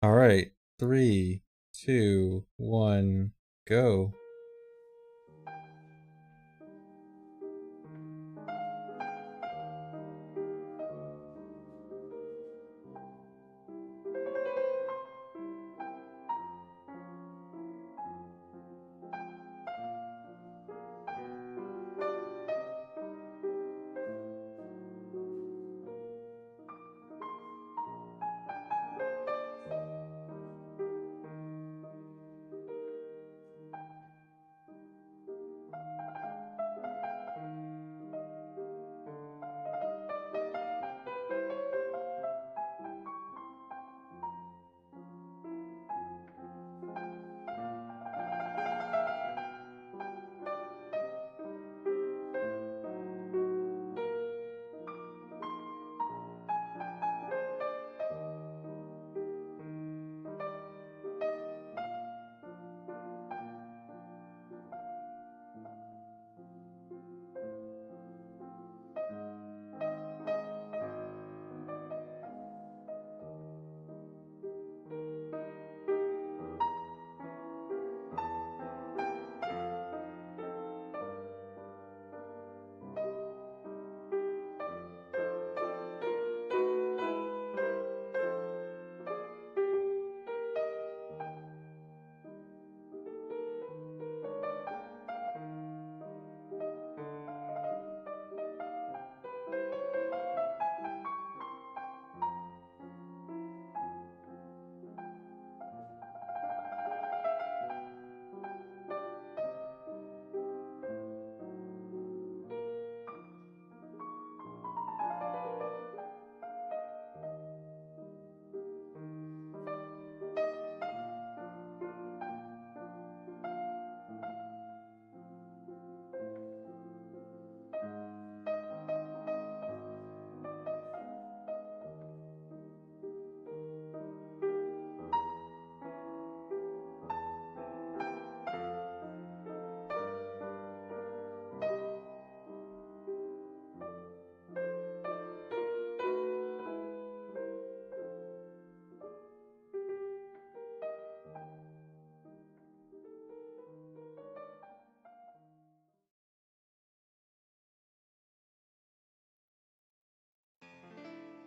All right. Three, two, one, go.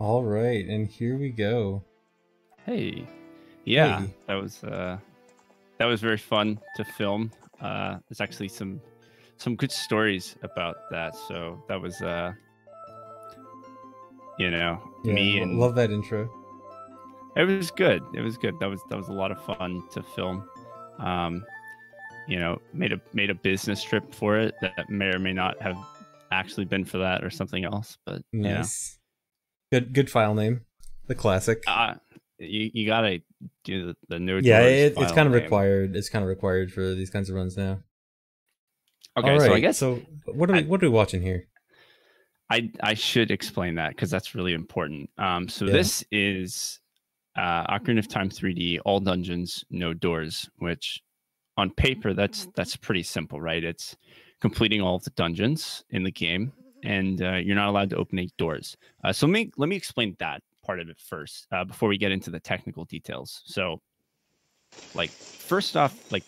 All right, and here we go. Hey, yeah, Hey. that was very fun to film. There's actually some good stories about that. So that was me and Love that intro. it was good. It was good. That was a lot of fun to film. Made a business trip for it that may or may not have actually been for that or something else. But nice. Good file name. The classic. You gotta do the no yeah, doors. it's kind of name. required. It's kind of required for these kinds of runs now. Okay, All right, so I guess what are we watching here? I should explain that because that's really important. This is Ocarina of Time 3D, all dungeons, no doors, which on paper that's pretty simple, right? It's completing all of the dungeons in the game, and you're not allowed to open any doors. So let me explain that part of it first before we get into the technical details. So, like, first off, like,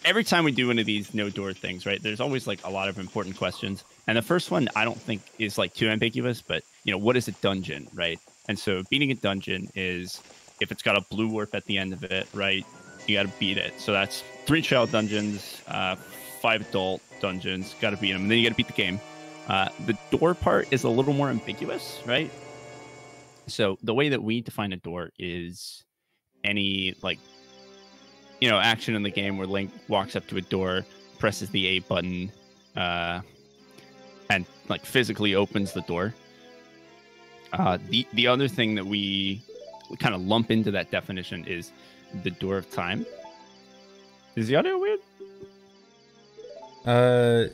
every time we do one of these no door things, right, there's always like a lot of important questions. And the first one I don't think is like too ambiguous, but what is a dungeon, right? And so beating a dungeon is if it's got a blue warp at the end of it, right? You got to beat it. So that's 3 child dungeons, 5 adult dungeons, got to beat them. And then you got to beat the game. The door part is a little more ambiguous, right? So the way that we define a door is any like action in the game where Link walks up to a door, presses the A button, and like physically opens the door. The other thing that we kind of lump into that definition is the door of time. Is the audio weird?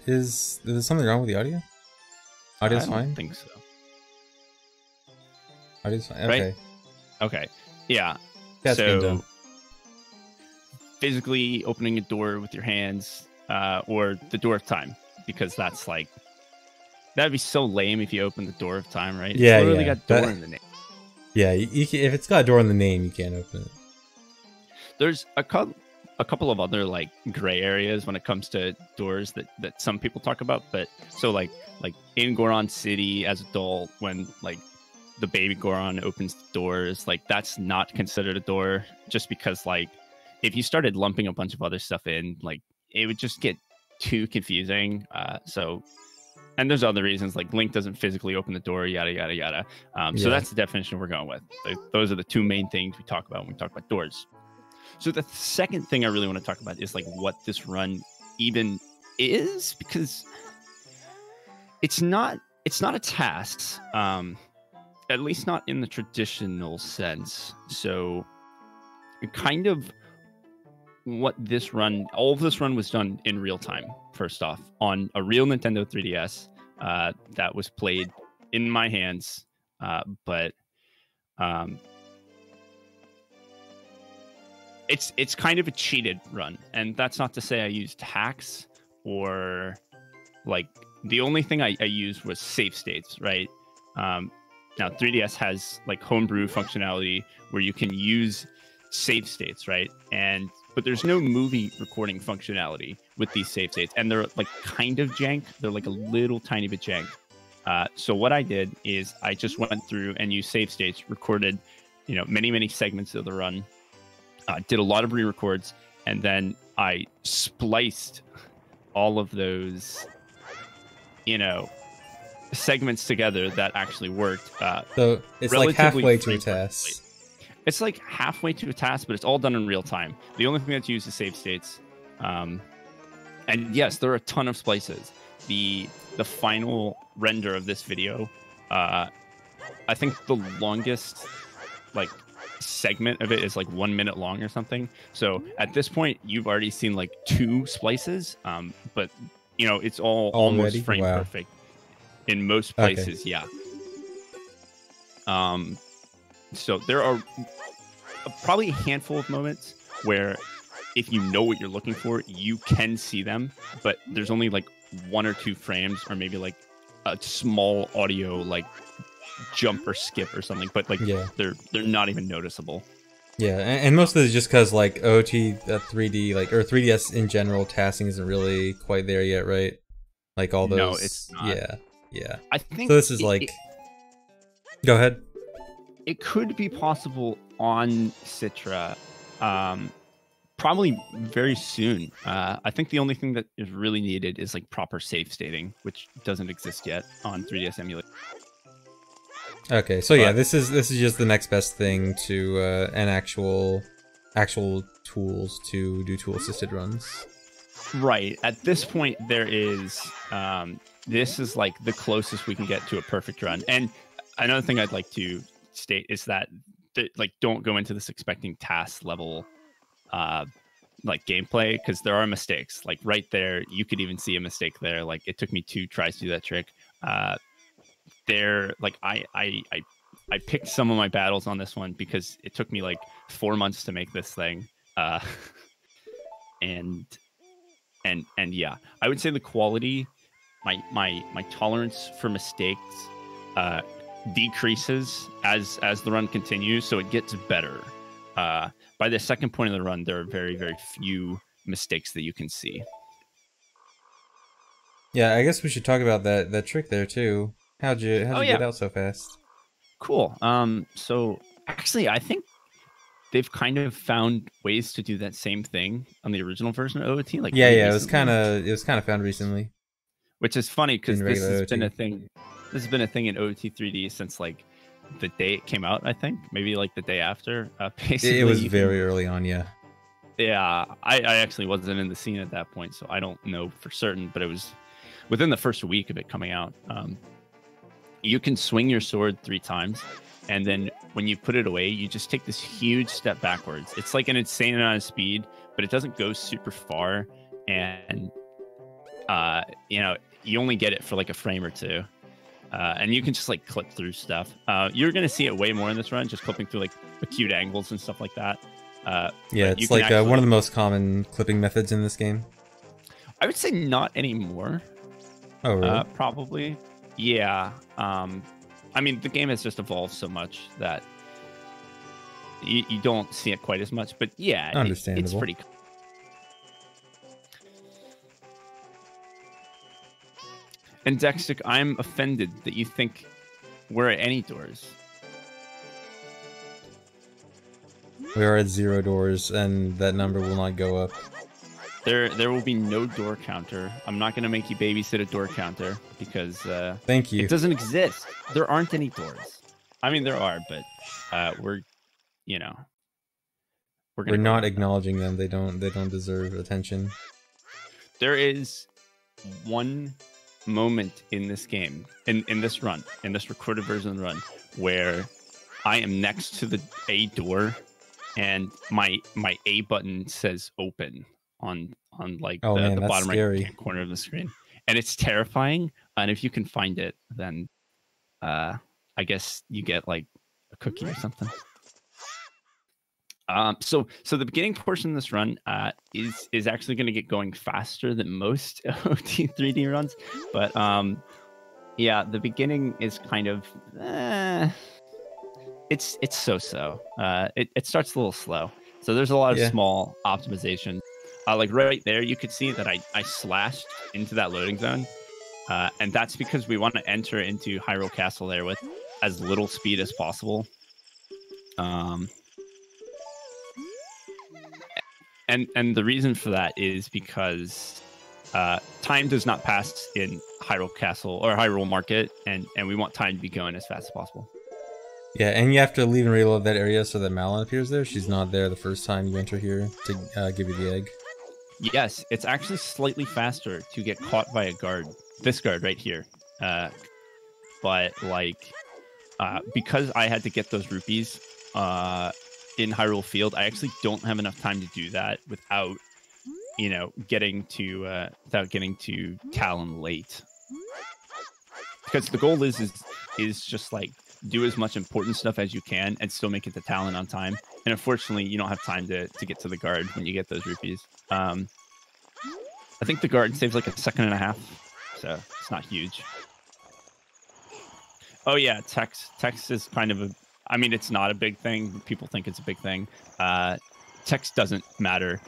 Is there something wrong with the audio? Audio's fine? I don't think so. Audio's fine? Okay. Right? Okay. Yeah. That's being done. Physically opening a door with your hands, or the door of time, because that's like, that'd be so lame if you open the door of time, right? Yeah, it's literally got door in the name. Yeah, if it's got a door in the name, you can't open it. There's a couple of other like gray areas when it comes to doors that some people talk about, but so like in Goron City as adult, when like the baby Goron opens the doors, like that's not considered a door, just because like if you started lumping a bunch of other stuff in, like it would just get too confusing. And there's other reasons, like Link doesn't physically open the door, yada yada yada. So that's the definition we're going with. Those are the two main things we talk about when we talk about doors. So the second thing I really want to talk about is like what this run even is, because it's not a task, at least not in the traditional sense. So kind of what this run, all of this run was done in real time. First off, on a real Nintendo 3DS that was played in my hands, but it's kind of a cheated run, and that's not to say I used hacks or like the only thing I used was save states, right? Now 3DS has like homebrew functionality where you can use save states, right? But there's no movie recording functionality with these save states, and they're like kind of jank. They're like a little tiny bit jank. So what I did is I just went through and used save states, recorded, many segments of the run, did a lot of re-records, and then I spliced all of those, segments together that actually worked. So it's like halfway to a task. It's like halfway to a task, but it's all done in real time. The only thing that's used is save states. And yes, there are a ton of splices. The final render of this video, I think the longest like segment of it is like 1 minute long or something. So at this point, you've already seen like 2 splices, but it's all almost frame perfect in most places. Okay. Yeah. So there are probably a handful of moments where if you know what you're looking for, you can see them, but there's only like 1 or 2 frames, or maybe like a small audio like jump or skip or something, but like they're not even noticeable. Yeah, and most of it is just because like OT 3D like or 3DS in general, tasking isn't really quite there yet, right? Like all those. No, it's not. Yeah. I think so. This is like. Go ahead. It could be possible on Citra, probably very soon. I think the only thing that is really needed is like proper save stating, which doesn't exist yet on 3DS emulator. Okay, so yeah, this is just the next best thing to an actual tools to do tool assisted runs. Right. At this point, there is this is like the closest we can get to a perfect run. And another thing I'd like to state is that like don't go into this expecting task level like gameplay, because there are mistakes. Like right there, you could even see a mistake there. Like it took me 2 tries to do that trick. There, like I picked some of my battles on this one because it took me like 4 months to make this thing, and yeah, I would say the quality, my tolerance for mistakes decreases as the run continues, so it gets better. By the second point of the run, there are very, very few mistakes that you can see. Yeah, I guess we should talk about that trick there too. How'd you get out so fast? Cool. So actually, I think they've kind of found ways to do that same thing on the original version of OOT. Like it was kind of found recently, which is funny because this has been a thing. This has been a thing in OOT 3D since like the day it came out. I think maybe like the day after. Basically, it was very early on. Yeah. Yeah, I actually wasn't in the scene at that point, so I don't know for certain. But it was within the first week of it coming out. You can swing your sword 3 times, and then when you put it away, you just take this huge step backwards. It's like an insane amount of speed, but it doesn't go super far, and you only get it for like a frame or 2, and you can just like clip through stuff. You're gonna see it way more in this run, just clipping through like acute angles and stuff like that. Yeah, it's like one of the most common clipping methods in this game. I would say not anymore. Oh, really? Probably. Yeah. I mean, the game has just evolved so much that you don't see it quite as much, but yeah, understandable. It's pretty. And Dexter, I'm offended that you think we're at any doors. We are at 0 doors, and that number will not go up. There will be no door counter. I'm not going to make you babysit a door counter because thank you. It doesn't exist. There aren't any doors. I mean, there are, but we're not acknowledging them. They don't deserve attention. There is one moment in this game, in this run, in this recorded version run, where I am next to the A door, and my A button says open on like the bottom right corner of the screen, and it's terrifying. And if you can find it, then I guess you get like a cookie or something. So the beginning portion of this run is actually going to get going faster than most OT 3D runs, but yeah, the beginning is kind of it's so-so. It starts a little slow, so there's a lot of small optimizations. Like right there, you could see that I slashed into that loading zone, and that's because we want to enter into Hyrule Castle there with as little speed as possible. And the reason for that is because time does not pass in Hyrule Castle or Hyrule Market, and we want time to be going as fast as possible. Yeah, and you have to leave and reload that area so that Malin appears there. She's not there the first time you enter here to give you the egg. Yes, it's actually slightly faster to get caught by a guard. This guard right here. But like, because I had to get those rupees in Hyrule Field, I actually don't have enough time to do that without, getting to Talon late. Because the goal is just like do as much important stuff as you can and still make it to Talon on time. And unfortunately, you don't have time to get to the guard when you get those rupees. I think the guard saves like a second and a half, so it's not huge. Oh yeah, text is kind of a. I mean, it's not a big thing. People think it's a big thing. Text doesn't matter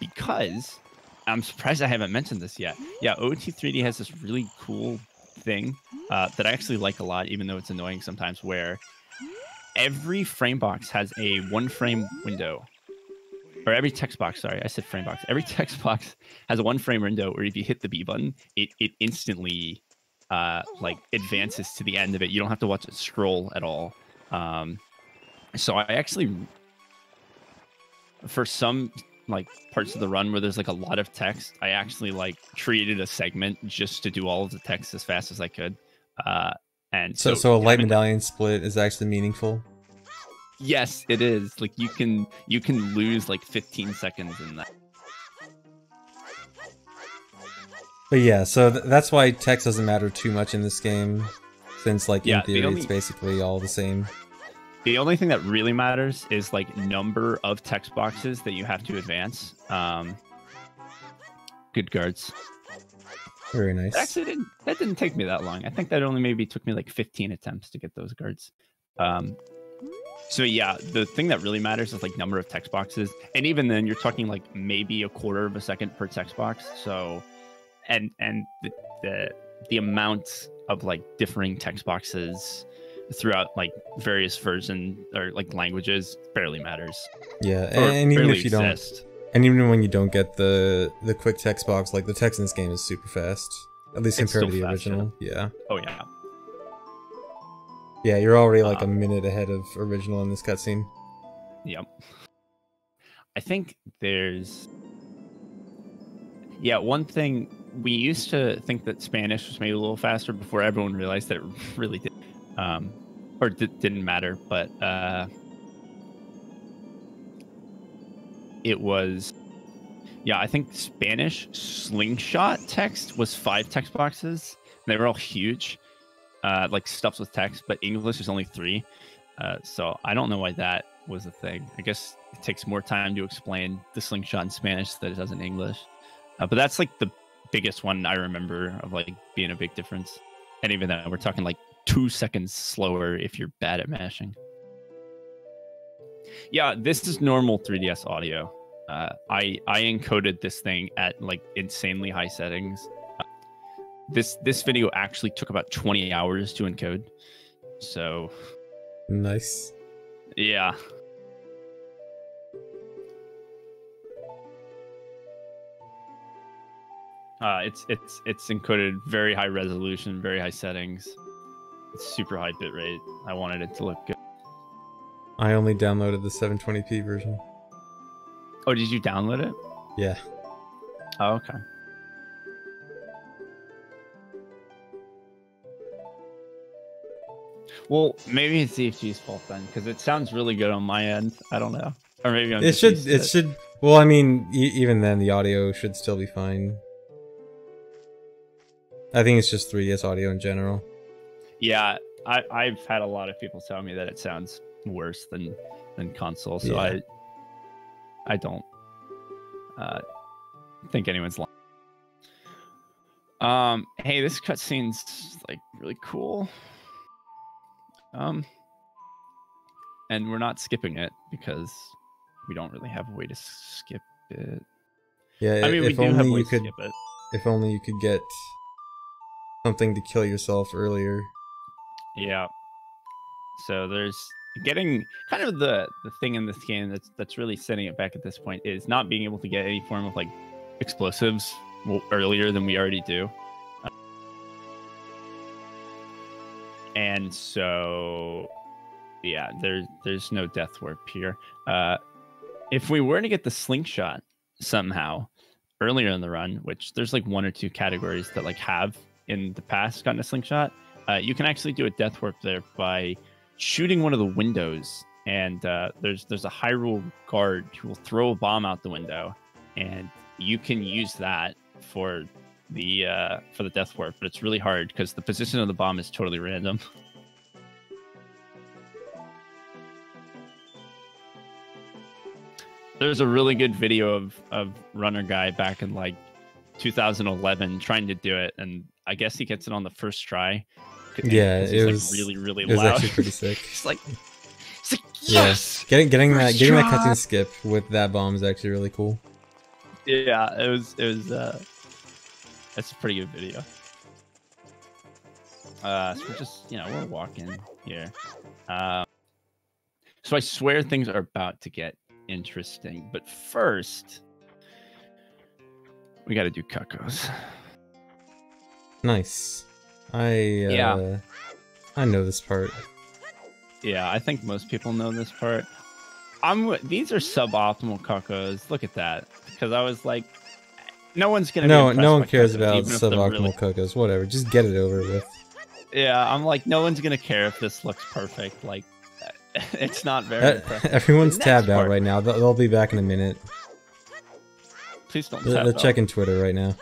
because I'm surprised I haven't mentioned this yet. Yeah, OT3D has this really cool thing that I actually like a lot, even though it's annoying sometimes, where every frame box has a 1-frame window. Or every text box, sorry, I said frame box. Every text box has a 1-frame window where if you hit the B button, it instantly like advances to the end of it. You don't have to watch it scroll at all. So I actually, for some like parts of the run where there's like a lot of text, I actually like created a segment just to do all of the text as fast as I could. And so a light medallion split is actually meaningful. Yes, it is. Like you can lose like 15 seconds in that. But yeah, so that's why text doesn't matter too much in this game, since like in theory it's basically all the same. The only thing that really matters is like number of text boxes that you have to advance. Good guards. Very nice. Actually, that didn't take me that long. I think that only maybe took me like 15 attempts to get those guards. So yeah, the thing that really matters is like number of text boxes, and even then, you're talking like maybe a quarter of a second per text box. So, and the amount of like differing text boxes throughout like various versions or like languages barely matters. Yeah, and even if you don't, and even when you don't get the quick text box, like the text in this game is super fast, at least compared to the original. Yeah. Oh yeah. Yeah, you're already like a minute ahead of original in this cutscene. Yep. I think there's... Yeah, one thing, we used to think that Spanish was maybe a little faster before everyone realized that it really did. Or didn't matter, but it was... Yeah, I think Spanish slingshot text was 5 text boxes. They were all huge. Like stuffed with text, but English is only 3. So I don't know why that was a thing. I guess it takes more time to explain the slingshot in Spanish than it does in English. But that's like the biggest one I remember of like being a big difference. And even then, we're talking like 2 seconds slower if you're bad at mashing. Yeah, this is normal 3DS audio. I encoded this thing at like insanely high settings. This video actually took about 20 hours to encode. So nice. Yeah. It's encoded very high resolution, very high settings. It's super high bitrate. I wanted it to look good. I only downloaded the 720p version. Oh, did you download it? Yeah. Oh, okay. Well, maybe it's DFG's fault then, because it sounds really good on my end. I don't know, or maybe I'm it should. Well, I mean, even then, the audio should still be fine. I think it's just 3DS audio in general. Yeah, I've had a lot of people tell me that it sounds worse than console, so yeah. I don't think anyone's lying. Hey, this cutscene's like really cool. And we're not skipping it because we don't really have a way to skip it. Yeah, I mean, we do have a way to skip it. If only you could get something to kill yourself earlier. Yeah. So there's getting kind of the thing in this game that's really setting it back at this point is not being able to get any form of like explosives earlier than we already do. And so, yeah, there's no death warp here. If we were to get the slingshot somehow earlier in the run, which there's like 1 or 2 categories that like have in the past gotten a slingshot, you can actually do a death warp there by shooting one of the windows. And there's a Hyrule guard who will throw a bomb out the window, and you can use that for the death warp, but it's really hard because the position of the bomb is totally random. There's a really good video of Runner Guy back in like 2011 trying to do it, and I guess he gets it on the first try. Yeah, it was like really loud. It was actually pretty sick. It's like yes, yeah. Getting that cutscene skip with that bomb is actually really cool. Yeah, it was. That's a pretty good video. So we're just, we're walking here. So I swear things are about to get interesting, but first we got to do cuckoos. Nice. I know this part. Yeah, I think most people know this part. These are suboptimal cuckoos. Look at that, because I was like, no one's gonna. No one cares about suboptimal cuckoos. Whatever, just get it over with. Yeah, I'm like, no one's gonna care if this looks perfect. Like, it's not very impressive. Everyone's tabbed out right now. They'll be back in a minute. Please don't. They're checking Twitter right now.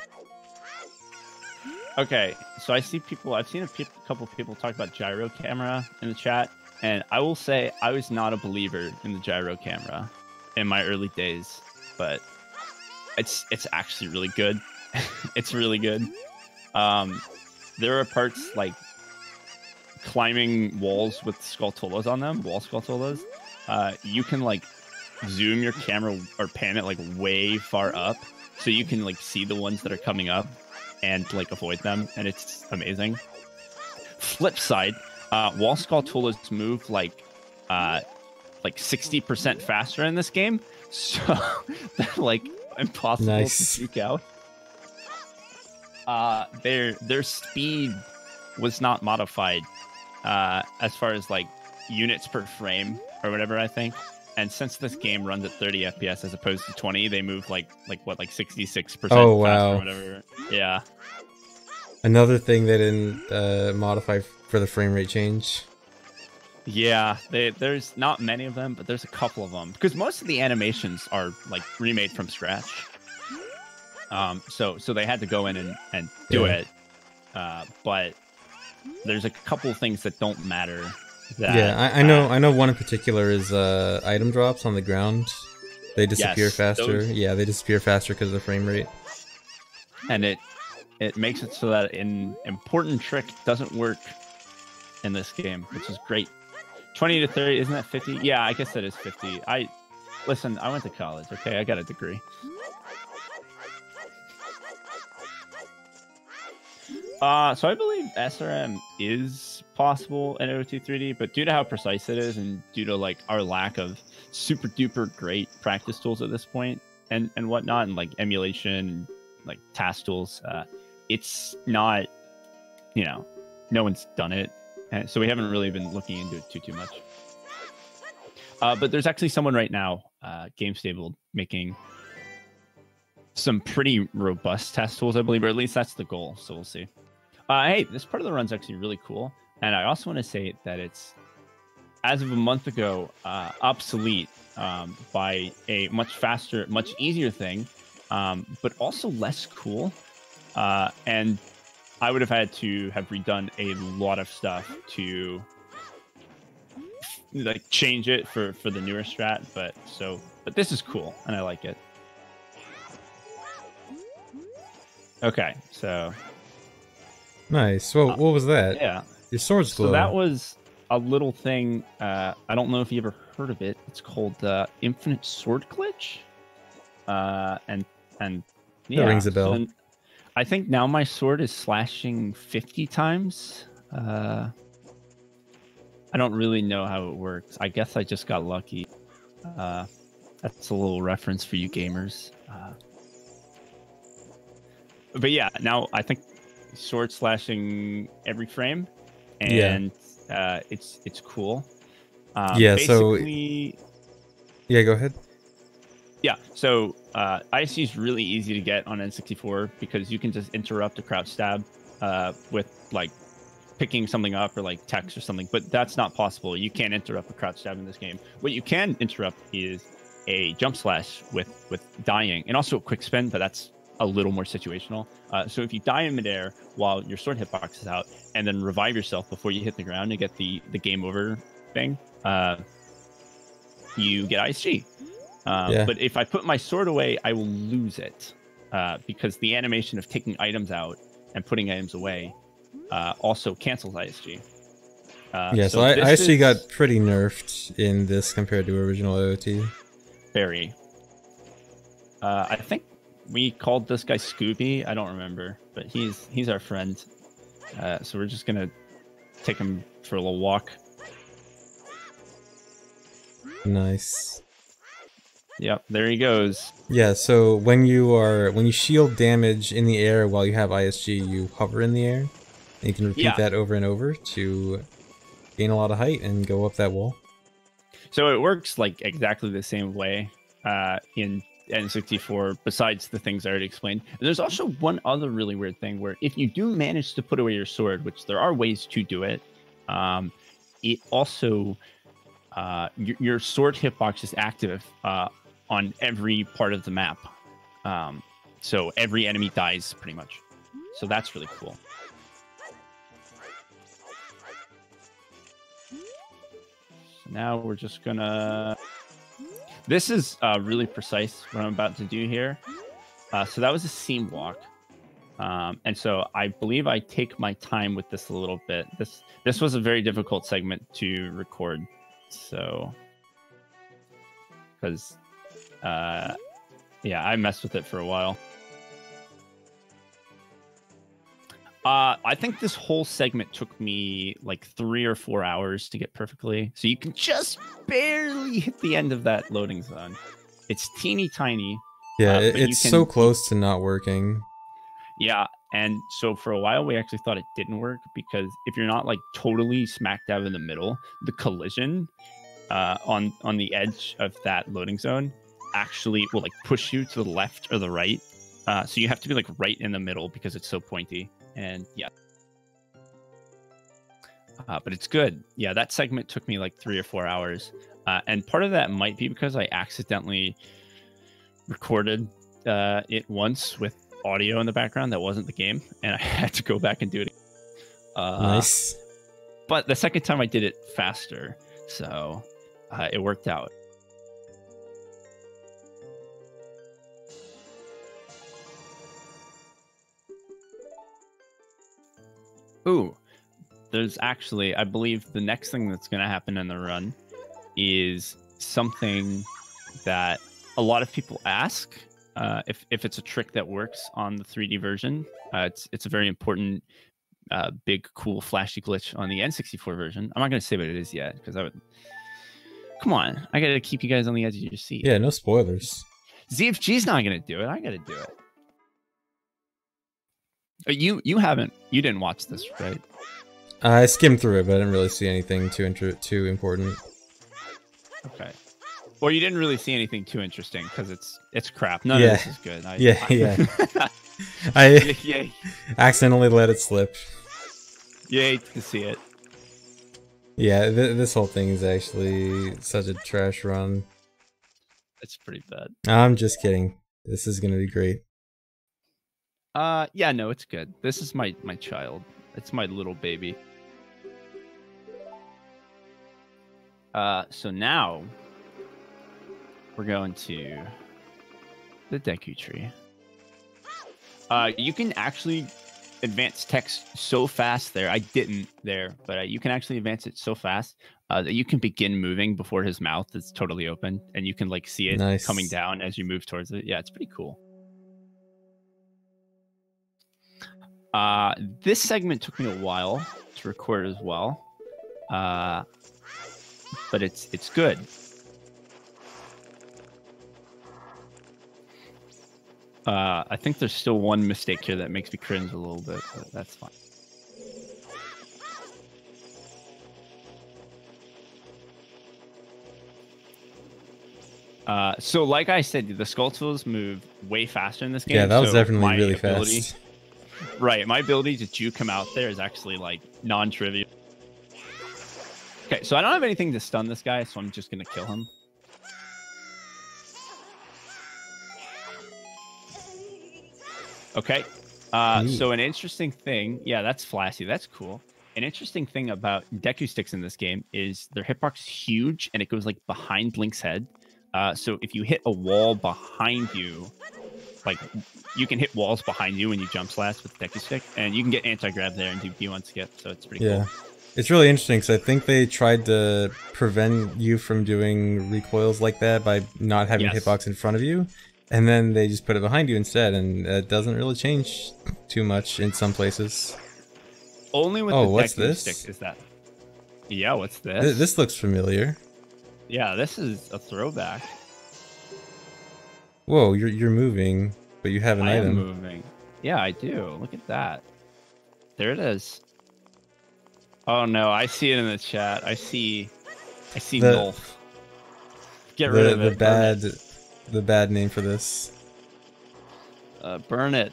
Okay, so I've seen a couple of people talk about gyro camera in the chat, and I will say I was not a believer in the gyro camera in my early days, but it's actually really good. It's really good. There are parts like climbing walls with skulltulas on them, wall skulltulas. You can like zoom your camera or pan it like way far up, so you can like see the ones that are coming up and like avoid them, and it's amazing. Flip side, wall skulltulas move like 60% faster in this game, so they're like impossible to juke out. Their speed was not modified as far as like units per frame or whatever, I think. And since this game runs at 30 FPS as opposed to 20, they move like 66% faster or whatever. Yeah. Another thing they didn't modify for the frame rate change. Yeah, there's not many of them, but there's a couple of them, because most of the animations are like remade from scratch. So they had to go in and do it. But there's a couple of things that don't matter. I know one in particular is item drops on the ground. They disappear faster. Yeah, they disappear faster because of the frame rate. And it makes it so that an important trick doesn't work in this game, which is great. 20 to 30, isn't that 50? Yeah, I guess that is 50. Listen, I went to college, okay? I got a degree. So I believe SRM is possible in O2 3D, but due to how precise it is and due to like our lack of super duper great practice tools at this point and whatnot, and like emulation, like task tools, it's not, you know, no one's done it. And so we haven't really been looking into it too much. But there's actually someone right now, Game Stable, making some pretty robust test tools, I believe, or at least that's the goal. So we'll see. Hey, this part of the run's actually really cool. And I also want to say that it's, as of a month ago, obsolete by a much faster, much easier thing, but also less cool. And I would have had to have redone a lot of stuff to like change it for the newer strat. But this is cool, and I like it. Okay, so nice. Well, what was that? Yeah, your sword's glow. So that was a little thing. I don't know if you ever heard of it. It's called Infinite Sword Glitch. And yeah, that rings a bell. So I think now my sword is slashing 50 times. I don't really know how it works. I guess I just got lucky. That's a little reference for you gamers. But yeah, now I think sword slashing every frame, and it's cool. Yeah. So yeah, go ahead. Yeah. So IC is really easy to get on N64 because you can just interrupt a crouch stab with like picking something up or like text or something, but that's not possible. You can't interrupt a crouch stab in this game. What you can interrupt is a jump slash with dying, and also a quick spin, but that's a little more situational. So if you die in midair while your sword hitbox is out, and then revive yourself before you hit the ground to get the game over thing, you get ISG. But if I put my sword away, I will lose it because the animation of taking items out and putting items away also cancels ISG. So ISG got pretty nerfed in this compared to original OOT. Very. I think we called this guy Scooby. I don't remember, but he's our friend. So we're just gonna take him for a little walk. Nice. Yep, there he goes. Yeah, so when you shield damage in the air while you have ISG, you hover in the air. And you can repeat that over and over to gain a lot of height and go up that wall. So it works like exactly the same way in N64, besides the things I already explained. And there's also one other really weird thing where if you do manage to put away your sword, which there are ways to do it, it also your sword hitbox is active on every part of the map. So every enemy dies pretty much. So that's really cool. So now we're just gonna... This is really precise what I'm about to do here. So that was a seam walk. And so I believe I take my time with this a little bit. This was a very difficult segment to record. So, because, yeah, I messed with it for a while. I think this whole segment took me like 3 or 4 hours to get perfectly. So you can just barely hit the end of that loading zone. It's teeny tiny. Yeah, it's so close to not working. Yeah, and so for a while we actually thought it didn't work because if you're not like totally smack dab in the middle, the collision on the edge of that loading zone actually will like push you to the left or the right. So you have to be like right in the middle because it's so pointy. And yeah, but it's good. Yeah, that segment took me like 3 or 4 hours. And part of that might be because I accidentally recorded it once with audio in the background that wasn't the game, and I had to go back and do it. Nice. But the second time I did it faster, so it worked out. Ooh, there's actually, I believe the next thing that's going to happen in the run is something that a lot of people ask if it's a trick that works on the 3D version. It's a very important, big, cool, flashy glitch on the N64 version. I'm not going to say what it is yet because I would. Come on, I got to keep you guys on the edge of your seat. Yeah, no spoilers. ZFG's not going to do it. I got to do it. You didn't watch this, right? I skimmed through it, but I didn't really see anything too important. Okay. Well, you didn't really see anything too interesting because it's crap. None of this is good. Yeah. I accidentally let it slip. You hate to see it. Yeah, this whole thing is actually such a trash run. It's pretty bad. I'm just kidding. This is gonna be great. Yeah, no, it's good. This is my child. It's my little baby. So now we're going to the Deku tree. You can actually advance text so fast there. I didn't there, but you can actually advance it so fast that you can begin moving before his mouth is totally open, and you can like see it coming down as you move towards it. Yeah, it's pretty cool. This segment took me a while to record as well, but it's good. I think there's still one mistake here that makes me cringe a little bit, but that's fine. So like I said, the Skulltulas move way faster in this game. Yeah, that was definitely really ability, fast. Right, my ability to juke him out there is actually like non-trivial. Okay, so I don't have anything to stun this guy, so I'm just gonna kill him. Okay, so an interesting thing, yeah, that's flashy, that's cool. An interesting thing about Deku sticks in this game is their hitbox is huge and it goes like behind Link's head. So if you hit a wall behind you, like you can hit walls behind you when you jump slash with the Deku stick, and you can get anti-grab there and do B1 skip, so it's pretty cool. It's really interesting because I think they tried to prevent you from doing recoils like that by not having hitbox in front of you. And then they just put it behind you instead, and it doesn't really change too much in some places. Only with the Deku stick is that. Yeah, what's this? This looks familiar. Yeah, this is a throwback. Whoa, you're moving, but you have an item. I am moving. Yeah, I do. Look at that. There it is. Oh no, I see it in the chat. I see Nulf. Get rid of it. The bad name for this. Burn it.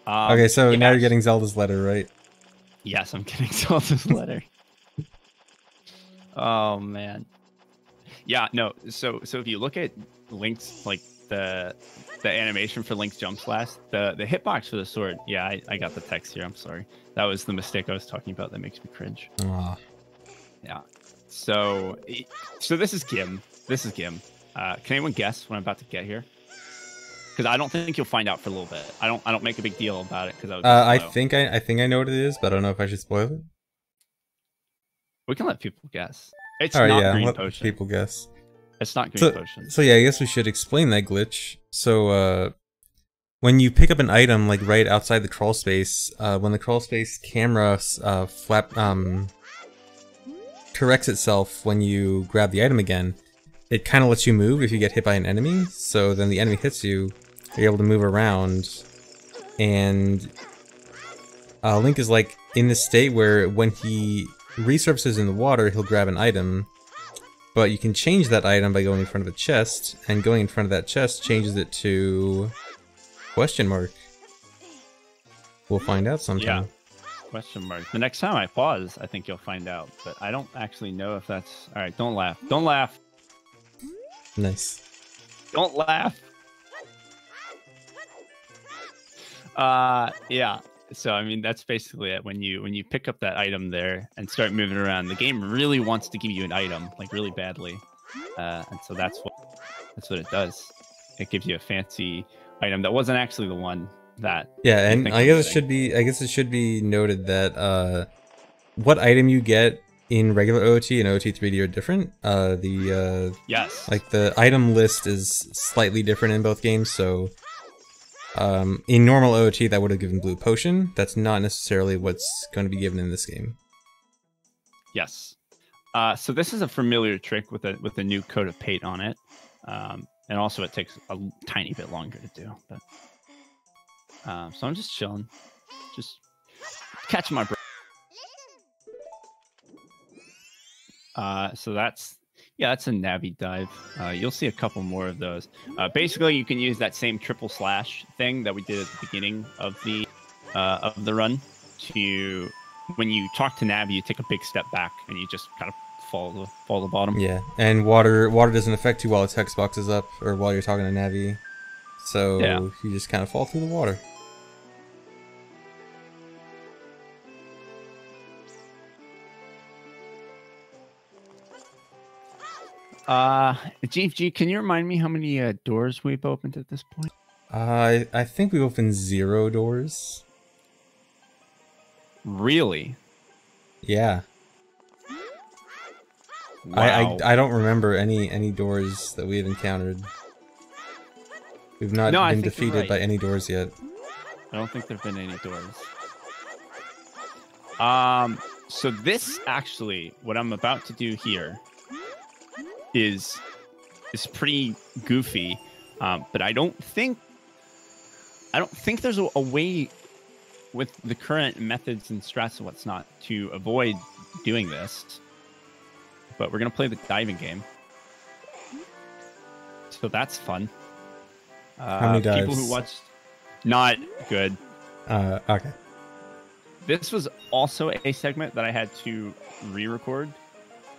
Okay, so now you're getting Zelda's letter, right? Yes, I'm getting Zelda's letter. Oh man. Yeah, no. So if you look at Link's like the animation for Link's jump slash, the hitbox for the sword. Yeah, I got the text here. I'm sorry. That was the mistake I was talking about. That makes me cringe. Aww. Yeah. So this is Gim. This is Gim. Can anyone guess what I'm about to get here? Because I don't think you'll find out for a little bit. I don't make a big deal about it because I think I know what it is, but I don't know if I should spoil it. We can let people guess. It's all right, not green let potion. People guess. It's not green potion. So yeah, I guess we should explain that glitch. So when you pick up an item like right outside the crawl space, when the crawl space camera corrects itself when you grab the item again, it kind of lets you move if you get hit by an enemy. So then the enemy hits you, you're able to move around, and Link is like in this state where when he resurfaces in the water, he'll grab an item, but you can change that item by going in front of a chest, and going in front of that chest changes it to question mark. We'll find out sometime. Yeah, question mark. The next time I pause, I think you'll find out, but I don't actually know if that's... Alright, don't laugh. Don't laugh! Nice. Don't laugh! Yeah. So I mean that's basically it. When you pick up that item there and start moving around, the game really wants to give you an item, like really badly, and so that's what it does. It gives you a fancy item that wasn't actually the one that. Yeah, you and think I I'm guess getting. it should be noted that what item you get in regular OOT and OOT 3D are different. Yes. Like the item list is slightly different in both games, so in normal OOT that would have given blue potion. That's not necessarily what's going to be given in this game. Yes. So this is a familiar trick with a new coat of paint on it, and also it takes a tiny bit longer to do. But so I'm just chilling, just catching my breath. So that's a Navi dive. You'll see a couple more of those. Basically, you can use that same triple slash thing that we did at the beginning of the run to, when you talk to Navi, you take a big step back and you just kind of fall to the bottom. Yeah, and water doesn't affect you while the text box is up or while you're talking to Navi, so Yeah. you just kind of fall through the water. GFG, can you remind me how many doors we've opened at this point? I think we opened 0 doors. Really? Yeah. Wow. I don't remember any doors that we have encountered. We've not been defeated by any doors yet. I don't think there've been any doors. So this actually, what I'm about to do here is pretty goofy, but I don't think there's a way with the current methods and strats and what's not to avoid doing this. But we're gonna play the diving game, so that's fun. How many dives? People who watched, not good. Okay. This was also a segment that I had to re-record,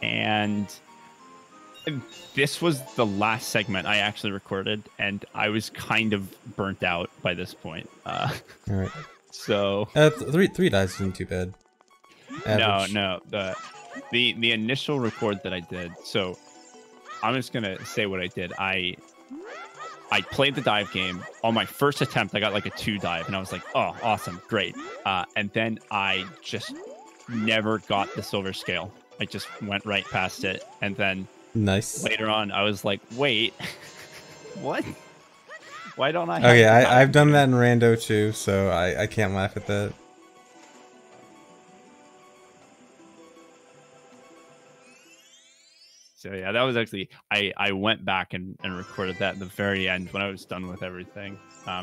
and this was the last segment I actually recorded, and I was kind of burnt out by this point. All right. So three dives isn't too bad. Average. No. The initial record that I did. So I'm just gonna say what I did. I played the dive game. On my first attempt, I got like a 2 dive, and I was like, "Oh, awesome, great!" And then I just never got the silver scale. I just went right past it, and then nice. Later on, I was like, "Wait, what? Why don't I?" Okay, I've done that in Rando too, so I can't laugh at that. So yeah, that was actually, I went back and recorded that at the very end when I was done with everything.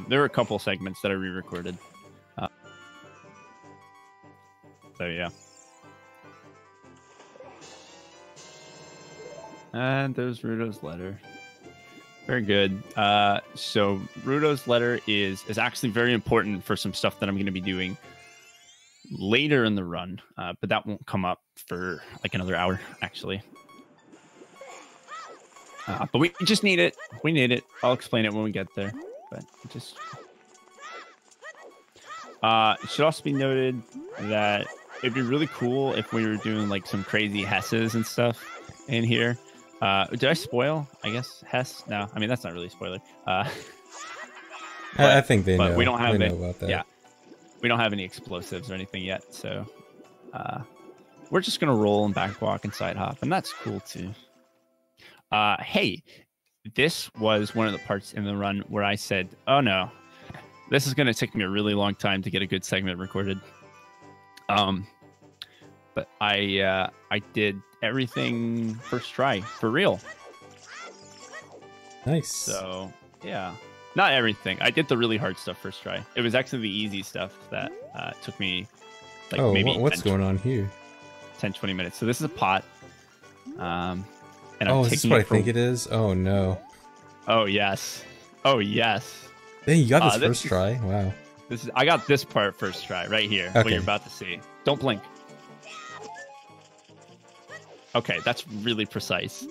There were a couple segments that I re-recorded. So yeah. And there's Rudo's letter. Very good. So Rudo's letter is actually very important for some stuff that I'm going to be doing later in the run, but that won't come up for like another hour, actually. But we just need it. We need it. I'll explain it when we get there. But just it should also be noted that it'd be really cool if we were doing like some crazy Hesses and stuff in here. Did I spoil? I guess Hess. No, I mean that's not really a spoiler. I think they know. We don't have they know about that. Yeah, we don't have any explosives or anything yet, so we're just gonna roll and backwalk and side hop, and that's cool too. Hey, this was one of the parts in the run where I said, "Oh no, this is gonna take me a really long time to get a good segment recorded." But I did everything first try for real. Nice. So yeah, not everything. I did the really hard stuff first try. It was actually the easy stuff that took me like maybe what's going on here? 10-20 minutes. So this is a pot. And is this what I think it is? Oh no. Oh yes. Oh yes. Hey, you got this first try. Wow. I got this part first try right here. Okay. What you're about to see. Don't blink. Okay, that's really precise.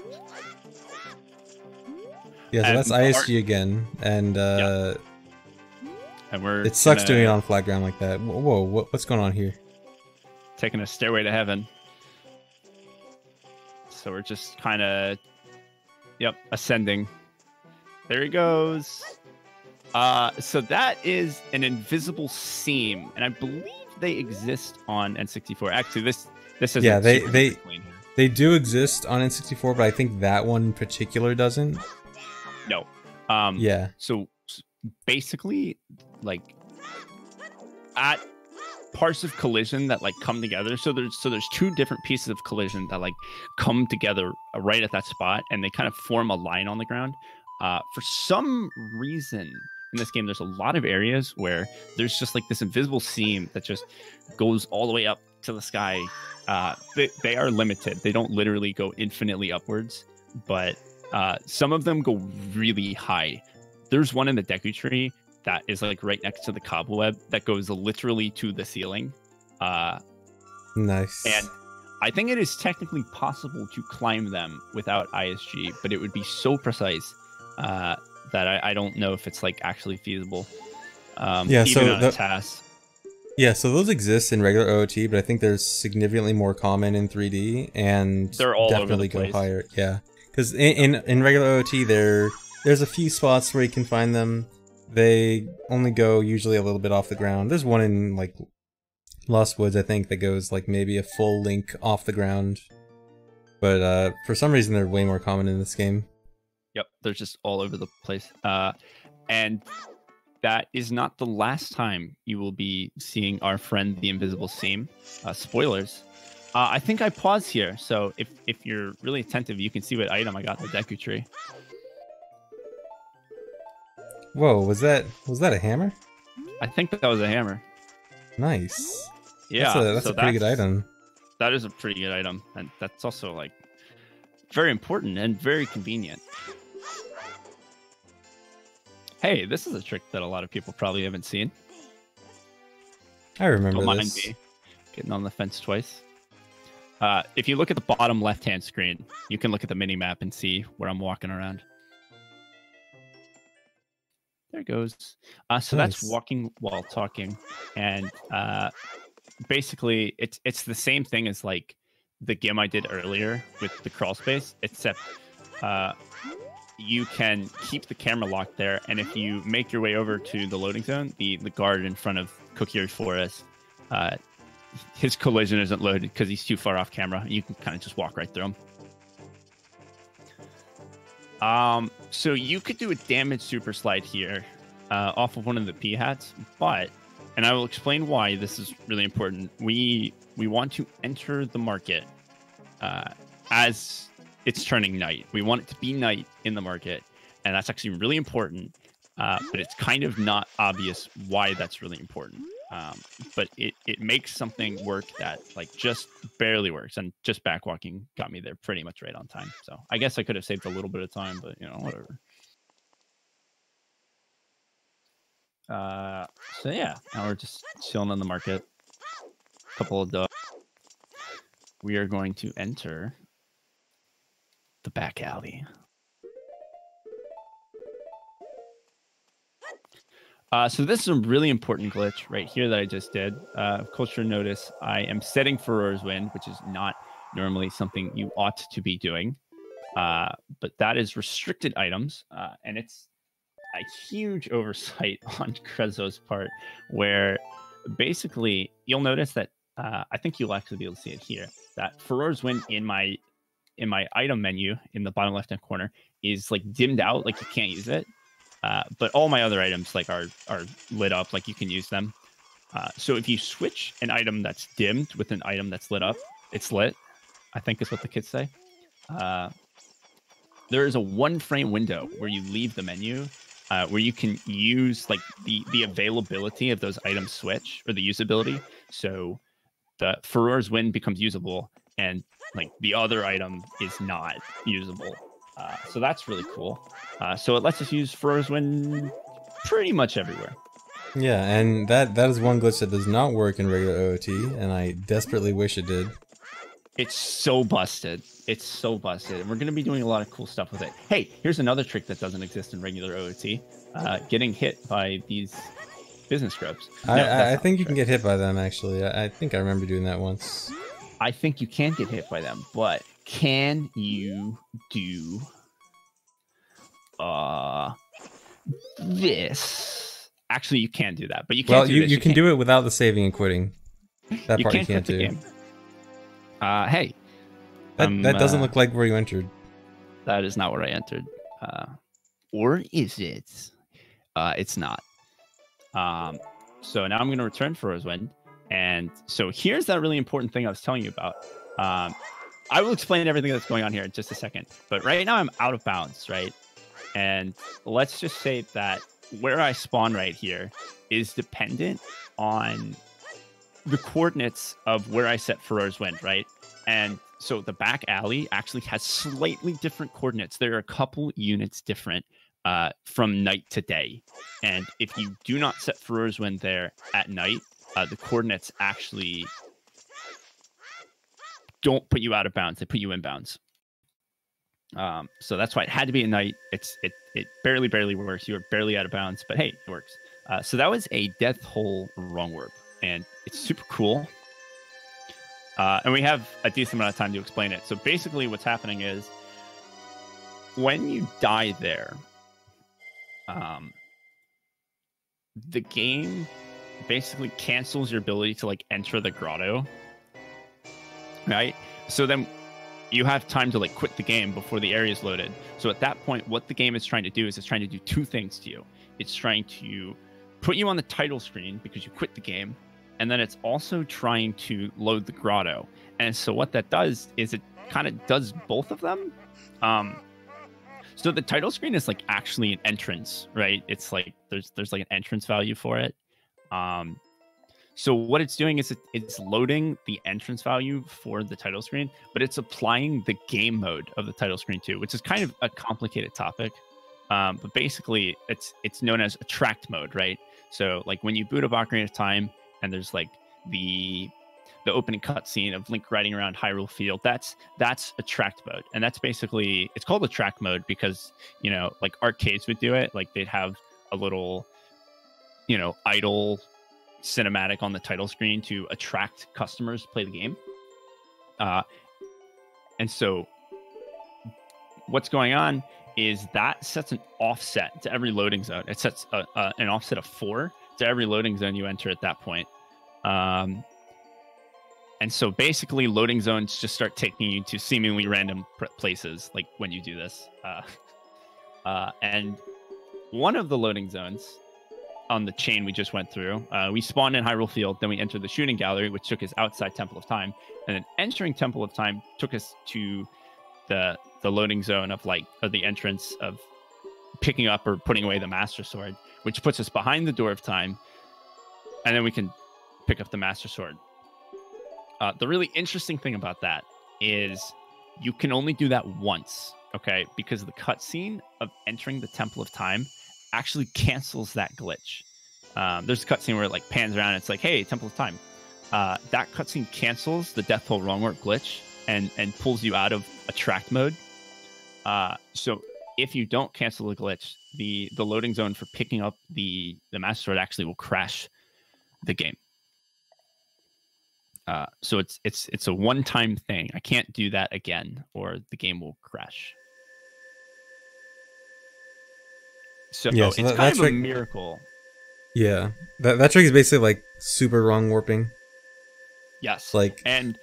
Yeah, so that's ISG again, and and we're it sucks doing it on flat ground like that. Whoa, what's going on here? Taking a stairway to heaven. So we're just kind of, ascending. There he goes. So that is an invisible seam, and I believe they exist on N64. Actually, this is they do exist on N64, but I think that one in particular doesn't. No. Yeah. So basically, like at parts of collision that like come together. So there's two different pieces of collision that like come together right at that spot, and they kind of form a line on the ground. For some reason in this game, there's a lot of areas where there's just like this invisible seam that just goes all the way up to the sky. They are limited. They don't literally go infinitely upwards, but some of them go really high. There's one in the Deku tree that is like right next to the cobweb that goes literally to the ceiling. Nice. And I think it is technically possible to climb them without ISG, but it would be so precise that I don't know if it's like actually feasible. Yeah, even so on a task. Yeah, so those exist in regular OOT, but I think they're significantly more common in 3D, and they're all definitely over the place. Go higher. Yeah, because in regular OOT, there's a few spots where you can find them. They only go usually a little bit off the ground. There's one in like Lost Woods, I think, that goes like maybe a full link off the ground. But for some reason, they're way more common in this game. Yep, they're just all over the place. And that is not the last time you will be seeing our friend the Invisible Seam. Spoilers. I think I pause here, so if you're really attentive, you can see what item I got in the Deku tree. Whoa, was that a hammer? I think that was a hammer. Nice. Yeah, that's a pretty good item. That is a pretty good item, and that's also like very important and very convenient. Hey, this is a trick that a lot of people probably haven't seen. I remember Don't this. mind me getting on the fence twice. If you look at the bottom left-hand screen, you can look at the mini-map and see where I'm walking around. There it goes. So Nice. that's walking while talking. And basically, it's the same thing as like the game I did earlier with the crawl space, except you can keep the camera locked there, and if you make your way over to the loading zone, the guard in front of Kokiri Forest, his collision isn't loaded because he's too far off camera. You can kind of just walk right through him. So you could do a damage super slide here off of one of the P hats, but, and I will explain why this is really important. We want to enter the market as it's turning night. We want it to be night in the market, and that's actually really important, but it's kind of not obvious why that's really important. But it makes something work that like just barely works, and just backwalking got me there pretty much right on time. So I guess I could have saved a little bit of time, but you know, whatever. So yeah, now we're just chilling in the market. Couple of dogs. We are going to enter the back alley. So this is a really important glitch right here that I just did. Of course, you'll notice I am setting Furor's Wind, which is not normally something you ought to be doing. But that is restricted items, and it's a huge oversight on Krezo's part, where basically you'll notice that I think you'll actually be able to see it here. That Furor's Wind in my item menu in the bottom left hand corner is like dimmed out, like you can't use it. But all my other items like are lit up, like you can use them. So if you switch an item that's dimmed with an item that's lit up, it's lit, I think is what the kids say. There is a 1 frame window where you leave the menu, where you can use like the availability of those items switch, or the usability. So the Furor's Wind becomes usable, and like the other item is not usable. So that's really cool. So it lets us use Furor's Wind pretty much everywhere. Yeah, and that is one glitch that does not work in regular OOT, and I desperately wish it did. It's so busted. It's so busted. And we're going to be doing a lot of cool stuff with it. Hey, here's another trick that doesn't exist in regular OOT. Getting hit by these business scrubs. No, I think you can get hit by them, actually. I think I remember doing that once. I think you can get hit by them, but can you do this. Actually, you can do that, but you can't. Well, you can do it without the saving and quitting. That part you can't do. Game. Hey. That doesn't look like where you entered. That is not where I entered. Or is it? It's not. So now I'm going to return for Rosewind. And so here's that really important thing I was telling you about. I will explain everything that's going on here in just a second. But right now I'm out of bounds, right? And let's just say that where I spawn right here is dependent on the coordinates of where I set for Rosewind, right? And so the back alley actually has slightly different coordinates. There are a couple units different from night to day. And if you do not set Rosewind there at night, the coordinates actually don't put you out of bounds. They put you in bounds. So that's why it had to be at night. It barely works. You are barely out of bounds, but hey, it works. So that was a Death Hole Wrong Warp, and it's super cool. And we have a decent amount of time to explain it. So basically what's happening is when you die there, the game basically cancels your ability to like enter the grotto, right? So then you have time to like quit the game before the area is loaded. So at that point, what the game is trying to do is it's trying to do two things to you. It's trying to put you on the title screen because you quit the game, and then it's also trying to load the grotto. And so what that does is it kind of does both of them. So the title screen is like actually an entrance, right? It's like there's like an entrance value for it. So what it's doing is it's loading the entrance value for the title screen, but it's applying the game mode of the title screen too, which is kind of a complicated topic. But basically it's known as attract mode, right? So like when you boot up Ocarina of Time and there's like the opening cutscene of Link riding around Hyrule Field, that's attract mode. And that's basically, it's called attract mode because, you know, like arcades would do it. Like they'd have a little, you know, idle cinematic on the title screen to attract customers to play the game. And so what's going on is that sets an offset to every loading zone. It sets an offset of 4 to every loading zone you enter at that point. And so basically loading zones just start taking you to seemingly random places, like when you do this. And one of the loading zones on the chain we just went through, we spawned in Hyrule Field, then we entered the shooting gallery, which took us outside Temple of Time. And then entering Temple of Time took us to the loading zone of the entrance of picking up or putting away the Master Sword, which puts us behind the Door of Time. And then we can pick up the Master Sword. The really interesting thing about that is you can only do that once, okay? Because the cutscene of entering the Temple of Time actually cancels that glitch. There's a cutscene where it like pans around and it's like, hey, Temple of Time. That cutscene cancels the Death Hole Wrong Warp glitch and pulls you out of attract mode. So if you don't cancel the glitch, the loading zone for picking up the Master Sword actually will crash the game. So it's a one-time thing. I can't do that again, or the game will crash. So, yeah, it's kind of a miracle. Yeah, that trick is basically like super wrong warping. Yes, like, and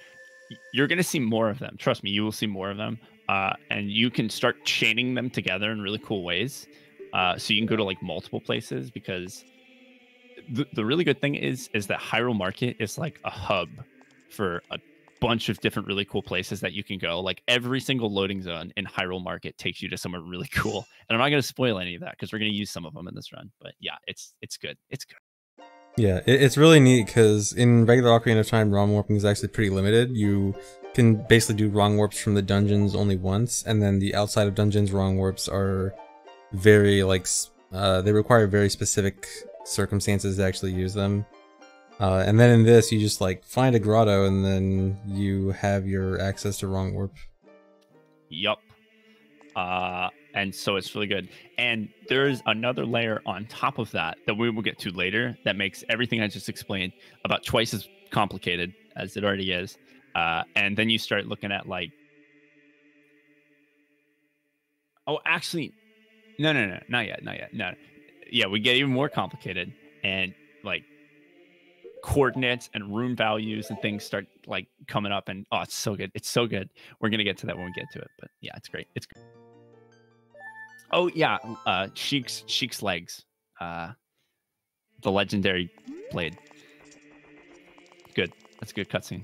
you're gonna see more of them. Trust me, you will see more of them. And you can start chaining them together in really cool ways. So you can go to like multiple places, because the really good thing is that Hyrule Market is like a hub for a bunch of different really cool places that you can go. Like every single loading zone in Hyrule Market takes you to somewhere really cool. And I'm not going to spoil any of that because we're going to use some of them in this run. But yeah, it's good. It's good. Yeah, it's really neat because in regular Ocarina of Time, wrong warping is actually pretty limited. You can basically do wrong warps from the dungeons only once, and then the outside of dungeons wrong warps are very they require very specific circumstances to actually use them. And then in this, you just like find a grotto and then you have your access to wrong warp. Yup. And so it's really good. And there's another layer on top of that we will get to later that makes everything I just explained about twice as complicated as it already is. And then you start looking at like, oh, actually, No, not yet, not yet. No, yeah, we get even more complicated, and like coordinates and rune values and things start like coming up, and oh, it's so good. It's so good. We're gonna get to that when we get to it, but yeah, it's great. It's great. Oh yeah, Sheik's legs, the legendary blade. Good. That's a good cutscene.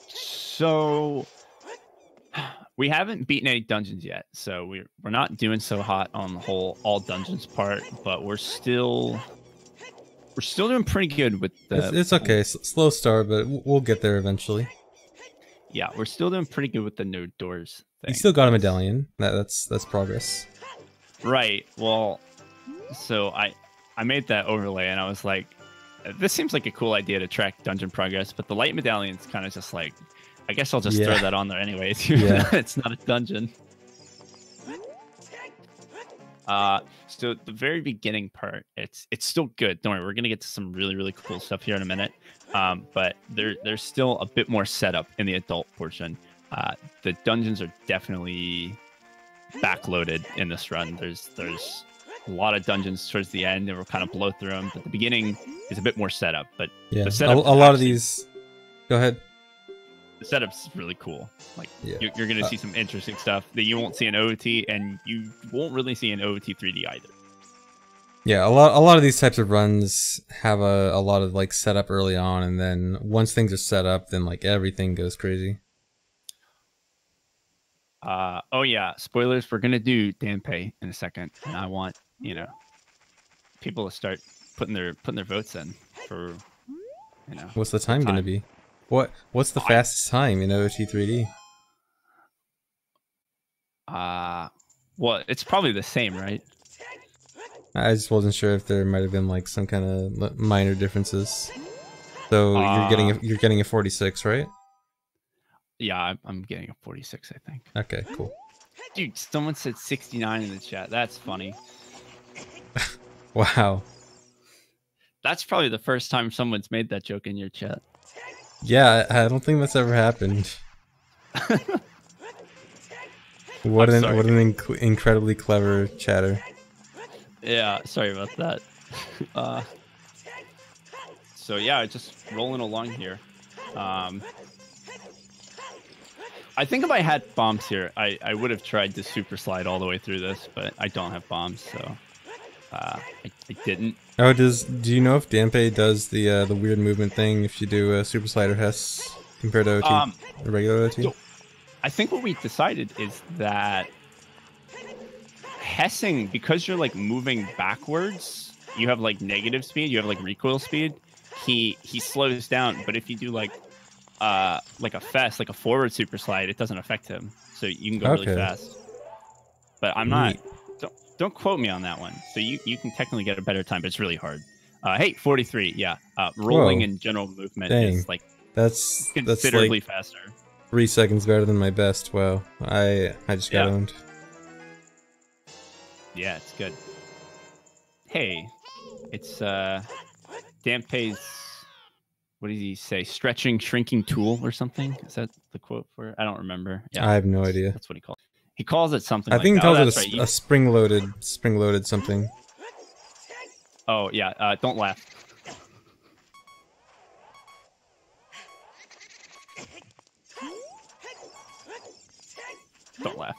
So we haven't beaten any dungeons yet, so we're not doing so hot on the whole all dungeons part, but we're still doing pretty good with the. It's okay, slow start, but we'll get there eventually. Yeah, we're still doing pretty good with the no doors thing. You still got a medallion. That's progress. Right. Well, so I made that overlay, and I was like, this seems like a cool idea to track dungeon progress, but the light medallion's kind of just like, I guess I'll just throw that on there anyways. It's not a dungeon. So the very beginning part, it's still good. Don't worry, we're gonna get to some really cool stuff here in a minute. But there's still a bit more setup in the adult portion. The dungeons are definitely backloaded in this run. There's a lot of dungeons towards the end, and we'll kind of blow through them. But the beginning is a bit more setup. But the setup a lot of these. Go ahead. The setup's really cool. Like you're going to see some interesting stuff that you won't see in OOT, and you won't really see in OOT 3D either. Yeah, a lot of these types of runs have a lot of like setup early on, and then once things are set up, then like everything goes crazy. Oh yeah, spoilers. We're gonna do Danpei in a second, and I want people to start putting their votes in for What's the time gonna be? What's the fastest time in OOT 3D? Well, it's probably the same, right? I just wasn't sure if there might have been like some kind of minor differences. So you're getting a 46, right? Yeah, I'm getting a 46, I think. Okay, cool. Dude, someone said 69 in the chat. That's funny. Wow. That's probably the first time someone's made that joke in your chat. Yeah, I don't think that's ever happened. What an incredibly clever chatter. Yeah, sorry about that. So yeah, just rolling along here. I think if I had bombs here, I would have tried to super slide all the way through this, but I don't have bombs, so I didn't. Oh, do you know if Danpei does the weird movement thing if you do a super slider Hess compared to OT, the regular OT? So I think what we decided is that Hessing, because you're like moving backwards, you have like negative speed, you have like recoil speed. He slows down, but if you do like a fest, like a forward super slide, it doesn't affect him, so you can go really fast. But I'm not. Don't quote me on that one. So you can technically get a better time, but it's really hard. Hey, 43. Yeah, rolling and general movement is like that's considerably faster. 3 seconds better than my best. Wow, I just got owned. Yeah, it's good. Hey, it's Danpei's. What did he say? Stretching, shrinking tool or something? Is that the quote for it? I don't remember. Yeah, I have no idea. That's what he calls it. He calls it something. I think he calls it a spring-loaded something. Oh yeah, don't laugh. Don't laugh.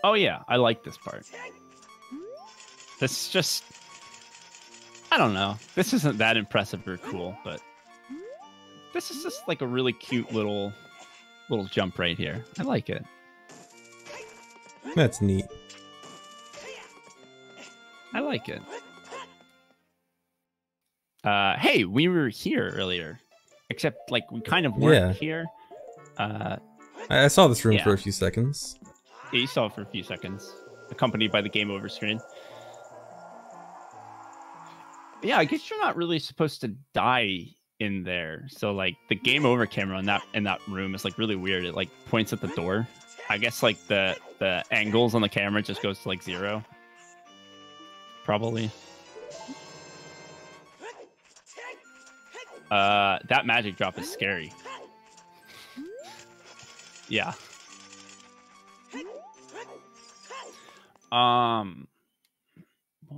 Oh yeah, I like this part. This just, I don't know. This isn't that impressive or cool, but this is just like a really cute little jump right here. I like it. That's neat. I like it. Hey, we were here earlier, except like we kind of weren't here. I saw this room for a few seconds. Yeah, you saw it for a few seconds, accompanied by the game over screen. Yeah, I guess you're not really supposed to die in there. So like the game over camera in that room is like really weird. It like points at the door. I guess like the angles on the camera just goes to like 0. Probably. That magic drop is scary. Yeah. What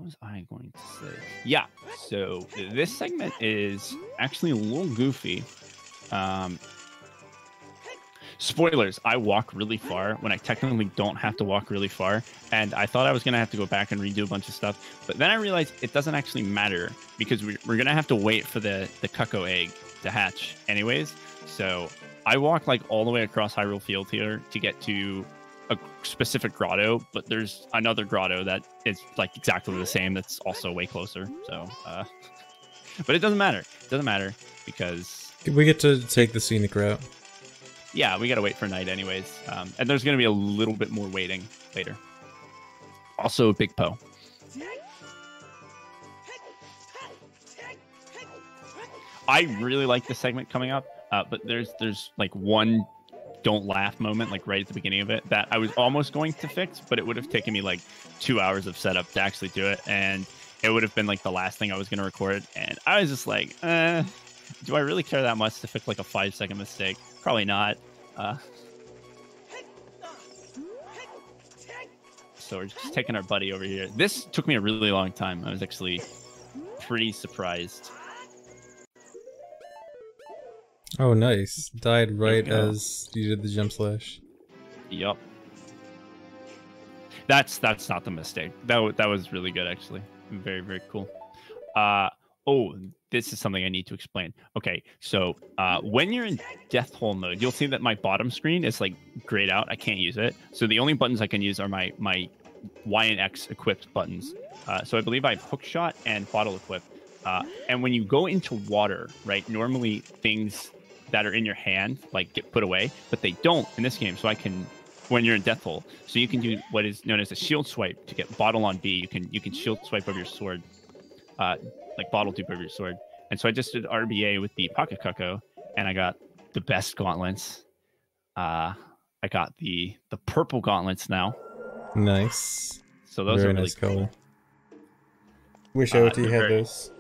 was I going to say? Yeah, so this segment is actually a little goofy. Spoilers, I walk really far when I technically don't have to walk really far. And I thought I was going to have to go back and redo a bunch of stuff. But then I realized it doesn't actually matter because we're going to have to wait for the Kakariko egg to hatch anyways. So I walk like all the way across Hyrule Field here to get to a specific grotto, but there's another grotto that is like exactly the same that's also way closer. So, but it doesn't matter. It doesn't matter because we get to take the scenic route. Yeah, we gotta wait for night anyways. And there's gonna be a little bit more waiting later. Also, Big Poe. I really like this segment coming up, but there's like one don't laugh moment like right at the beginning of it that I was almost going to fix, but it would have taken me like 2 hours of setup to actually do it, and it would have been like the last thing I was gonna record, and I was just like, do I really care that much to fix like a 5-second mistake? Probably not. So we're just taking our buddy over here. This took me a really long time. I was actually pretty surprised. Oh, nice. Died right as you did the jump slash. Yup. That's not the mistake. That was really good, actually. Very, very cool. Oh, this is something I need to explain. Okay, so when you're in Death Hole mode, you'll see that my bottom screen is like grayed out. I can't use it. So the only buttons I can use are my Y and X equipped buttons. So I believe I have Hook Shot and Bottle equipped. And when you go into water, right, normally things that are in your hand like get put away, but they don't in this game. So I can, when you're in Death Hole, so you can do what is known as a shield swipe to get Bottle on B. You can shield swipe over your sword. Like bottle dupe over your sword. And so I just did RBA with the Pocket Cucko, and I got the best gauntlets. I got the purple gauntlets now. Nice. So those very are really nice cool. color. Wish OT had those.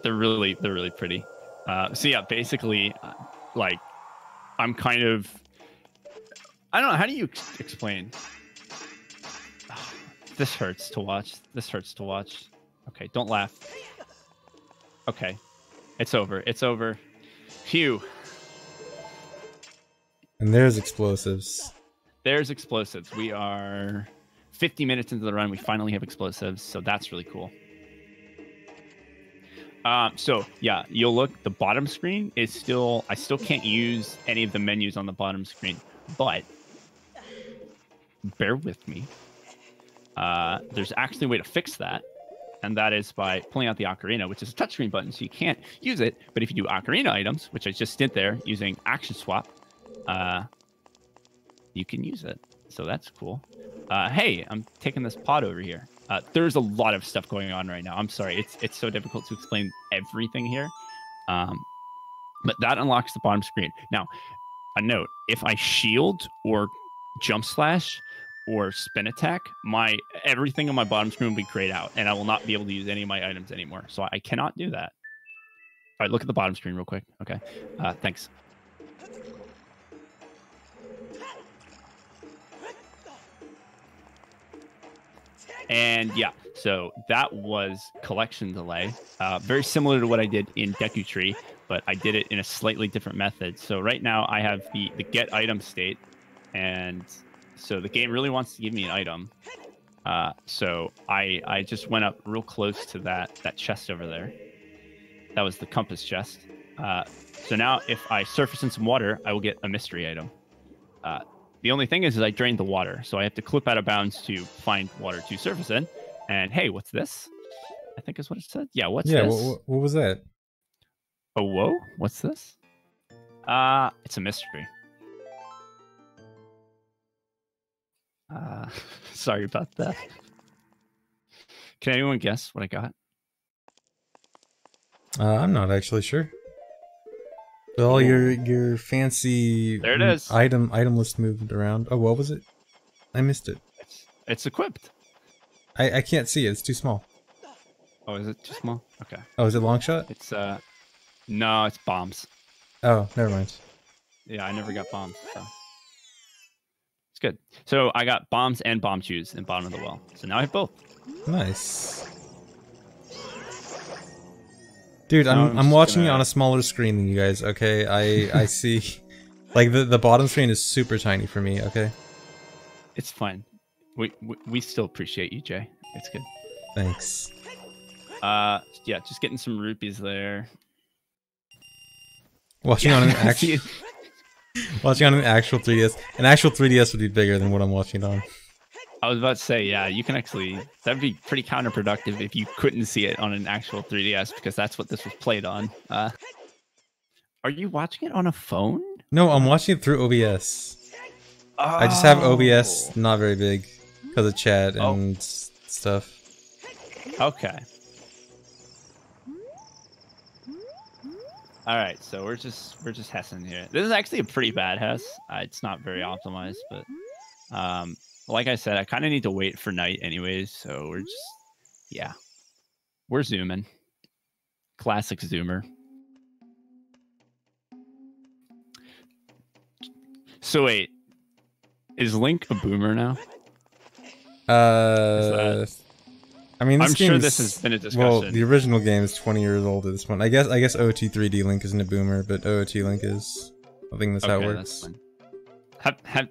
They're really pretty. So yeah, basically, like I'm kind of, I don't know, how do you explain? This hurts to watch. This hurts to watch. Okay, don't laugh. Okay, it's over. It's over. Phew. And there's explosives. There's explosives. We are 50 minutes into the run. We finally have explosives, so that's really cool. So yeah, you'll look. The bottom screen is still. I still can't use any of the menus on the bottom screen, but bear with me. There's actually a way to fix that. And that is by pulling out the Ocarina, which is a touchscreen button, so you can't use it. But if you do Ocarina items, which I just did there using Action Swap, you can use it. So that's cool. Hey, I'm taking this pod over here. There's a lot of stuff going on right now. I'm sorry. It's so difficult to explain everything here. But that unlocks the bottom screen. Now, a note, if I shield or jump slash or spin attack, everything on my bottom screen will be grayed out, and I will not be able to use any of my items anymore. So I cannot do that. All right, look at the bottom screen real quick. Okay, thanks. And yeah, so that was collection delay. Very similar to what I did in Deku Tree, but I did it in a slightly different method. So right now I have the get item state, and so the game really wants to give me an item. So I just went up real close to that chest over there. That was the compass chest. So now if I surface in some water, I will get a mystery item. The only thing is I drained the water, so I have to clip out of bounds to find water to surface in. And hey, what's this? I think is what it said. Yeah, what's this? Yeah, what was that? Oh, whoa, what's this? It's a mystery. Sorry about that. Can anyone guess what I got? I'm not actually sure. All your fancy there it is. item list moved around. Oh, what was it? I missed it. It's equipped. I can't see it. It's too small. Oh, is it too small? Okay. Oh, is it long shot? It's no, it's bombs. Oh, never mind. Yeah, I never got bombs, so it's good. So I got bombs and bomb shoes in bottom of the well. So now I have both. Nice. Dude, So I'm watching it on a smaller screen than you guys, okay? I see like the bottom screen is super tiny for me, okay? It's fine. We still appreciate you, Jay. It's good. Thanks. Yeah, just getting some rupees there. Watching on an actual watching on an actual 3DS. An actual 3DS would be bigger than what I'm watching on. I was about to say, yeah, you can actually, that'd be pretty counterproductive if you couldn't see it on an actual 3DS, because that's what this was played on. Are you watching it on a phone? No, I'm watching it through OBS. Oh. I just have OBS not very big because of chat and stuff. Okay. All right, so we're just hessing here. This is actually a pretty bad hess. It's not very optimized, but like I said, I kind of need to wait for night anyways, so we're just, yeah. We're zooming. Classic zoomer. So wait, is Link a boomer now? I mean, I'm sure this has been a discussion. Well, the original game is 20 years old at this point. I guess OT 3D Link isn't a boomer, but OOT Link is. I think that's how it works.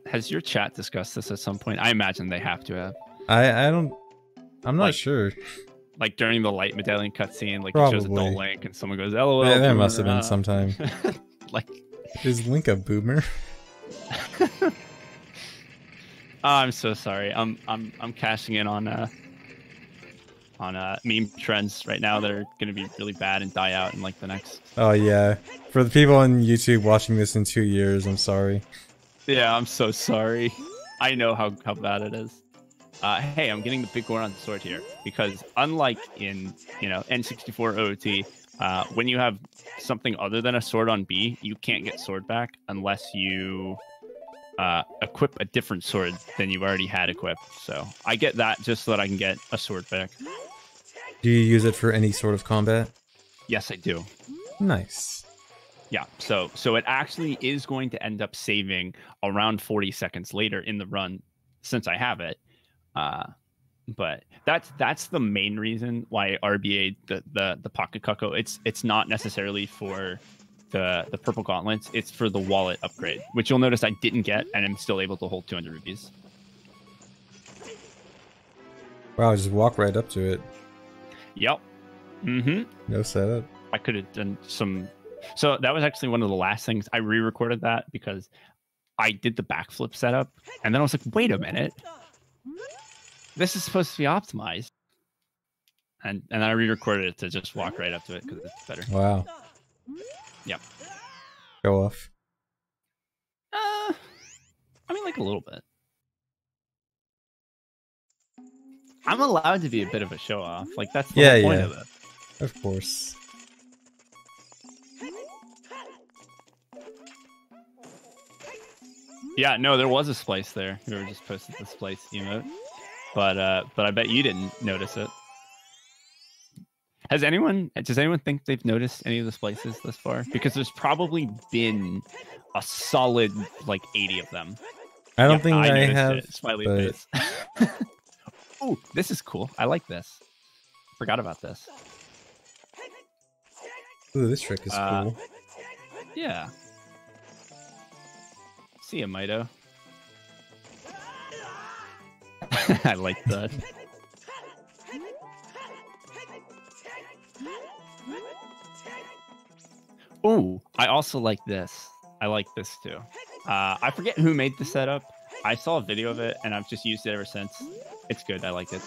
Has your chat discussed this at some point? I imagine they have to have. I'm not sure. Like during the light medallion cutscene, like Probably. it shows adult Link and someone goes, "LOL." Yeah, there must have been sometime. Like, is Link a boomer? Oh, I'm so sorry. I'm cashing in on meme trends right now that are going to be really bad and die out in like the next. Oh yeah, for the people on YouTube watching this in 2 years, I'm sorry. Yeah, I'm so sorry. I know how bad it is. Hey, I'm getting the big Goron sword here because unlike in N64 OOT, when you have something other than a sword on B, you can't get sword back unless you equip a different sword than you already had equipped. So I get that just so that I can get a sword back. Do you use it for any sort of combat? Yes, I do. Nice. Yeah, so it actually is going to end up saving around 40 seconds later in the run since I have it. But that's the main reason why RBA the Pocket Cucko, it's not necessarily for the purple gauntlets, it's for the wallet upgrade, which you'll notice I didn't get and I'm still able to hold 200 rupees. Wow, just walk right up to it. Yep. No setup. I could have done some. So that was actually one of the last things. I re-recorded that because I did the backflip setup and then I was like, wait a minute, this is supposed to be optimized. And I re-recorded it to just walk right up to it because it's better. Wow. Yep. Go off. I mean, like a little bit. I'm allowed to be a bit of a show off. Like that's the whole point of it. Of course. Yeah, no, there was a splice there. We were just posted the splice emote, but I bet you didn't notice it. Does anyone think they've noticed any of the splices thus far? Because there's probably been a solid like 80 of them. I don't think I have. Smiley but... face. Oh, this is cool. I like this. Forgot about this. Ooh, this trick is cool. Yeah. See ya, Mito. I like that. Ooh, I also like this. I like this too. I forget who made the setup. I saw a video of it and I've just used it ever since. It's good. I like it.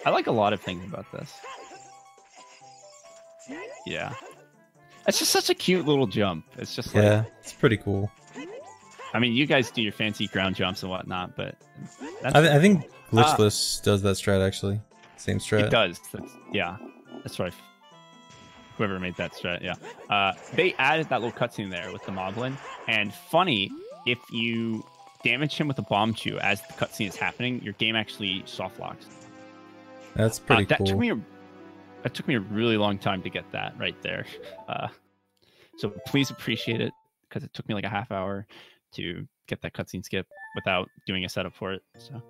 I like a lot of things about this. Yeah. It's just such a cute little jump. It's just like... Yeah, it's pretty cool. I mean, you guys do your fancy ground jumps and whatnot, but... I think Glitchless does that strat, actually. Same strat. It does. Yeah. That's right. Whoever made that strat, yeah. They added that little cutscene there with the Moblin. And funny, if you damage him with a bomb chew as the cutscene is happening, your game actually soft locks. That's pretty cool. That took me a really long time to get that right there. So please appreciate it, because it took me like a half hour to get that cutscene skip without doing a setup for it. So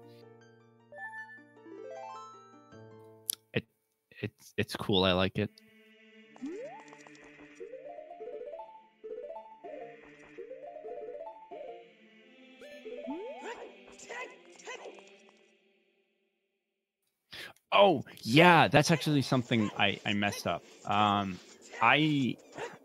it's cool. I like it. Oh yeah, that's actually something I messed up.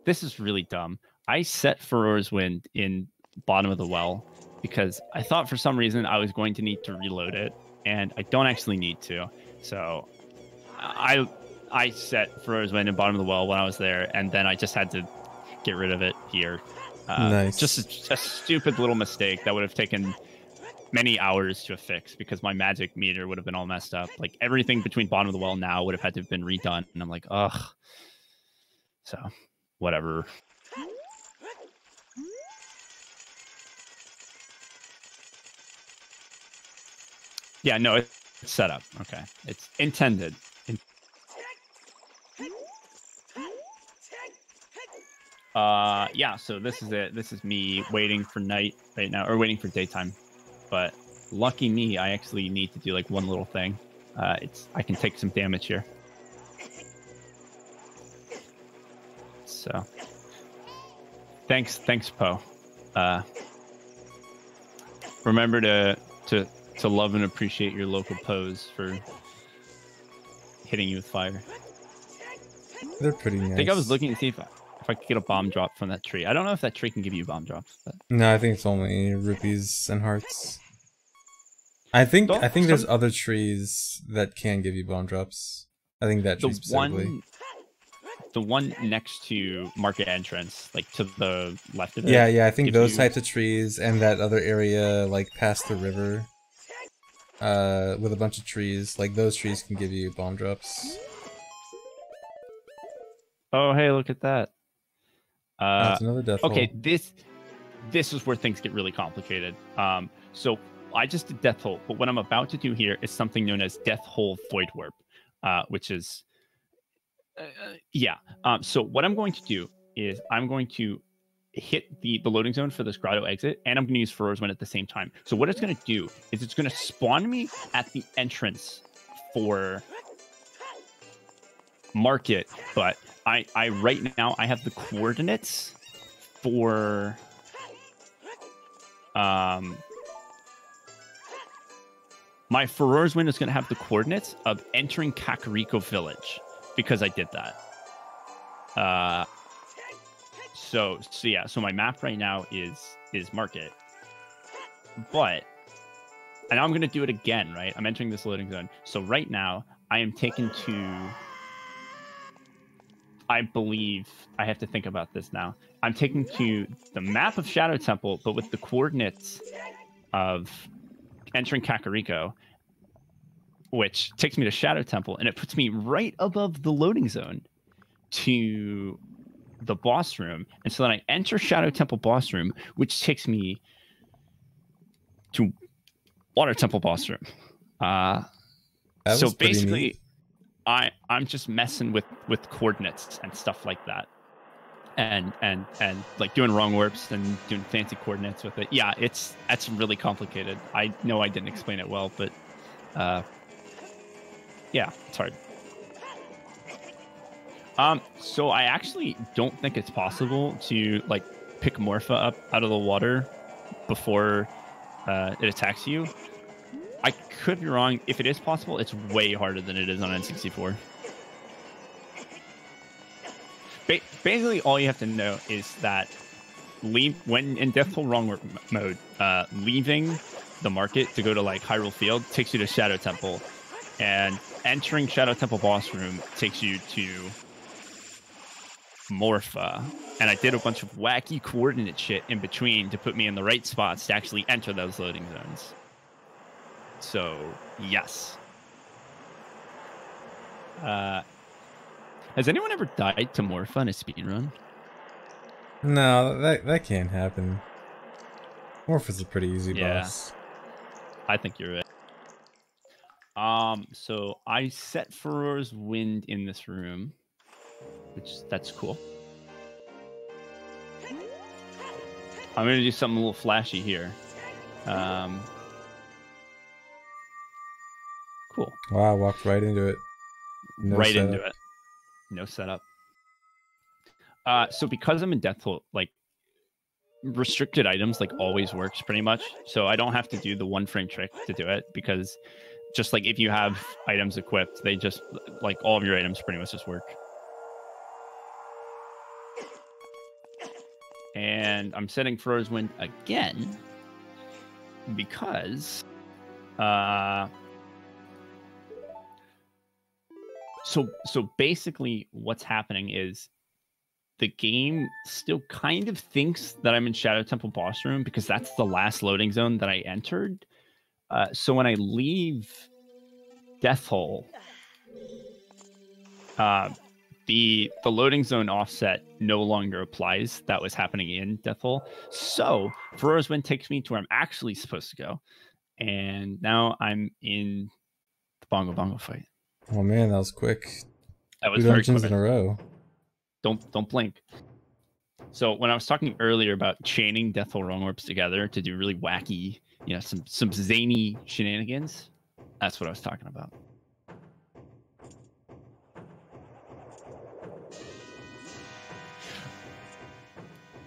This is really dumb. I set Farore's Wind in bottom of the well because I thought for some reason I was going to need to reload it, and I don't actually need to. So I set Farore's Wind in bottom of the well when I was there, and then I just had to get rid of it here. Nice. Just a stupid little mistake that would have taken many hours to fix because my magic meter would have been all messed up. Like everything between bottom of the well now would have had to have been redone, and I'm like, ugh. So whatever. Yeah, no, it's set up. Okay, it's intended. Yeah, so this is it. This is me waiting for night right now, or waiting for daytime. But lucky me, I actually need to do like one little thing. I can take some damage here. So thanks, Poe. Remember to love and appreciate your local Poes for hitting you with fire. They're pretty nice. I think I was looking to see if I could get a bomb drop from that tree. I don't know if that tree can give you bomb drops. But... No, I think it's only rupees and hearts. I think there's other trees that can give you bomb drops. I think that tree specifically. The one next to market entrance, like to the left of it. Yeah, I think those types of trees and that other area, like past the river, with a bunch of trees, like those trees can give you bomb drops. Oh, hey, look at that. That's another death hole. Okay, this is where things get really complicated. So I just did Death Hole, but what I'm about to do here is something known as Death Hole Void Warp, which is so what I'm going to do is I'm going to hit the loading zone for this grotto exit, and I'm going to use Farore's Wind at the same time. So what it's going to do is it's going to spawn me at the entrance for market, but I right now I have the coordinates for my Farore's Wind is going to have the coordinates of entering Kakariko Village because I did that. So my map right now is market, but and I'm going to do it again, right? I'm entering this loading zone. So right now I am taken to, I believe I have to think about this now. I'm taken to the map of Shadow Temple, but with the coordinates of entering Kakariko, which takes me to Shadow Temple, and it puts me right above the loading zone to the boss room. And so then I enter Shadow Temple boss room, which takes me to Water Temple boss room. So basically, I'm just messing with coordinates and stuff like that, and like doing wrong warps and doing fancy coordinates with it. Yeah, that's really complicated. I know I didn't explain it well, but yeah, it's hard. So I actually don't think it's possible to like pick Morpha up out of the water before it attacks you. I could be wrong. If it is possible, it's way harder than it is on N64. Basically, all you have to know is that when in Death Hole Wrong mode, leaving the market to go to like Hyrule Field takes you to Shadow Temple, and entering Shadow Temple boss room takes you to Morpha. And I did a bunch of wacky coordinate shit in between to put me in the right spots to actually enter those loading zones. So, yes. Has anyone ever died to Morpha in a speedrun? No, that can't happen. Morph is a pretty easy Yeah. boss. I think you're right. So I set Furor's Wind in this room, that's cool. I'm gonna do something a little flashy here. Cool. Wow, walked right into it. No right setup. into it. No setup. So because I'm in Death Hole, like restricted items like always works pretty much. So I don't have to do the 1 frame trick to do it, because just like if you have items equipped, they just like all of your items pretty much just work. And I'm setting Furor's Wind again because so basically what's happening is the game still kind of thinks that I'm in Shadow Temple boss room, because that's the last loading zone that I entered. So when I leave Death Hole, the loading zone offset no longer applies. That was happening in Death Hole. So Furor's Wind takes me to where I'm actually supposed to go. And now I'm in the Bongo Bongo fight. Oh man, that was quick. That was 2 very dungeons quick. in a row. Don't blink. So when I was talking earlier about chaining Death Hole Realm Orbs together to do really wacky, some zany shenanigans, that's what I was talking about.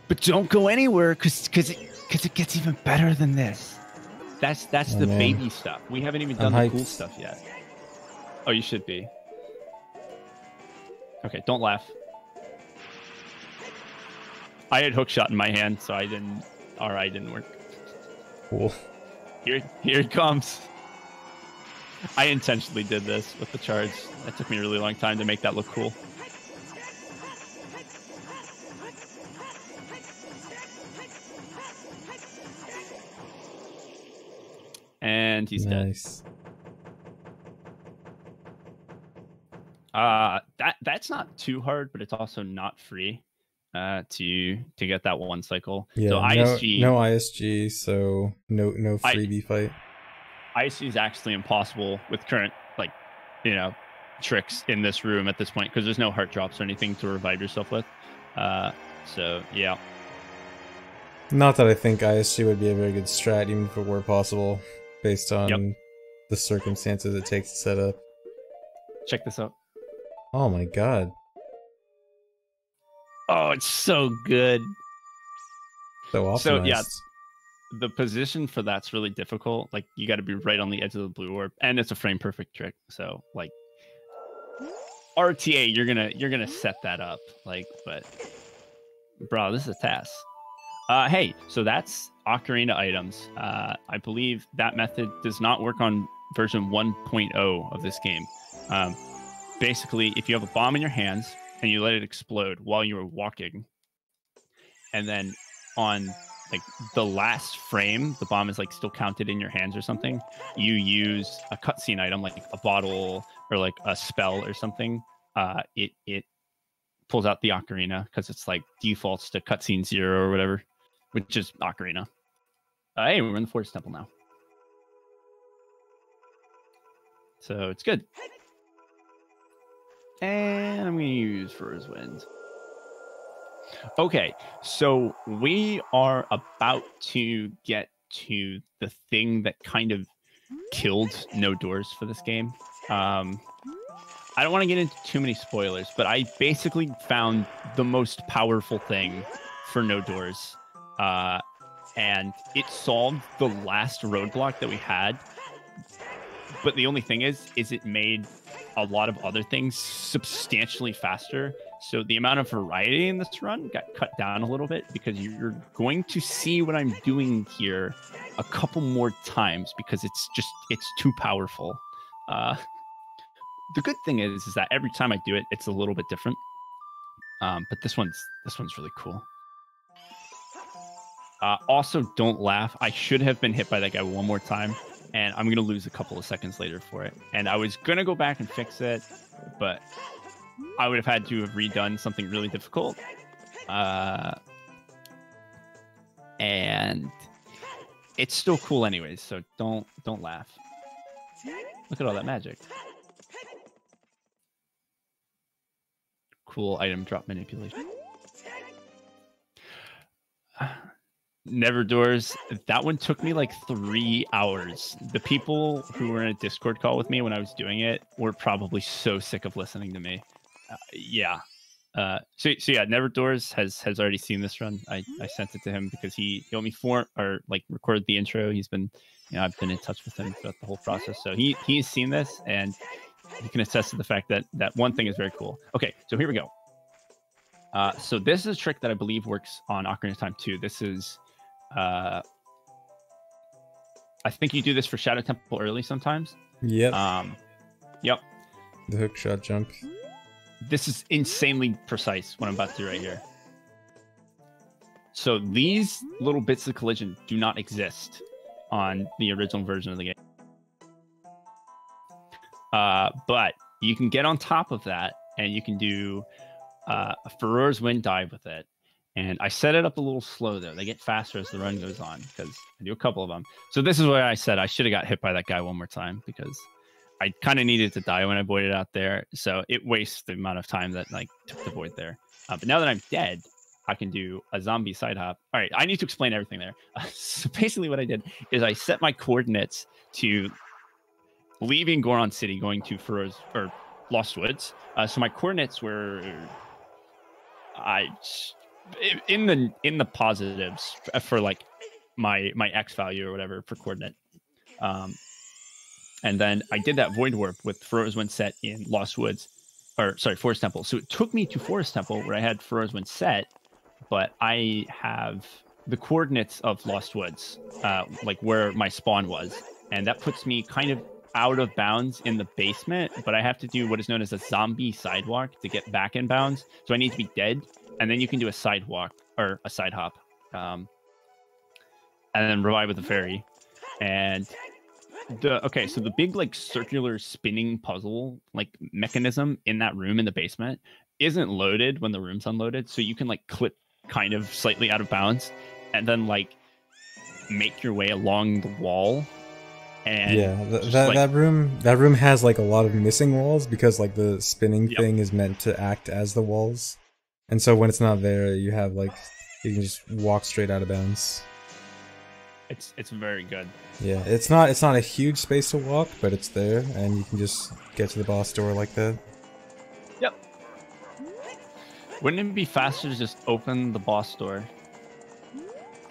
But don't go anywhere, because it gets even better than this. That's the baby stuff. We haven't even done the cool stuff yet. Oh, you should be. Okay, don't laugh. I had hookshot in my hand, so RI didn't work. Cool. Here it comes. I intentionally did this with the charge. That took me a really long time to make that look cool. And he's nice. dead. That's not too hard, but it's also not free to get that 1 cycle. Yeah, so ISG, no ISG, so no freebie fight. ISG is actually impossible with current tricks in this room at this point, because there's no heart drops or anything to revive yourself with. So yeah. Not that I think ISG would be a very good strat, even if it were possible, based on the circumstances it takes to set up. Check this out. Oh my god. Oh, it's so good. So optimized. So yeah, the position for that's really difficult. Like, you got to be right on the edge of the blue orb, and it's a frame perfect trick. So like RTA, you're gonna set that up. Like, but bro, this is a task. Hey, so that's Ocarina items. I believe that method does not work on version 1.0 of this game. Basically, if you have a bomb in your hands and you let it explode while you were walking, and then on like the last frame, the bomb is like still counted in your hands or something, you use a cutscene item like a bottle or like a spell or something. It pulls out the ocarina, because it's like defaults to cutscene 0 or whatever, which is ocarina. Hey, we're in the Forest Temple now, so it's good. And I'm going to use Furor's Wind. Okay, so we are about to get to the thing that kind of killed No Doors for this game. I don't want to get into too many spoilers, but I basically found the most powerful thing for No Doors. And it solved the last roadblock that we had. But the only thing is it made a lot of other things substantially faster. So the amount of variety in this run got cut down a little bit, because you're going to see what I'm doing here a couple more times, because it's too powerful. The good thing is that every time I do it, it's a little bit different. But this one's really cool. Also, don't laugh. I should have been hit by that guy one more time, and I'm going to lose a couple of seconds later for it. And I was going to go back and fix it, but I would have had to have redone something really difficult. And it's still cool anyways. So don't laugh. Look at all that magic. Cool item drop manipulation. Never Doors. That one took me like 3 hours. The people who were in a Discord call with me when I was doing it were probably so sick of listening to me. Yeah. So yeah, Never Doors has already seen this run. I sent it to him because he owed me recorded the intro. He's been, I've been in touch with him throughout the whole process. So he's seen this, and he can attest to the fact that one thing is very cool. Okay, so here we go. So this is a trick that I believe works on Ocarina of Time 2. This is, I think you do this for Shadow Temple early sometimes. Yep. Yep. The hook shot jump. This is insanely precise what I'm about to do right here. So these little bits of collision do not exist on the original version of the game. But you can get on top of that, and you can do a Farore's Wind dive with it. And I set it up a little slow, though. They get faster as the run goes on, because I do a couple of them. So this is where I said I should have got hit by that guy one more time, because I kind of needed to die when I voided out there. So it wastes the amount of time that took the void there. But now that I'm dead, I can do a zombie side hop. All right, I need to explain everything there. So basically what I did is I set my coordinates to leaving Goron City, going to Farore's or Lost Woods. So my coordinates were in the positives for my X value or whatever for coordinate. And then I did that void warp with Farore's Wind set in Lost Woods, Forest Temple. So it took me to Forest Temple where I had Farore's Wind set, but I have the coordinates of Lost Woods, where my spawn was. And that puts me kind of out of bounds in the basement, but I have to do what is known as a zombie sidewalk to get back in bounds. So I need to be dead, and then you can do a sidewalk or a side hop, and then revive with a fairy. And so the big circular spinning puzzle mechanism in that room in the basement isn't loaded when the room's unloaded, so you can clip kind of slightly out of bounds and then make your way along the wall. And yeah, that room has a lot of missing walls because the spinning thing is meant to act as the walls, and so when it's not there, you have you can just walk straight out of bounds. It's very good. Yeah, it's not a huge space to walk, but it's there, and you can just get to the boss door like that. Yep. Wouldn't it be faster to just open the boss door?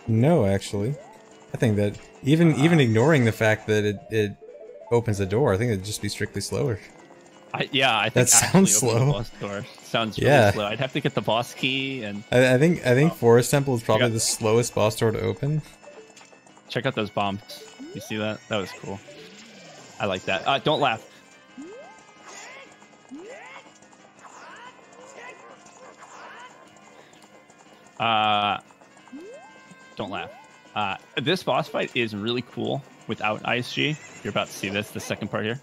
No, actually. I think that even ignoring the fact that it opens the door, I think it'd just be strictly slower. I think that sounds slow. The boss door sounds really slow. I'd have to get the boss key, and I think Forest Temple is probably the slowest boss door to open. Check out those bombs. You see that? That was cool. I like that. Don't laugh. Don't laugh. This boss fight is really cool without ISG. You're about to see this, the second part here.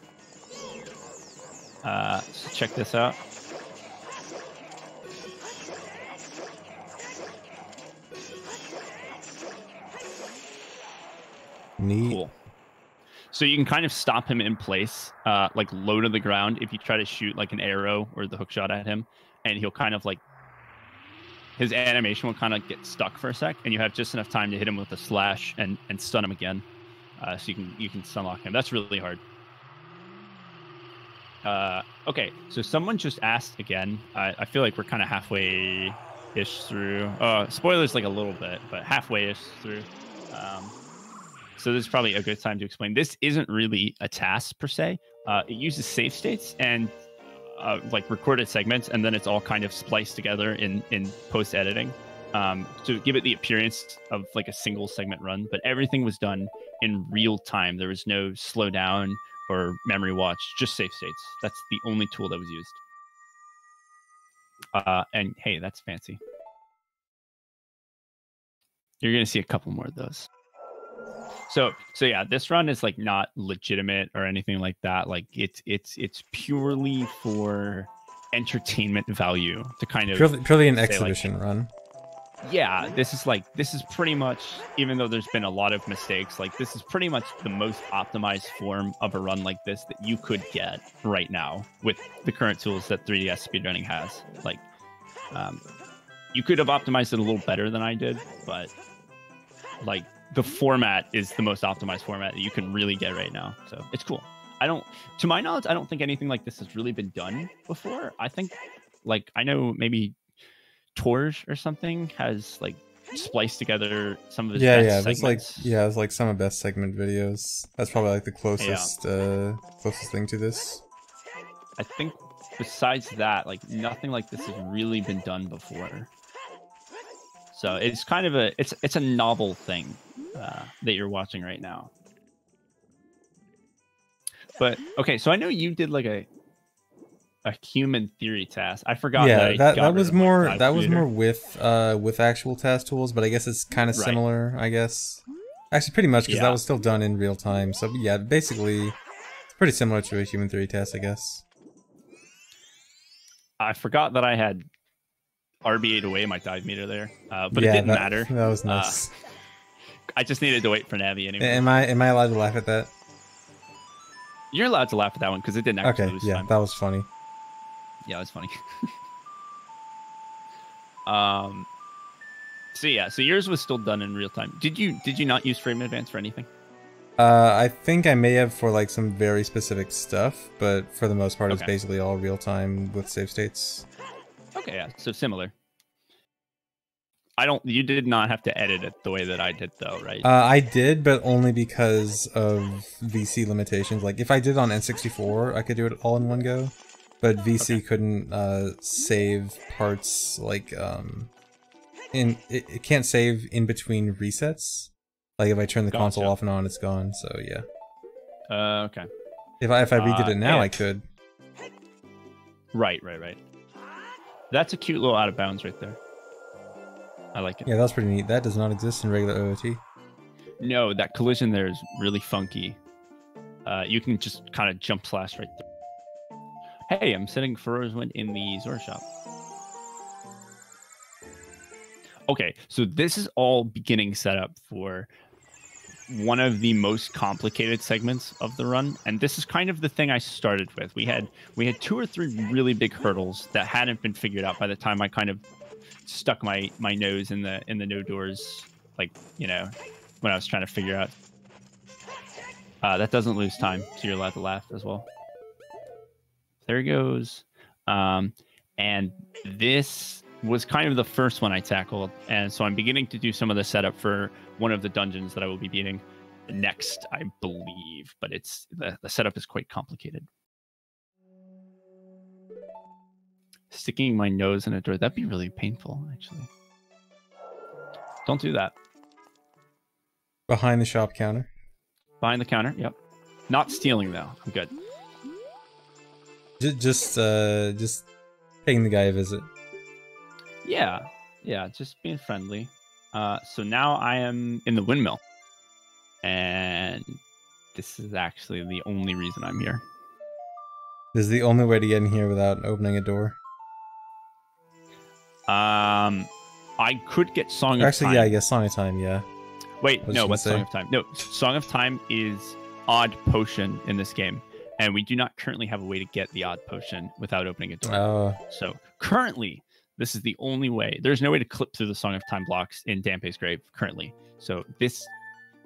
So check this out. Neat. Cool. So you can kind of stop him in place, low to the ground if you try to shoot an arrow or the hook shot at him, and he'll kind of his animation will kind of get stuck for a sec, and you have just enough time to hit him with a slash and stun him again. So you can stun lock him. That's really hard. Okay, so someone just asked again. I feel like we're kind of halfway-ish through. Spoilers a little bit, but halfway-ish through. So this is probably a good time to explain. This isn't really a task per se. It uses save states and recorded segments, and then it's all kind of spliced together in post editing to give it the appearance of a single segment run. But everything was done in real time. There was no slow down or memory watch, just save states. That's the only tool that was used. And hey, that's fancy. You're gonna see a couple more of those. So yeah, this run is not legitimate or anything like that. It's purely for entertainment value to kind of purely an exhibition run. yeah, this is pretty much, even though there's been a lot of mistakes, like this is pretty much the most optimized form of a run like this that you could get right now with the current tools that 3DS speedrunning has. Like, you could have optimized it a little better than I did, but like the format is the most optimized format that you can really get right now. So it's cool. To my knowledge, I don't think anything like this has really been done before. I think, like, I know maybe Torge or something has like spliced together some of his best segments. It's like some of best segment videos. That's probably like the closest closest thing to this. I think besides that, like nothing like this has really been done before. So it's kind of it's a novel thing that you're watching right now. But okay, so I know you did like a human theory task. I forgot. Yeah, that was more with actual task tools, but I guess it's kind of similar. I guess actually pretty much, because that was still done in real time. So yeah, basically it's pretty similar to a human theory task, I guess. I forgot that I had RBA'd away my dive meter there, but it didn't matter. That was nice. I just needed to wait for Navi anyway. Am I allowed to laugh at that? You're allowed to laugh at that one because it didn't actually lose time. That was funny. Yeah, it was funny. So yours was still done in real time. Did you not use frame advance for anything? I think I may have for like some very specific stuff, but for the most part, it's basically all real time with save states. Okay, yeah, so similar. You did not have to edit it the way that I did though, right? I did, but only because of VC limitations. Like if I did on N64, I could do it all in one go, but VC couldn't save parts like it can't save in between resets. Like if I turn the console off and on, it's gone. So yeah. Okay. If I redid it now, I could. Right. That's a cute little out of bounds right there. I like it. Yeah, that's pretty neat. That does not exist in regular OOT. No, that collision there is really funky. You can just kind of jump slash right there. Hey, I'm sitting for Rosewind in the Zora shop. Okay, so this is all beginning setup for one of the most complicated segments of the run, and this is kind of the thing I started with. We had 2 or 3 really big hurdles that hadn't been figured out by the time I kind of stuck my nose in the no doors, like, you know, when I was trying to figure out. That doesn't lose time, so you're allowed to laugh as well. There he goes. And this was kind of the first one I tackled, and so I'm beginning to do some of the setup for one of the dungeons that I will be beating next, I believe, but it's the setup is quite complicated. Sticking my nose in a door, that'd be really painful, actually. Don't do that. Behind the shop counter. Behind the counter, yep. Not stealing though. I'm good. Just paying the guy a visit. Yeah, just being friendly. So now I am in the windmill, and this is actually the only reason I'm here. This is the only way to get in here without opening a door. I could get Song of Time. Actually, yeah, I guess Song of Time, yeah. Wait, no, what's Song of Time? No, Song of Time is odd potion in this game, and we do not currently have a way to get the odd potion without opening a door. Oh. So currently, this is the only way. There's no way to clip through the Song of Time blocks in Dampé's Grave currently. So this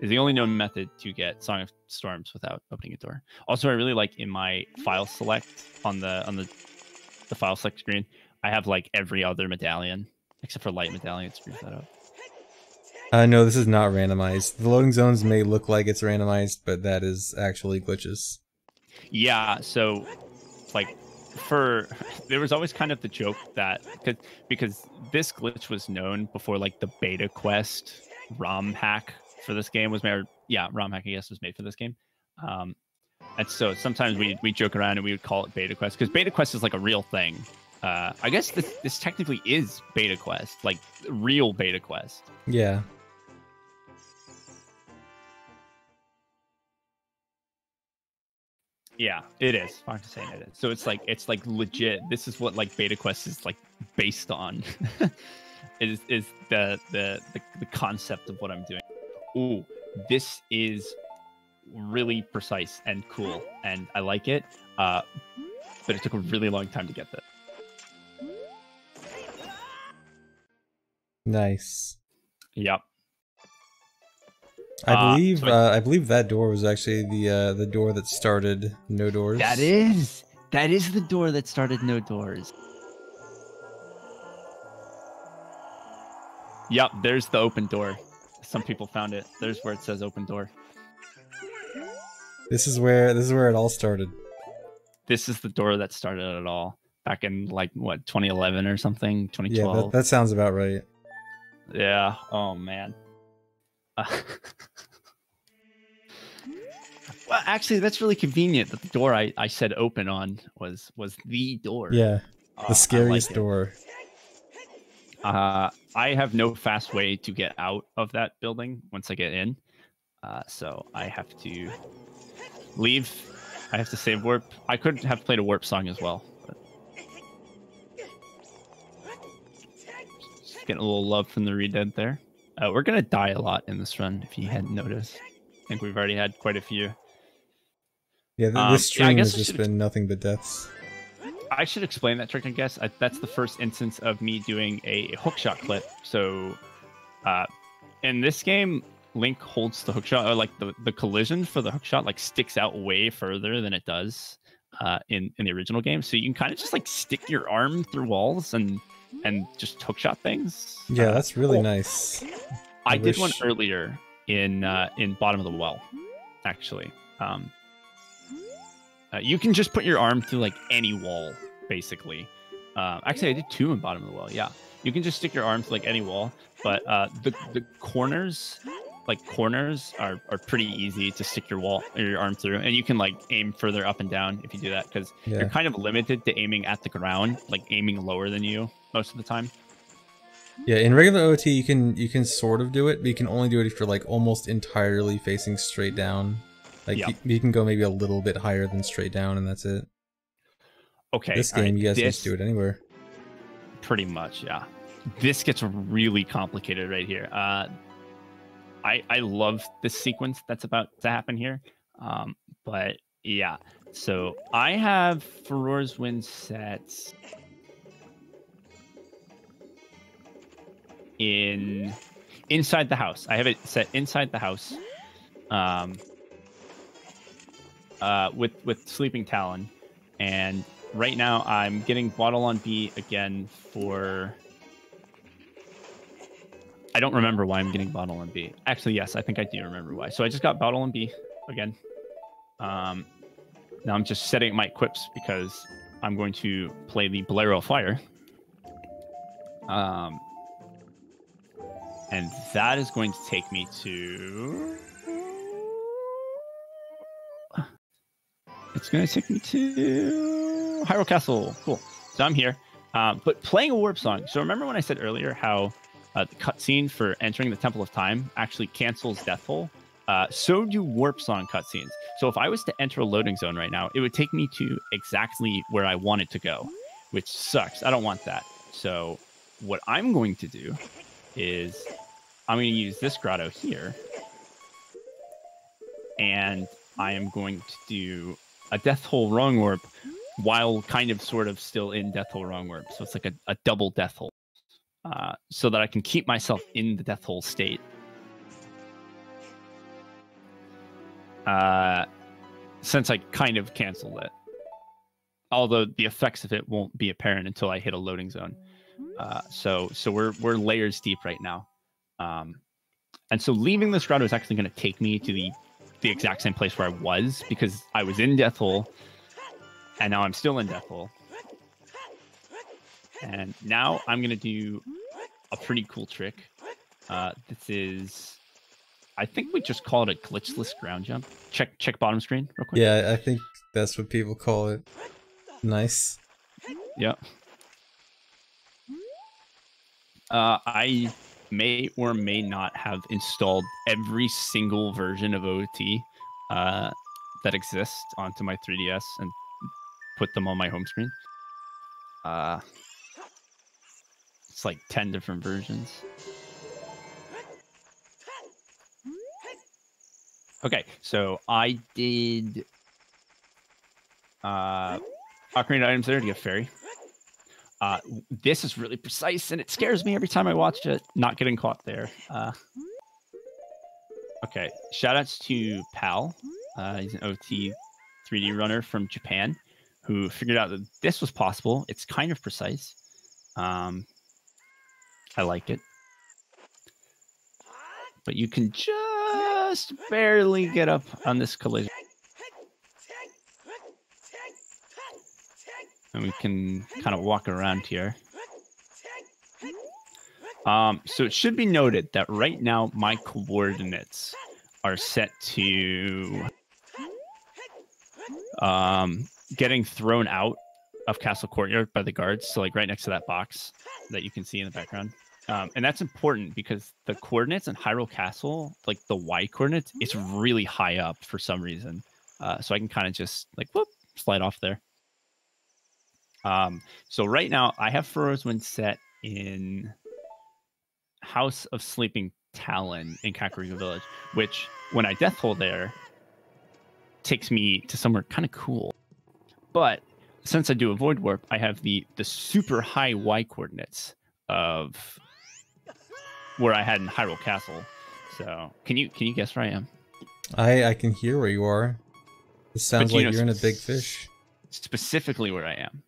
is the only known method to get Song of Storms without opening a door. Also, I really like in my file select on the file select screen, I have like every other medallion except for light medallion. It screws that up. No, this is not randomized. The loading zones may look like it's randomized, but that is actually glitches. Yeah, so like there was always kind of the joke that because this glitch was known before like the beta quest ROM hack for this game was made. ROM hack I guess was made for this game. And so sometimes we joke around and we would call it beta quest because beta quest is like a real thing. I guess this technically is beta quest, like real beta quest. Yeah. Yeah, it is. Fox is saying it is. So it's like legit. This is what like beta quest is like based on. is the concept of what I'm doing. Ooh, this is really precise and cool, and I like it. But it took a really long time to get there. Nice. Yep. I believe that door was actually the door that started No Doors. That is the door that started No Doors. Yep, there's the open door. Some people found it. There's where it says open door. This is where it all started. This is the door that started it all back in like what 2011 or something, 2012. Yeah, that sounds about right. Yeah. Oh man. Well, actually, that's really convenient that the door I said open on was the door. Yeah, the scariest door. I have no fast way to get out of that building once I get in. So I have to leave. I have to save warp. I could have played a warp song as well. But just getting a little love from the Redead there. We're going to die a lot in this run, if you hadn't noticed. I think we've already had quite a few. Yeah, this stream has just been nothing but deaths. I should explain that trick, I guess. That's the first instance of me doing a hookshot clip. So in this game, Link holds the hookshot, or like the collision for the hookshot like sticks out way further than it does in the original game. So you can kind of just like stick your arm through walls and just hookshot things. Yeah, that's really nice. I did one earlier in Bottom of the Well, actually. You can just put your arm through like any wall, basically. Actually, I did two in Bottom of the Well. Yeah, you can just stick your arm through like any wall, but the corners are pretty easy to stick your arm through, and you can like aim further up and down if you do that, because you're kind of limited to aiming at the ground, like aiming lower than you most of the time. Yeah, in regular OT you can sort of do it, but you can only do it if you're like almost entirely facing straight down. Like you can go maybe a little bit higher than straight down, and that's it. Okay. This game, you guys can just do it anywhere. Pretty much, yeah. This gets really complicated right here. I love this sequence that's about to happen here. But yeah, so I have Farore's Wind set inside the house. I have it set inside the house. With Sleeping Talon, and right now I'm getting Bottle on B again for... I don't remember why I'm getting Bottle on B. Actually, yes, I think I do remember why. So I just got Bottle on B again. Now I'm just setting my equips because I'm going to play the Bolero Fire. And that is going to take me to... It's going to take me to Hyrule Castle. Cool. So I'm here. But playing a warp song. So remember when I said earlier how the cutscene for entering the Temple of Time actually cancels Death Hole? So do warp song cutscenes. So if I was to enter a loading zone right now, it would take me to exactly where I want it to go, which sucks. I don't want that. So what I'm going to do is I'm going to use this grotto here. And I am going to do a Death Hole Wrong Warp while kind of sort of still in Death Hole Wrong Warp. So it's like a double Death Hole, so that I can keep myself in the Death Hole state. Since I kind of canceled it. Although the effects of it won't be apparent until I hit a loading zone. So we're layers deep right now. And so leaving this grotto is actually going to take me to the exact same place where I was, because I was in Death Hole, and now I'm still in Death Hole. And now I'm going to do a pretty cool trick. This is... I think we just call it a glitchless ground jump. Check bottom screen real quick. Yeah, I think that's what people call it. Nice. Yep. I may or may not have installed every single version of OT that exists onto my 3DS and put them on my home screen. It's like 10 different versions. Okay, so I did Ocarina items there to get fairy. This is really precise, and it scares me every time I watch it. Not getting caught there. Okay, shoutouts to Pal. He's an OT 3D runner from Japan who figured out that this was possible. It's kind of precise. I like it. But you can just barely get up on this collision. And we can kind of walk around here. So it should be noted that right now my coordinates are set to getting thrown out of Castle Courtyard by the guards. So like right next to that box that you can see in the background. And that's important because the coordinates in Hyrule Castle, like the Y coordinates, it's really high up for some reason. So I can kind of just like, whoop, slide off there. So right now I have Frozen set in House of Sleeping Talon in Kakariko Village, which when I death hole there takes me to somewhere kind of cool. But since I do a void warp, I have the super high Y coordinates of where I had in Hyrule Castle. So can you guess where I am? I can hear where you are. It sounds like you're in a big fish. Specifically where I am.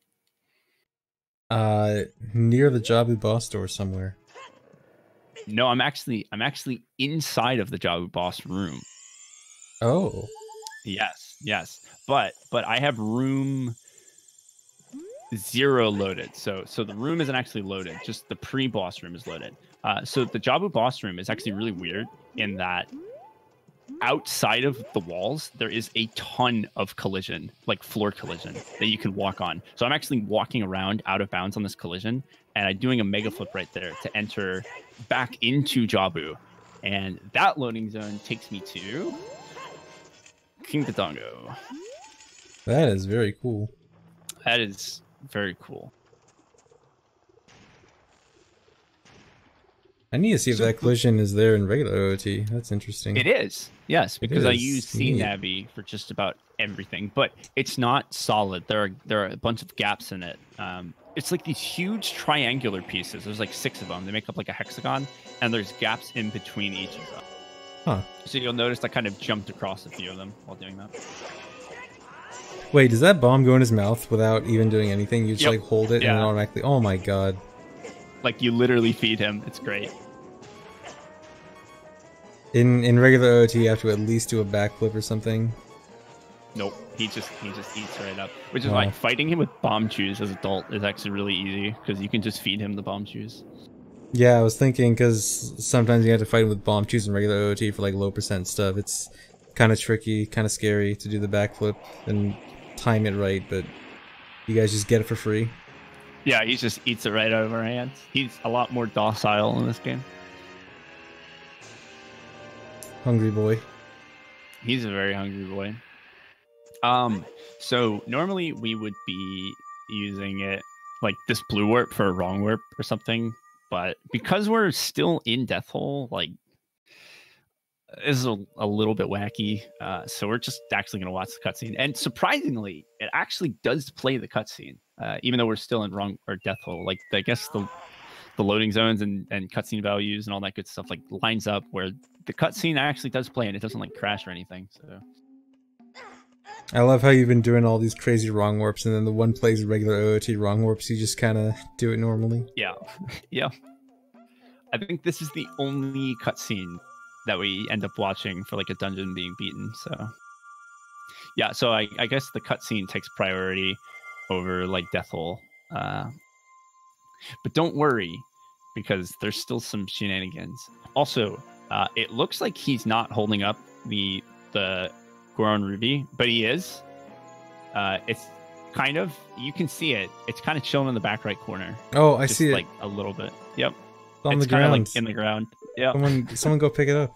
Near the Jabu boss door somewhere. No, I'm actually inside of the Jabu boss room. Oh. Yes. But I have room 0 loaded. So the room isn't actually loaded. Just the pre-boss room is loaded. So the Jabu boss room is actually really weird in that outside of the walls, there is a ton of collision, like floor collision that you can walk on. So I'm actually walking around out of bounds on this collision, and I'm doing a mega flip right there to enter back into Jabu. And that loading zone takes me to King Dodongo. That is very cool. That is very cool. I need to see if that collision is there in regular OOT. That's interesting. It is, yes, because I use Neat. C-Navi for just about everything, but it's not solid. There are a bunch of gaps in it. It's like these huge triangular pieces. There's like 6 of them. They make up like a hexagon, and there's gaps in between each of them. Huh. So you'll notice I kind of jumped across a few of them while doing that. Wait, does that bomb go in his mouth without even doing anything? You just like hold it and Yeah. it automatically... Oh my god. Like you literally feed him. It's great. In regular OT, you have to at least do a backflip or something. Nope. He just eats right up. Which is why fighting him with bomb chews as an adult is actually really easy, because you can just feed him the bomb chews. Yeah, I was thinking, because sometimes you have to fight him with bomb chews in regular OT for like low % stuff. It's kind of tricky, kind of scary to do the backflip and time it right, but you guys just get it for free. Yeah, he just eats it right out of our hands. He's a lot more docile in this game. Hungry boy. He's a very hungry boy. So normally we would be using it like this blue warp for a wrong warp or something, but because we're still in Death Hole, like this is a little bit wacky. So we're just actually gonna watch the cutscene, and surprisingly, it actually does play the cutscene, even though we're still in wrong or Death Hole. Like I guess the loading zones and cutscene values and all that good stuff like lines up where the cutscene actually does play and it doesn't like crash or anything. So I love how you've been doing all these crazy wrong warps, and then the one plays regular OOT wrong warps, you just kind of do it normally. yeah. Yeah. I think this is the only cutscene that we end up watching for like a dungeon being beaten. So yeah, so I guess the cutscene takes priority over like Death Hole. But don't worry, because there's still some shenanigans. Also, it looks like he's not holding up the Goron Ruby, but he is. It's kind of, you can see it. It's kind of chilling in the back right corner. Oh, I just see it. Like a little bit. Yep. It's on it's the ground. Kind of like in the ground. Yeah. Someone go pick it up.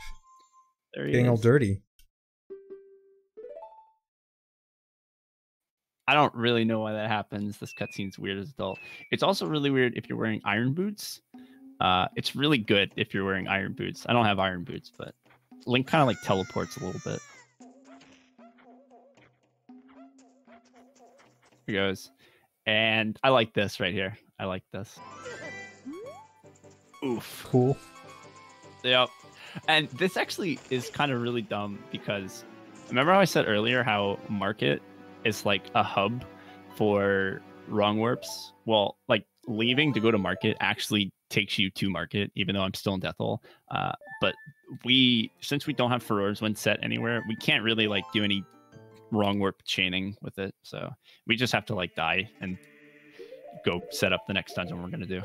There he Getting is. all dirty. I don't really know why that happens. This cutscene's weird as adult. It's also really weird if you're wearing iron boots. It's really good if you're wearing iron boots. I don't have iron boots, but Link kind of like teleports a little bit. Here goes. And I like this right here. I like this. Oof. Cool. Yep. And this actually is kind of really dumb because remember how I said earlier how Market is like a hub for wrong warps? Well, like leaving to go to Market actually takes you to Market, even though I'm still in Death Hole. But since we don't have Farore's Wind set anywhere, we can't really like do any wrong warp chaining with it. So we just have to like die and go set up the next dungeon we're gonna do.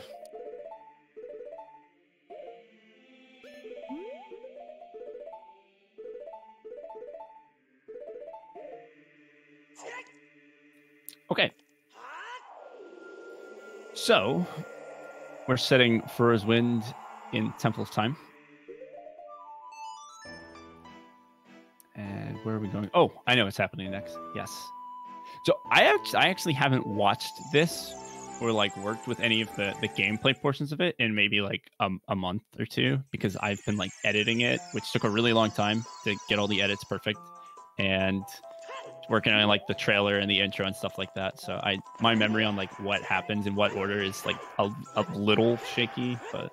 Okay. So we're setting Farore's Wind in Temple of Time. And where are we going? Oh, I know what's happening next. Yes. So I actually haven't watched this or like worked with any of the gameplay portions of it in maybe like a month or two because I've been like editing it, which took a really long time to get all the edits perfect and working on like the trailer and the intro and stuff like that. So my memory on like what happens in what order is like a little shaky, but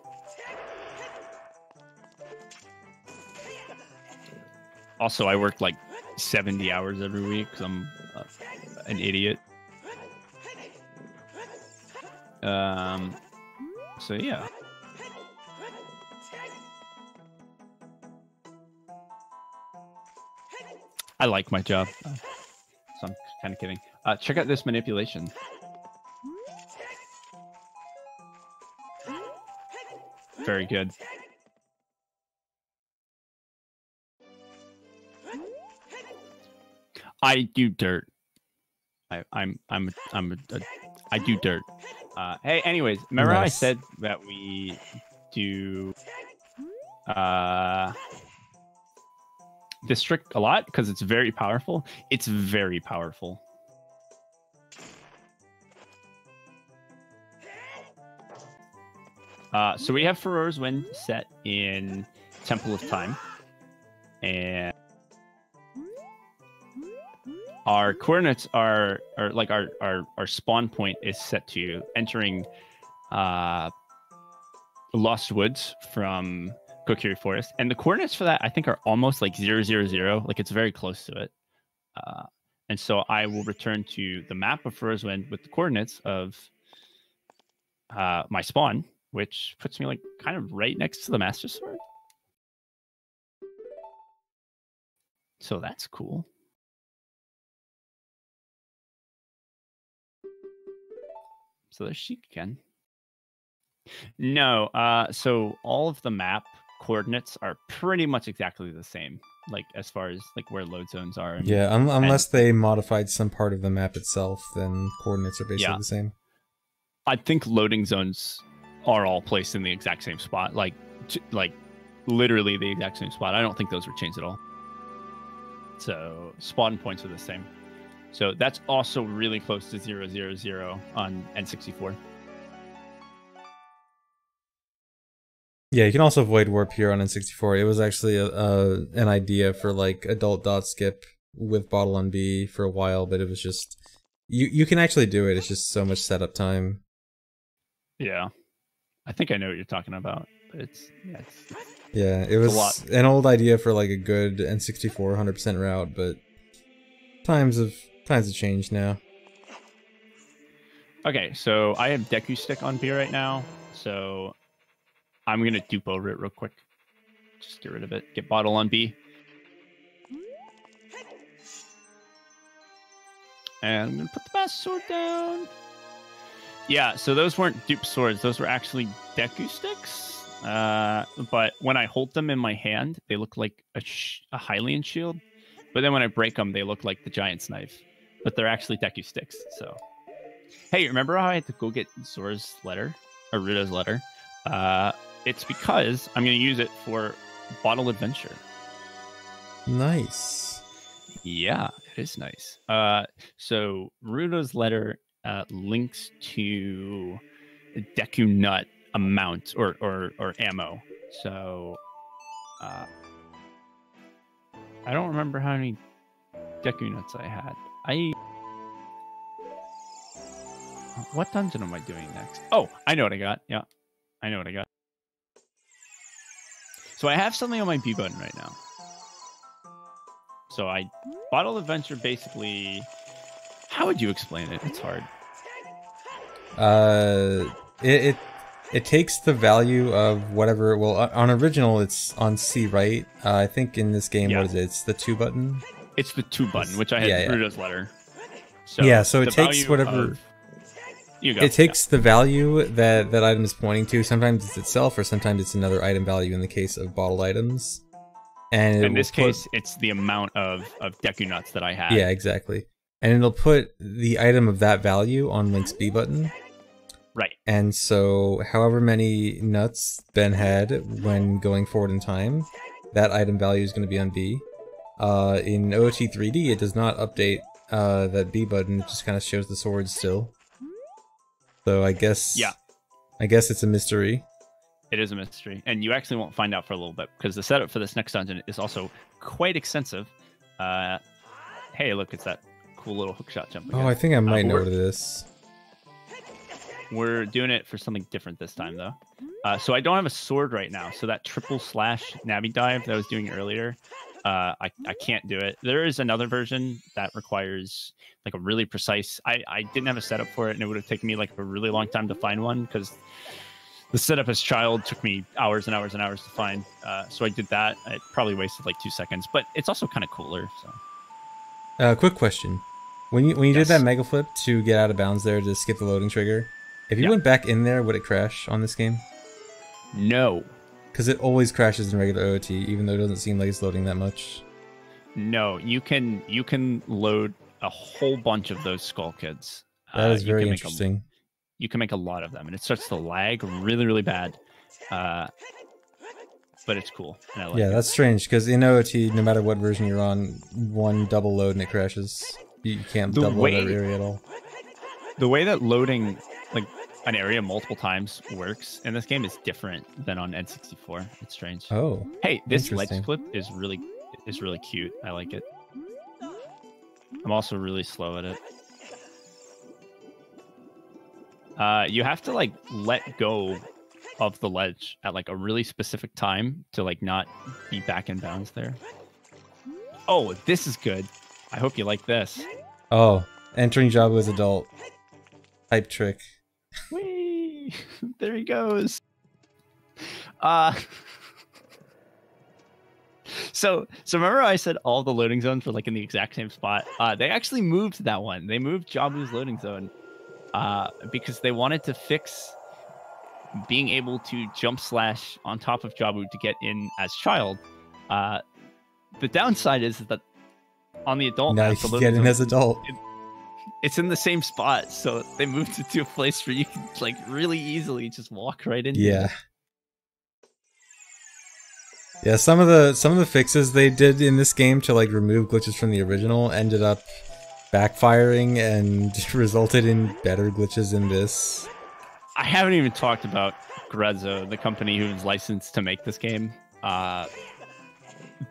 also I work like 70 hours every week because I'm an idiot. So yeah. I like my job. So I'm kind of kidding. Check out this manipulation. Very good. I do dirt. I do dirt. Hey, anyways, remember how I said that we do district a lot because it's very powerful? It's very powerful. So we have Farore's Wind set in Temple of Time, and our coordinates are like our spawn point is set to entering Lost Woods from Kokiri Forest, and the coordinates for that I think are almost like 000, like it's very close to it. And so I will return to the map of Farore's Wind with the coordinates of my spawn, which puts me like kind of right next to the Master Sword. So that's cool. So there's Sheik again. No, so all of the map coordinates are pretty much exactly the same, like as far as like where load zones are. Yeah, unless they modified some part of the map itself, then coordinates are basically the same. I think loading zones are all placed in the exact same spot, like literally the exact same spot. I don't think those were changed at all. So spawn points are the same. So that's also really close to 000 on N64. Yeah, you can also avoid warp here on N64. It was actually an idea for like adult dot skip with bottle on B for a while, but it was just you can actually do it. It's just so much setup time. Yeah, I think I know what you're talking about. But it's it was an old idea for like a good N64 100% route, but times have changed now. Okay, so I have Deku stick on B right now, so I'm gonna dupe over it real quick. Just get rid of it. Get bottle on B. And I'm gonna put the Master Sword down. Yeah, so those weren't dupe swords. Those were actually Deku sticks. But when I hold them in my hand, they look like a Hylian shield. But then when I break them, they look like the Giant's knife. But they're actually Deku sticks. So, hey, remember how I had to go get Zora's letter or Rita's letter? It's because I'm going to use it for Bottle Adventure. Nice. Yeah, is nice. So Rudo's letter links to Deku nut amount or ammo. So I don't remember how many Deku nuts I had. What dungeon am I doing next? Oh, I know what I got. Yeah, I know what I got. So I have something on my B button right now. So I Bottle Adventure basically. How would you explain it? It's hard. It takes the value of whatever. Well, on original it's on C, right? I think in this game, what is it? It's the 2 button. It's the 2 button, which I had Rudo's letter. So yeah, so it takes whatever. It takes the value that that item is pointing to. Sometimes it's itself, or sometimes it's another item value in the case of bottled items. And in this case, it's the amount of Deku nuts that I had. Yeah, exactly. And it'll put the item of that value on Link's B button. Right. And so, however many nuts Ben had when going forward in time, that item value is going to be on B. In OOT 3D, it does not update that B button. It just kind of shows the sword still. So I guess it's a mystery. It is a mystery, and you actually won't find out for a little bit because the setup for this next dungeon is also quite extensive. Hey, look, it's that cool little hookshot jump again. Oh, I think I might know what it is. We're doing it for something different this time, though. So I don't have a sword right now, so that triple slash Navi dive that I was doing earlier, I can't do it. There is another version that requires like a really precise. I didn't have a setup for it, and it would have taken me like a really long time to find one because the setup as child took me hours and hours and hours to find. So I did that. It probably wasted like 2 seconds, but it's also kind of cooler. So, quick question: when you did that mega flip to get out of bounds there to skip the loading trigger, if you went back in there, would it crash on this game? No. Because it always crashes in regular OOT, even though it doesn't seem like it's loading that much. No, you can load a whole bunch of those skull kids. That is very interesting. You can make a lot of them, and it starts to lag really, really bad. But it's cool. And I like it. That's strange, because in OOT, no matter what version you're on, one double load and it crashes. You can't double load that area at all. The way that loading like an area multiple times works in this game is different than on N64. It's strange. Oh. Hey, this ledge flip is really cute. I like it. I'm also really slow at it. You have to like let go of the ledge at like a really specific time to like not be back in bounds there. Oh, this is good. I hope you like this. Oh, entering Jabu as adult. Type trick. Whee! There he goes. So remember I said all the loading zones were like in the exact same spot? They actually moved that one. They moved Jabu's loading zone because they wanted to fix being able to jump slash on top of Jabu to get in as child. The downside is that on the adult now map, you can get in as adult. It's in the same spot, so they moved it to a place where you can like really easily just walk right in. Yeah. Yeah, some of the fixes they did in this game to like remove glitches from the original ended up backfiring and resulted in better glitches in this. I haven't even talked about Grezzo, the company who's licensed to make this game.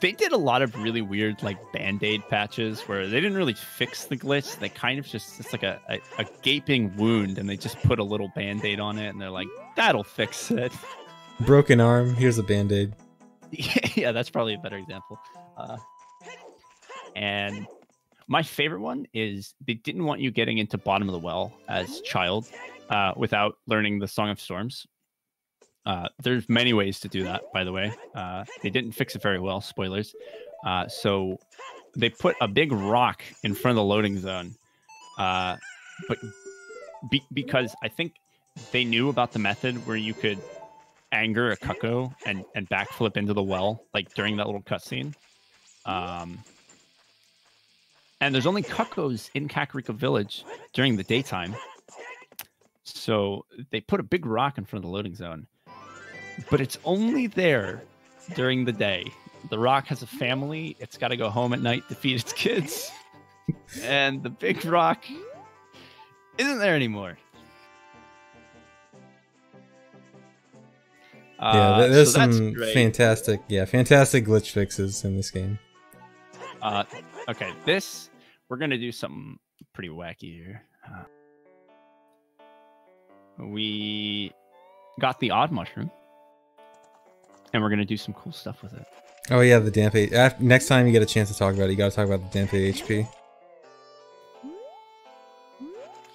They did a lot of really weird like band-aid patches where they didn't really fix the glitch. They kind of just, it's like a gaping wound and they just put a little band-aid on it and they're like, that'll fix it. Broken arm, here's a band-aid. Yeah, that's probably a better example. And my favorite one is they didn't want you getting into Bottom of the Well as child without learning the Song of Storms. There's many ways to do that, by the way. They didn't fix it very well, spoilers. So they put a big rock in front of the loading zone. But because I think they knew about the method where you could anger a cucko and backflip into the well, like during that little cutscene. And there's only cuccos in Kakariko Village during the daytime. So they put a big rock in front of the loading zone. But it's only there during the day. The rock has a family. It's got to go home at night to feed its kids. And the big rock isn't there anymore. Yeah, there's so some fantastic glitch fixes in this game. Okay, we're gonna do something pretty wacky here. We got the odd mushroom, and we're gonna do some cool stuff with it. Oh yeah, the damp next time you get a chance to talk about it, you gotta talk about the damp HP.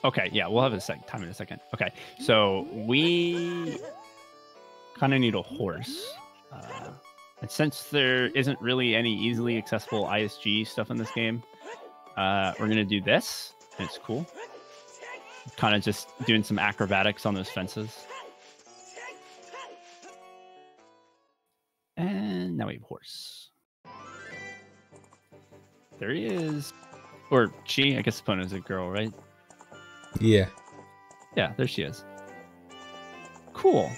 Okay, yeah, we'll have time in a second. Okay, so we kind of need a horse. And since there isn't really any easily accessible ISG stuff in this game, we're going to do this. And it's cool. Kind of just doing some acrobatics on those fences. And now we have horse. There he is. Or she, I guess Epona is a girl, right? Yeah. Yeah, there she is. Cool.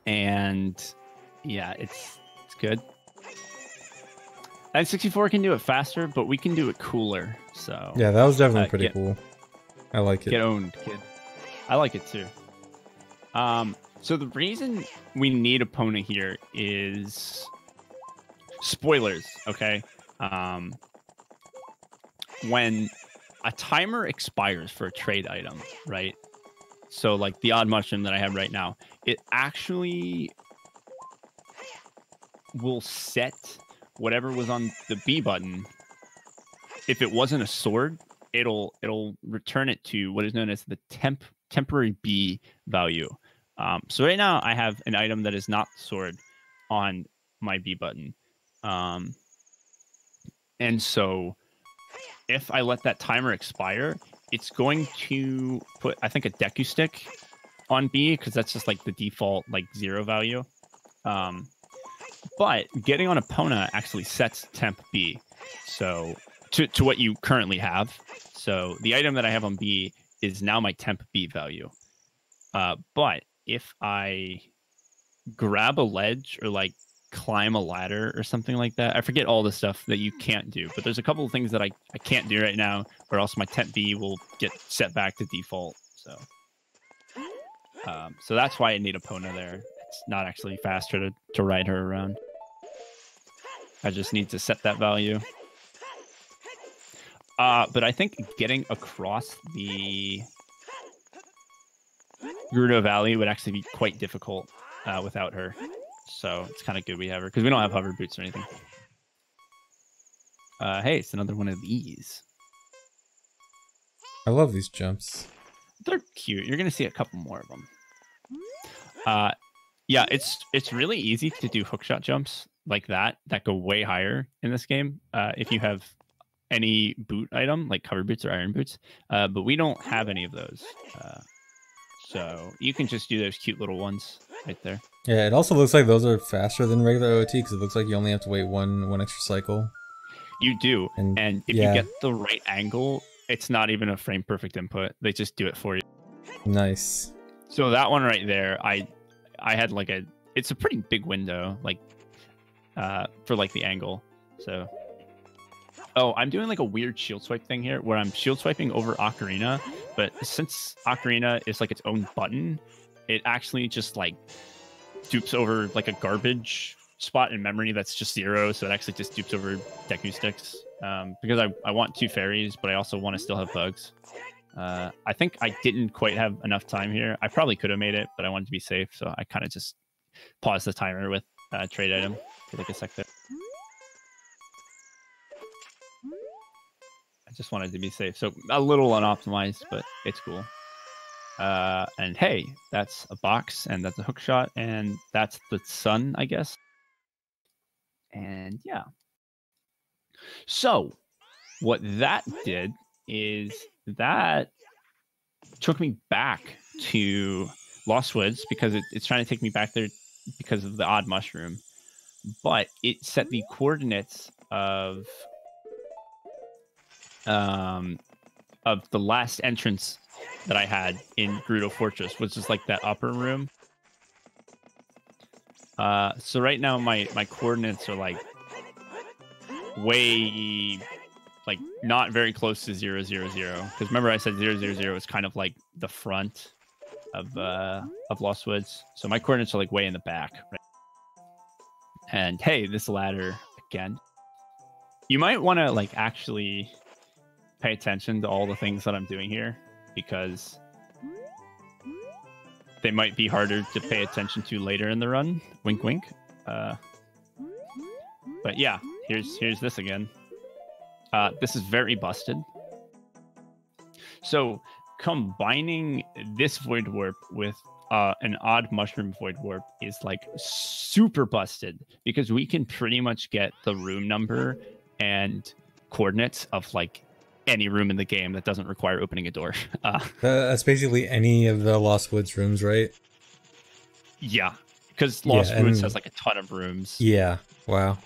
And yeah, it's good. N64 can do it faster, but we can do it cooler. So yeah, that was definitely pretty cool. I like it. Get owned, kid. I like it too. So the reason we need Epona here is spoilers. Okay. When a timer expires for a trade item, right? So like the odd mushroom that I have right now, it actually will set whatever was on the B button. If it wasn't a sword, it'll return it to what is known as the temporary B value. So right now I have an item that is not sword on my B button. And so if I let that timer expire, it's going to put, I think, a Deku stick on B, because that's just like the default like 0 value. But getting on Epona actually sets temp B, so to what you currently have. So the item that I have on B is now my temp B value. But if I grab a ledge or like climb a ladder or something like that, I forget all the stuff that you can't do, but there's a couple of things that I can't do right now, or else my temp B will get set back to default. So that's why I need Epona there. It's not actually faster to ride her around. I just need to set that value. But I think getting across the Gerudo Valley would actually be quite difficult without her. So it's kind of good we have her, because we don't have hover boots or anything. Hey, it's another one of these. I love these jumps. They're cute. You're going to see a couple more of them. Yeah, it's really easy to do hookshot jumps like that go way higher in this game if you have any boot item like cover boots or iron boots. But we don't have any of those. So you can just do those cute little ones right there. Yeah, it also looks like those are faster than regular OOT, because it looks like you only have to wait one extra cycle. You do. And if you get the right angle, it's not even a frame perfect input. They just do it for you. Nice. So that one right there, I had like it's a pretty big window, like for like the angle. So I'm doing like a weird shield swipe thing here where I'm shield swiping over Ocarina, but since Ocarina is like its own button, it actually just like dupes over like a garbage spot in memory that's just 0, so it actually just dupes over Deku sticks. Because I want 2 fairies, but I also want to still have bugs. I think I didn't quite have enough time here. I probably could have made it, but I wanted to be safe, so I kind of just paused the timer with trade item for like a sec there. I just wanted to be safe, so a little unoptimized, but it's cool. And hey, that's a box, and that's a hook shot, and that's the sun, I guess. And yeah. So what that did is that took me back to Lost Woods, because it's trying to take me back there because of the odd mushroom, but it set the coordinates of the last entrance that I had in Gerudo Fortress, which is like that upper room. So right now my coordinates are like way, like, not very close to 0, 0, 0. Because remember I said 0, 0, 0 is kind of like the front of Lost Woods. So my coordinates are like way in the back, right? And hey, this ladder again. You might want to like actually pay attention to all the things that I'm doing here, because they might be harder to pay attention to later in the run. Wink, wink. But yeah, here's this again. This is very busted. So combining this void warp with an odd mushroom void warp is like super busted, because we can pretty much get the room number and coordinates of like any room in the game that doesn't require opening a door. That's basically any of the Lost Woods rooms, right? Yeah, because Lost Woods has like a ton of rooms. Yeah, wow.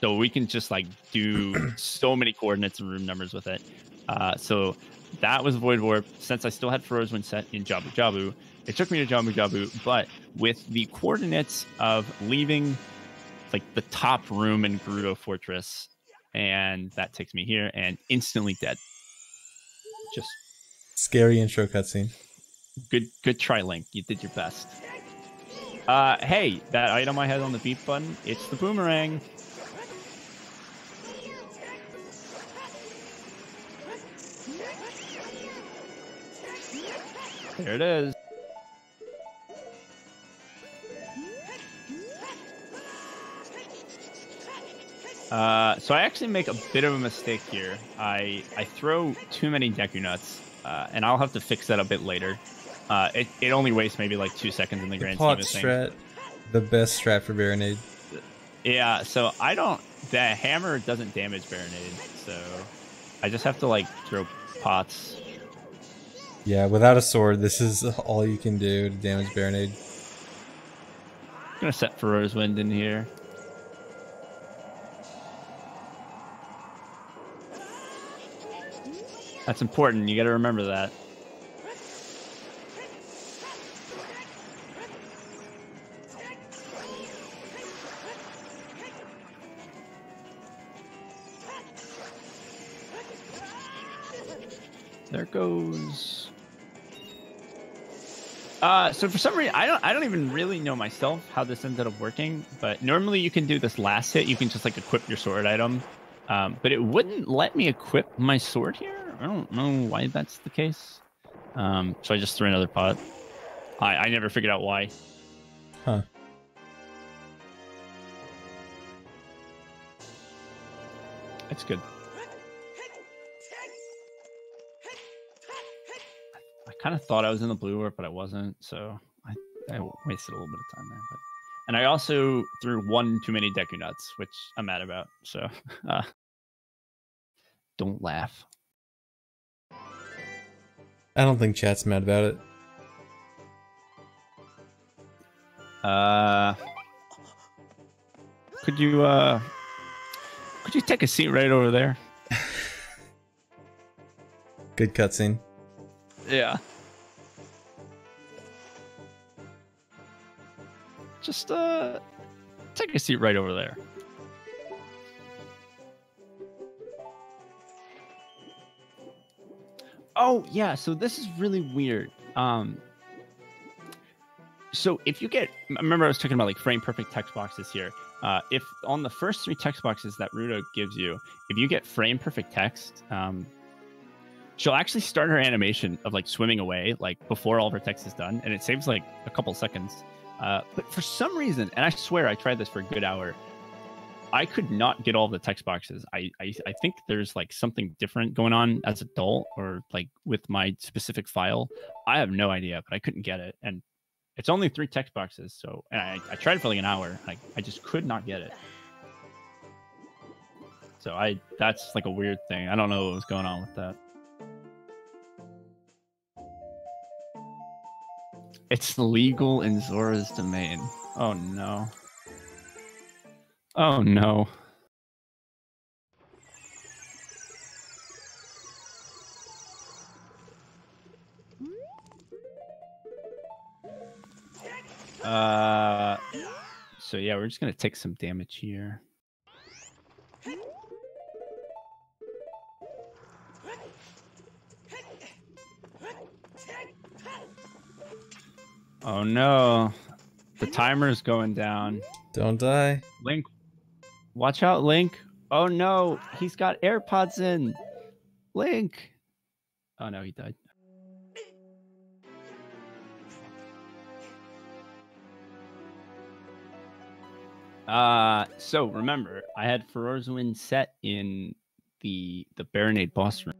So we can just like do so many coordinates and room numbers with it. So that was Void Warp. Since I still had Froze when set in Jabu Jabu, it took me to Jabu Jabu, but with the coordinates of leaving like the top room in Gerudo Fortress, and that takes me here and instantly dead. Just scary intro cutscene. Good try, Link. You did your best. Hey, that item I had on the beep button, it's the boomerang. There it is. So I actually make a bit of a mistake here. I throw too many Deku nuts, and I'll have to fix that a bit later. It only wastes maybe like 2 seconds in the grand scheme of things. Strat, the best strat for Baronade. Yeah, so the hammer doesn't damage Baronade, so I just have to like throw pots. Yeah, without a sword, this is all you can do to damage Baronade. I'm gonna set Furor's Wind in here. That's important, you gotta remember that. There goes. So for some reason, I don't even really know myself how this ended up working, but normally you can do this last hit. You can just like equip your sword item, but it wouldn't let me equip my sword here. I don't know why that's the case. So I just threw another pot. I never figured out why. Huh. That's good. I kind of thought I was in the blue warp, but I wasn't, so I wasted a little bit of time there. And I also threw one too many Deku nuts, which I'm mad about. So don't laugh. I don't think chat's mad about it. Could you take a seat right over there? Good cutscene. Yeah. Just take a seat right over there. Oh yeah, so this is really weird. So if you get, remember I was talking about like frame perfect text boxes here. If on the first 3 text boxes that Ruto gives you, if you get frame perfect text, she'll actually start her animation of like swimming away like before all of her text is done, and it saves like a couple seconds. But for some reason, and I swear I tried this for a good hour, I could not get all the text boxes. I think there's like something different going on as an adult, or like with my specific file. I have no idea, but I couldn't get it, and it's only 3 text boxes. So, and I tried for like an hour. I just could not get it. So that's like a weird thing. I don't know what was going on with that. It's legal in Zora's domain. Oh no. Oh no. So yeah, we're just gonna take some damage here. Oh no. The timer's going down. Don't die. Link. Watch out, Link. Oh no. He's got AirPods in. Link. Oh no, he died. So remember, I had Farore's Wind set in the Baronade boss room.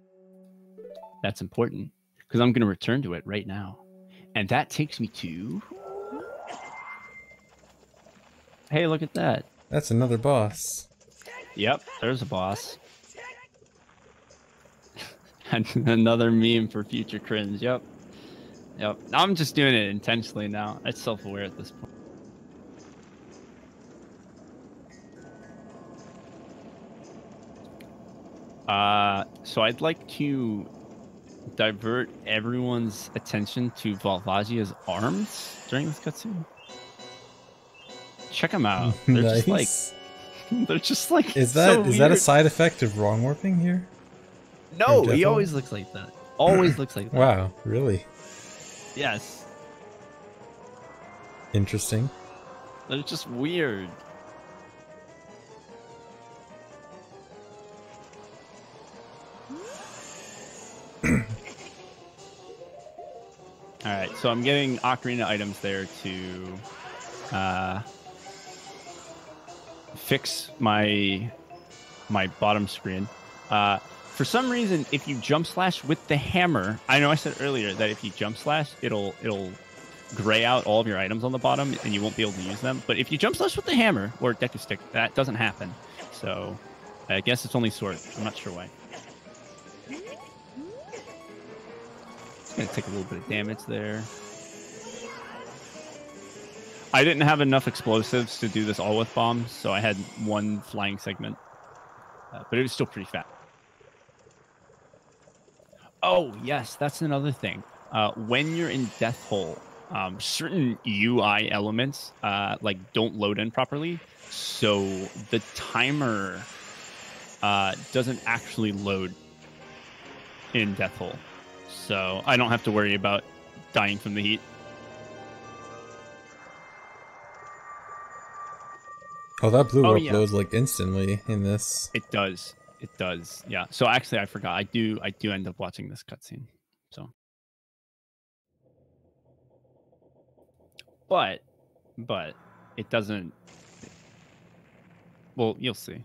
That's important because I'm going to return to it right now. And that takes me to... Hey, look at that. That's another boss. Yep, there's a boss. Another meme for future cringe. Yep. Yep. I'm just doing it intentionally now. It's self-aware at this point. So I'd like to divert everyone's attention to Valvagia's arms during this cutscene. Check them out. They're Nice. just like they're just like Is that so is that a weird. side effect of wrong warping here? No, Or he Deathwell? always looks like that. Always looks like that. Wow, really Yes. interesting. They're just weird. All right, so I'm getting Ocarina items there to fix my bottom screen. For some reason, if you jump slash with the hammer, I know I said earlier that if you jump slash, it'll gray out all of your items on the bottom and you won't be able to use them. But if you jump slash with the hammer or Deku stick, that doesn't happen. So I guess it's only sword. I'm not sure why. Gonna take a little bit of damage there. I didn't have enough explosives to do this all with bombs, so I had one flying segment, but it was still pretty fast. Oh yes, that's another thing. When you're in Death Hole, certain UI elements like don't load in properly, so the timer doesn't actually load in Death Hole. So I don't have to worry about dying from the heat. Oh, that blue warp yeah. loads like instantly in this. It does. It does. Yeah. So actually, I forgot. I do end up watching this cutscene. So, but it doesn't. Well, you'll see.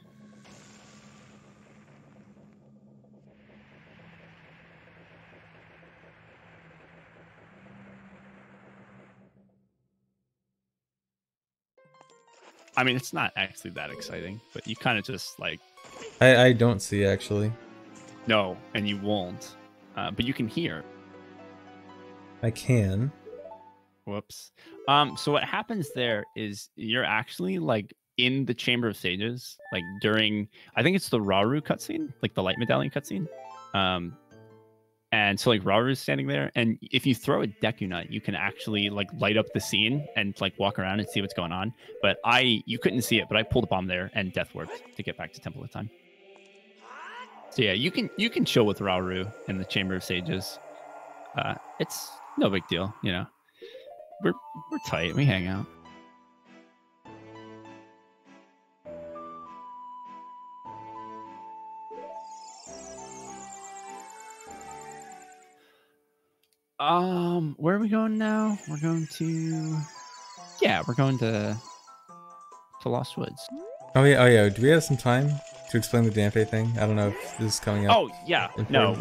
I mean, it's not actually that exciting, but you kind of just like... I don't see, actually. No, and you won't. But you can hear. I can. Whoops. So what happens there is you're actually like in the Chamber of Sages, like during... I think it's the Rauru cutscene, like the Light Medallion cutscene. And so like Raru's standing there, and if you throw a Deku Nut, you can actually like light up the scene and like walk around and see what's going on. But you couldn't see it, but I pulled a bomb there and death warped to get back to Temple of Time. So yeah, you can chill with Rauru in the Chamber of Sages. It's no big deal, you know. We're tight. We hang out. Where are we going now? We're going to Lost Woods. Oh yeah. Do we have some time to explain the Dampe thing? I don't know if this is coming up. Oh yeah, important. No,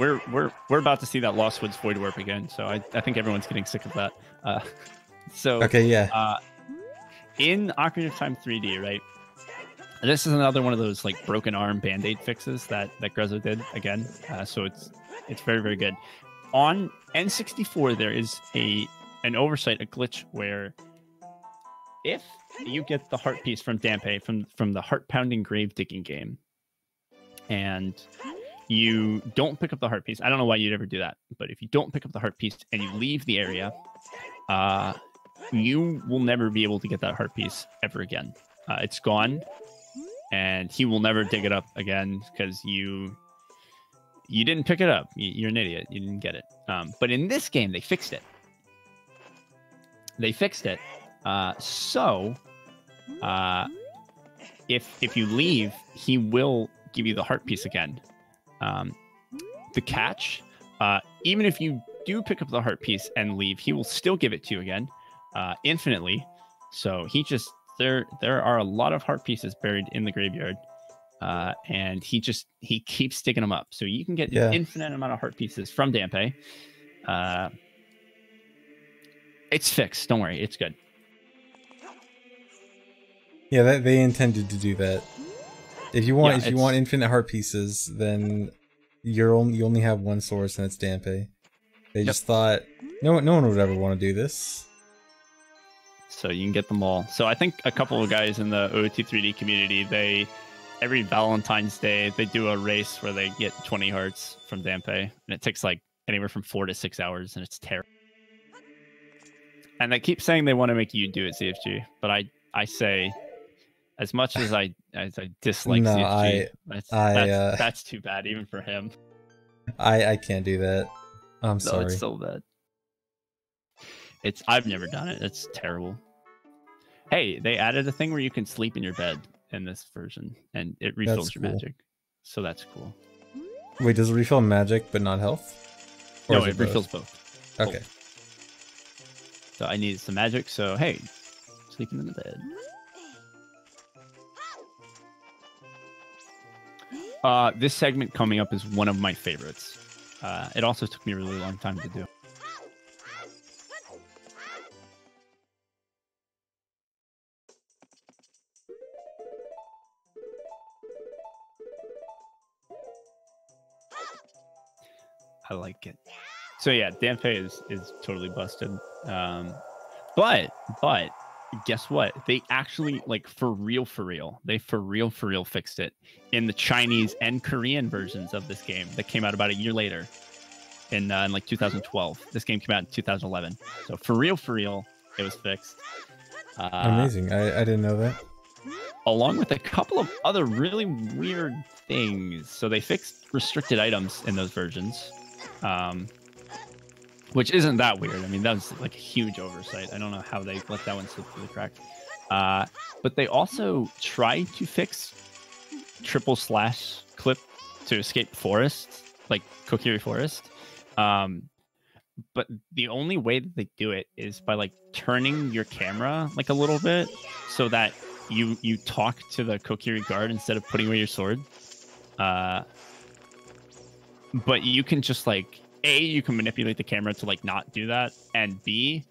we're about to see that Lost Woods Void Warp again. So I think everyone's getting sick of that. So okay, yeah. In Ocarina of Time 3D, right? This is another one of those like broken arm band-aid fixes that Grezzo did again. So it's very, very good. On N64, there is an oversight, a glitch where if you get the heart piece from Dampe from the heart pounding grave digging game, and you don't pick up the heart piece, I don't know why you'd ever do that, but if you don't pick up the heart piece and you leave the area, you will never be able to get that heart piece ever again. It's gone, and he will never dig it up again because you didn't pick it up. You're an idiot. You didn't get it. But in this game, they fixed it. So if you leave, he will give you the heart piece again. The catch, even if you do pick up the heart piece and leave, he will still give it to you again, infinitely. So there are a lot of heart pieces buried in the graveyard, and he keeps sticking them up. So you can get an infinite amount of heart pieces from Dampe. It's fixed. Don't worry, it's good. Yeah, they intended to do that. If you want infinite heart pieces, then you only have one source, and it's Dampe. They just thought no one would ever want to do this. So you can get them all. So I think a couple of guys in the OT3D community, every Valentine's Day they do a race where they get 20 hearts from Dampe, and it takes like anywhere from 4 to 6 hours, and it's terrible. And they keep saying they want to make you do it, CFG, but I say, as much as I dislike CFG, that's too bad even for him. I can't do that. I'm sorry. It's so bad. I've never done it. It's terrible. Hey, they added a thing where you can sleep in your bed in this version, and it refills your magic. So that's cool. Wait, does it refill magic but not health? No, it refills both. Okay. So I needed some magic, so hey, sleeping in the bed. This segment coming up is one of my favorites. It also took me a really long time to do. I like it. So yeah, Dampe is totally busted. But guess what? They actually, like, for real, they for real fixed it in the Chinese and Korean versions of this game that came out about a year later in like 2012. This game came out in 2011. So for real, it was fixed. Amazing. I didn't know that. Along with a couple of other really weird things. So they fixed restricted items in those versions. Which isn't that weird. I mean, that was like a huge oversight. I don't know how they let that one slip through the crack. But they also tried to fix triple slash clip to escape forest, like Kokiri Forest. But the only way that they do it is by like turning your camera like a little bit so that you talk to the Kokiri guard instead of putting away your sword. But you can just like, A, you can manipulate the camera to like not do that, and B,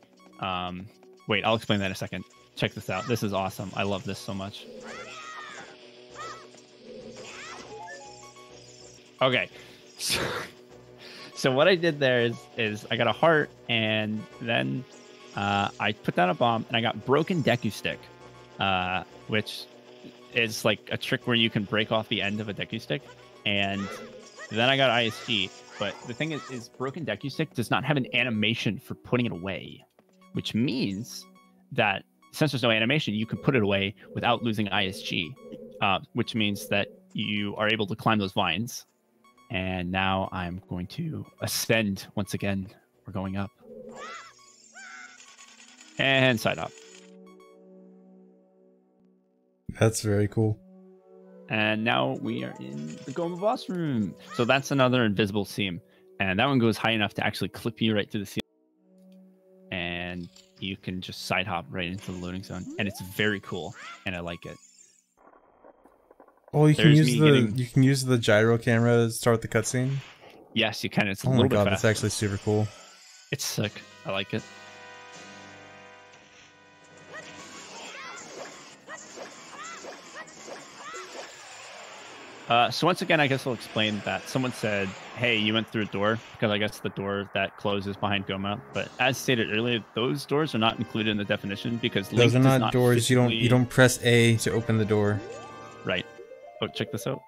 wait, I'll explain that in a second. Check this out. This is awesome. I love this so much. Okay, so what I did there is I got a heart, and then I put down a bomb, and I got broken Deku stick, which is like a trick where you can break off the end of a Deku stick, and then I got ISG. But the thing is broken Deku stick does not have an animation for putting it away, which means that since there's no animation, you can put it away without losing ISG, which means that you are able to climb those vines. And now I'm going to ascend once again. We're going up. And side hop. That's very cool. And now we are in the Goma boss room. So that's another invisible seam. And that one goes high enough to actually clip you right to the ceiling. And you can just side hop right into the loading zone. And it's very cool. And I like it. Oh, you can use the gyro camera to start the cutscene? Yes, you can. It's a little bit faster. That's actually super cool. It's sick. I like it. So once again, I guess I'll explain that someone said, hey, you went through a door, because I guess the door that closes behind Goma. But as stated earlier, those doors are not included in the definition because Link those are not doors. You don't press A to open the door. Right. Oh, check this out.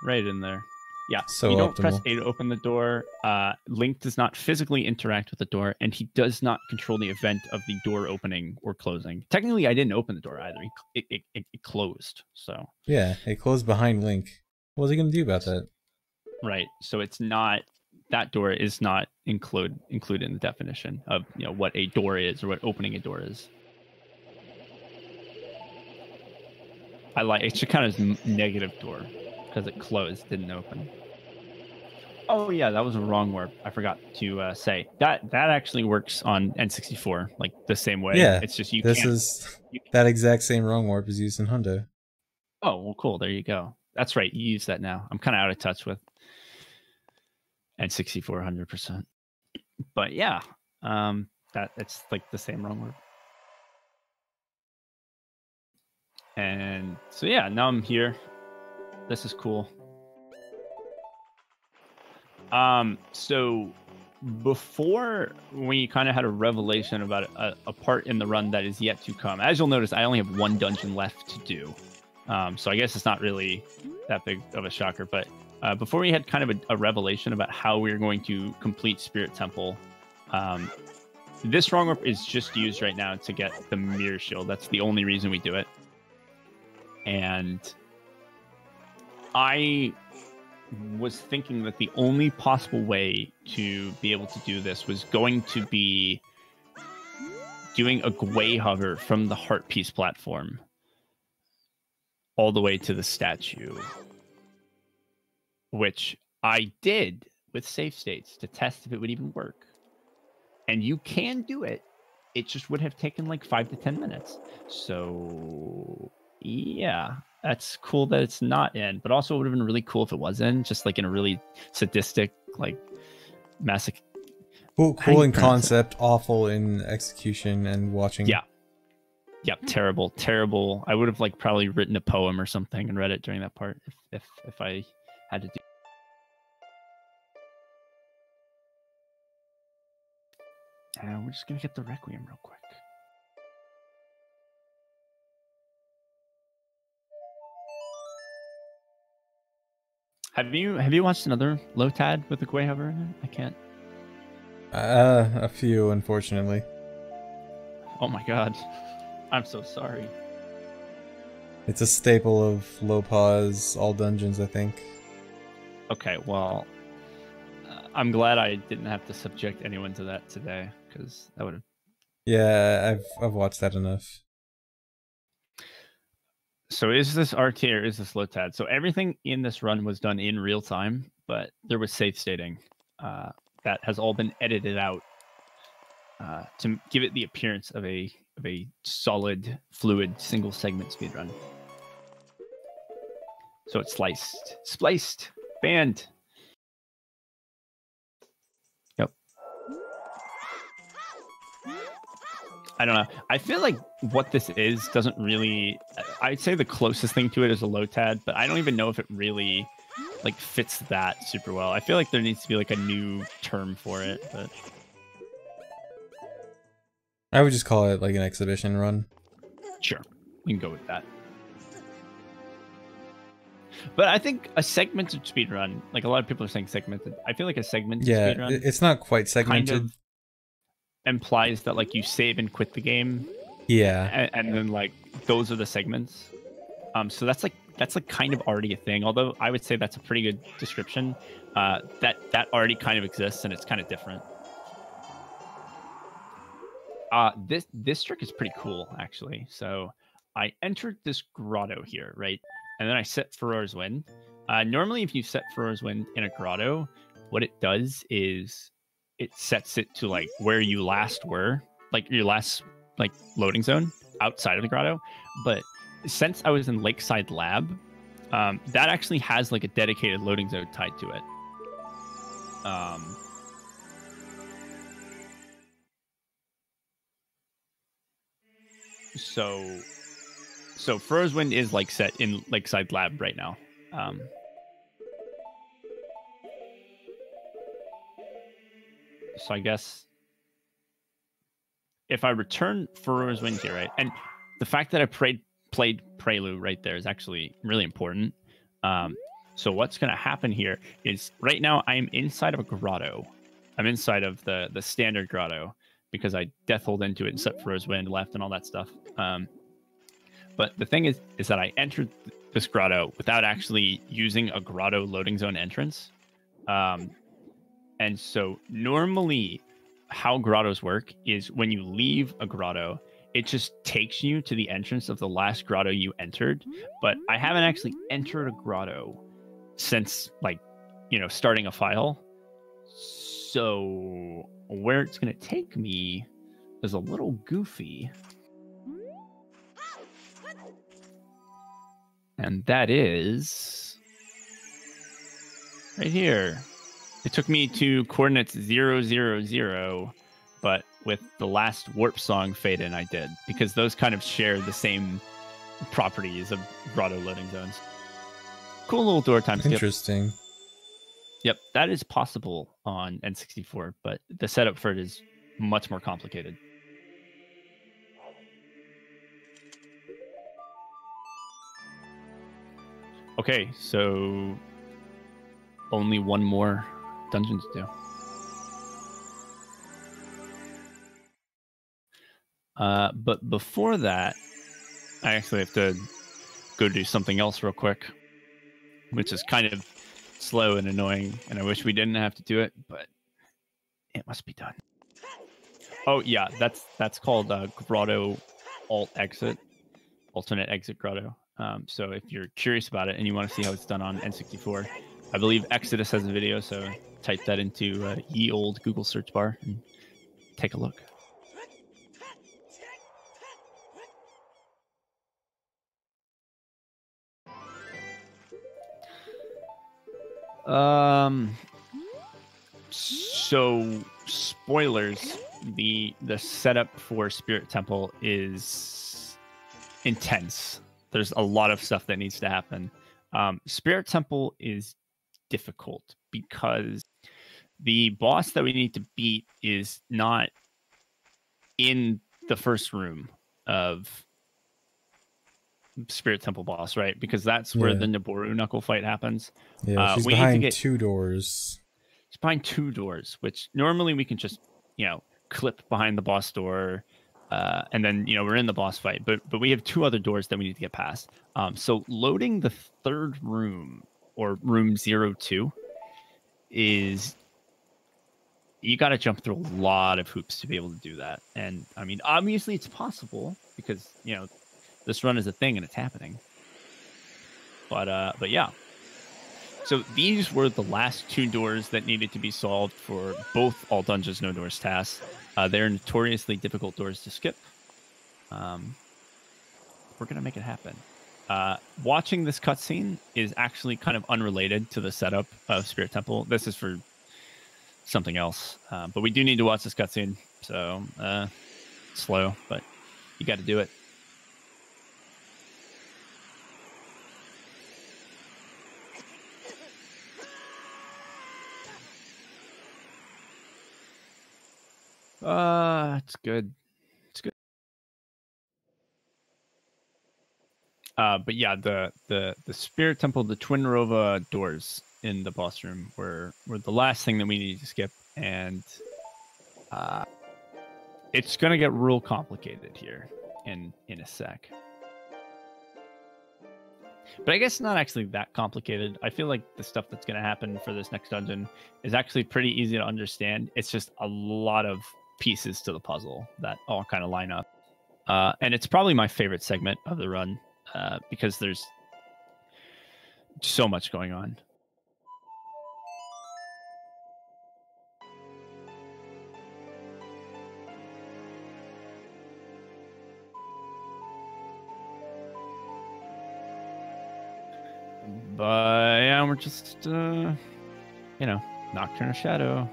Right in there. Yeah, so you don't optimal. press A to open the door. Link does not physically interact with the door, and he does not control the event of the door opening or closing. Technically, I didn't open the door either. It closed. So yeah, it closed behind Link. What was he going to do about that? right? So it's not, that door is not included in the definition of, you know, what a door is or what opening a door is. I like, it's just kind of negative door because it closed, didn't open. Oh yeah, that was a wrong word. I forgot to say that actually works on N64 like the same way. Yeah, it's just you this can't. is that exact same wrong warp is used in Hundo. Oh well, cool. There you go. That's right. You use that now. I'm kind of out of touch with N64 100%. But yeah, that it's like the same wrong word. And so yeah, now I'm here. This is cool. So before we kind of had a revelation about a part in the run that is yet to come. As you'll notice, I only have one dungeon left to do. So I guess it's not really that big of a shocker, but before we had kind of a revelation about how we were going to complete Spirit Temple, this wrong warp is just used right now to get the mirror shield. That's the only reason we do it. And I was thinking that the only possible way to be able to do this was going to be doing a Gwei hover from the Heart Piece platform all the way to the statue, which I did with save states to test if it would even work. And you can do it. It just would have taken like 5 to 10 minutes. So yeah, that's cool that it's not in, but also it would have been really cool if it was in, just like in a really sadistic, like masoch. Cool in concept, awful in execution and watching. Yeah. Yep, terrible. I would have like probably written a poem or something and read it during that part if I had to do. And we're just gonna get the Requiem real quick. Have you watched another Lotad with the Gwei hover in it? I can't. A few, unfortunately. Oh my god. I'm so sorry. It's a staple of low pause, all dungeons, I think. Okay, well, I'm glad I didn't have to subject anyone to that today, because that would have... Yeah, I've watched that enough. So is this RT or is this Lotad? So everything in this run was done in real time, but there was safe stating. That has all been edited out to give it the appearance of a solid, fluid, single segment speedrun. So it's sliced, spliced, banned. Yep. I don't know. I feel like what this is doesn't really... I'd say the closest thing to it is a Lotad, but I don't even know if it really like fits that super well. I feel like there needs to be like a new term for it, but... I would just call it like an exhibition run. Sure, we can go with that. But I think a segmented speedrun, like a lot of people are saying segmented, I feel like a segmented speedrun... Yeah, it's not quite segmented. Kind of implies that like you save and quit the game. Yeah. And then like those are the segments. So that's kind of already a thing. Although I would say that's a pretty good description. That already kind of exists and it's kind of different. This trick is pretty cool actually. So I entered this grotto here, right? And then I set Farore's Wind. Normally if you set Farore's Wind in a grotto, what it does is it sets it to like where you last were, like your last like loading zone outside of the grotto. But since I was in Lakeside Lab, that actually has like a dedicated loading zone tied to it. So Farore's Wind is like set in Lakeside Lab right now. So I guess if I return Farore's Wind here, right, and the fact that I played Prelude right there is actually really important. So what's going to happen here is right now I am inside of a grotto. I'm inside of the standard grotto because I death holed into it and set Farore's Wind left and all that stuff. But the thing is that I entered this grotto without actually using a grotto loading zone entrance. And so normally how grottos work is when you leave a grotto, it just takes you to the entrance of the last grotto you entered. But I haven't actually entered a grotto since, like, you know, starting a file. So where it's going to take me is a little goofy. And that is right here. It took me to coordinates 0, 0, 0, but with the last warp song fade in, I did, because those kind of share the same properties of grotto loading zones. Cool little door time skip. Interesting. Yep, that is possible on N64, but the setup for it is much more complicated. Okay, so only one more dungeon to do. But before that, I actually have to go do something else real quick, which is kind of slow and annoying, and I wish we didn't have to do it, but it must be done. Oh yeah, that's called Grotto Alt Exit, Alternate Exit Grotto. So if you're curious about it and you want to see how it's done on N64, I believe Exodus has a video, so type that into ye old Google search bar and take a look. So spoilers, the setup for Spirit Temple is intense. There's a lot of stuff that needs to happen. Spirit Temple is difficult because the boss that we need to beat is not in the first room of Spirit Temple boss, right? Because that's where the Naboru knuckle fight happens. Yeah, she's behind 2 doors. She's behind 2 doors, which normally we can just, you know, clip behind the boss door, and then, you know, we're in the boss fight. But we have 2 other doors that we need to get past. So loading the 3rd room, or room 02, is, you got to jump through a lot of hoops to be able to do that. And I mean, obviously it's possible because, you know, this run is a thing and it's happening. But yeah. So these were the last 2 doors that needed to be solved for both All Dungeons No Doors tasks. They're notoriously difficult doors to skip. We're gonna make it happen. Watching this cutscene is actually kind of unrelated to the setup of Spirit Temple. This is for something else, but we do need to watch this cutscene. So slow, but you got to do it. It's good. It's good. But yeah, the Spirit Temple, the Twin Rova doors in the boss room were the last thing that we needed to skip, and it's gonna get real complicated here in a sec. But I guess not actually that complicated. I feel like the stuff that's gonna happen for this next dungeon is actually pretty easy to understand. It's just a lot of pieces to the puzzle that all kind of line up. And it's probably my favorite segment of the run, because there's so much going on. But yeah, we're just, you know, Nocturne of Shadow.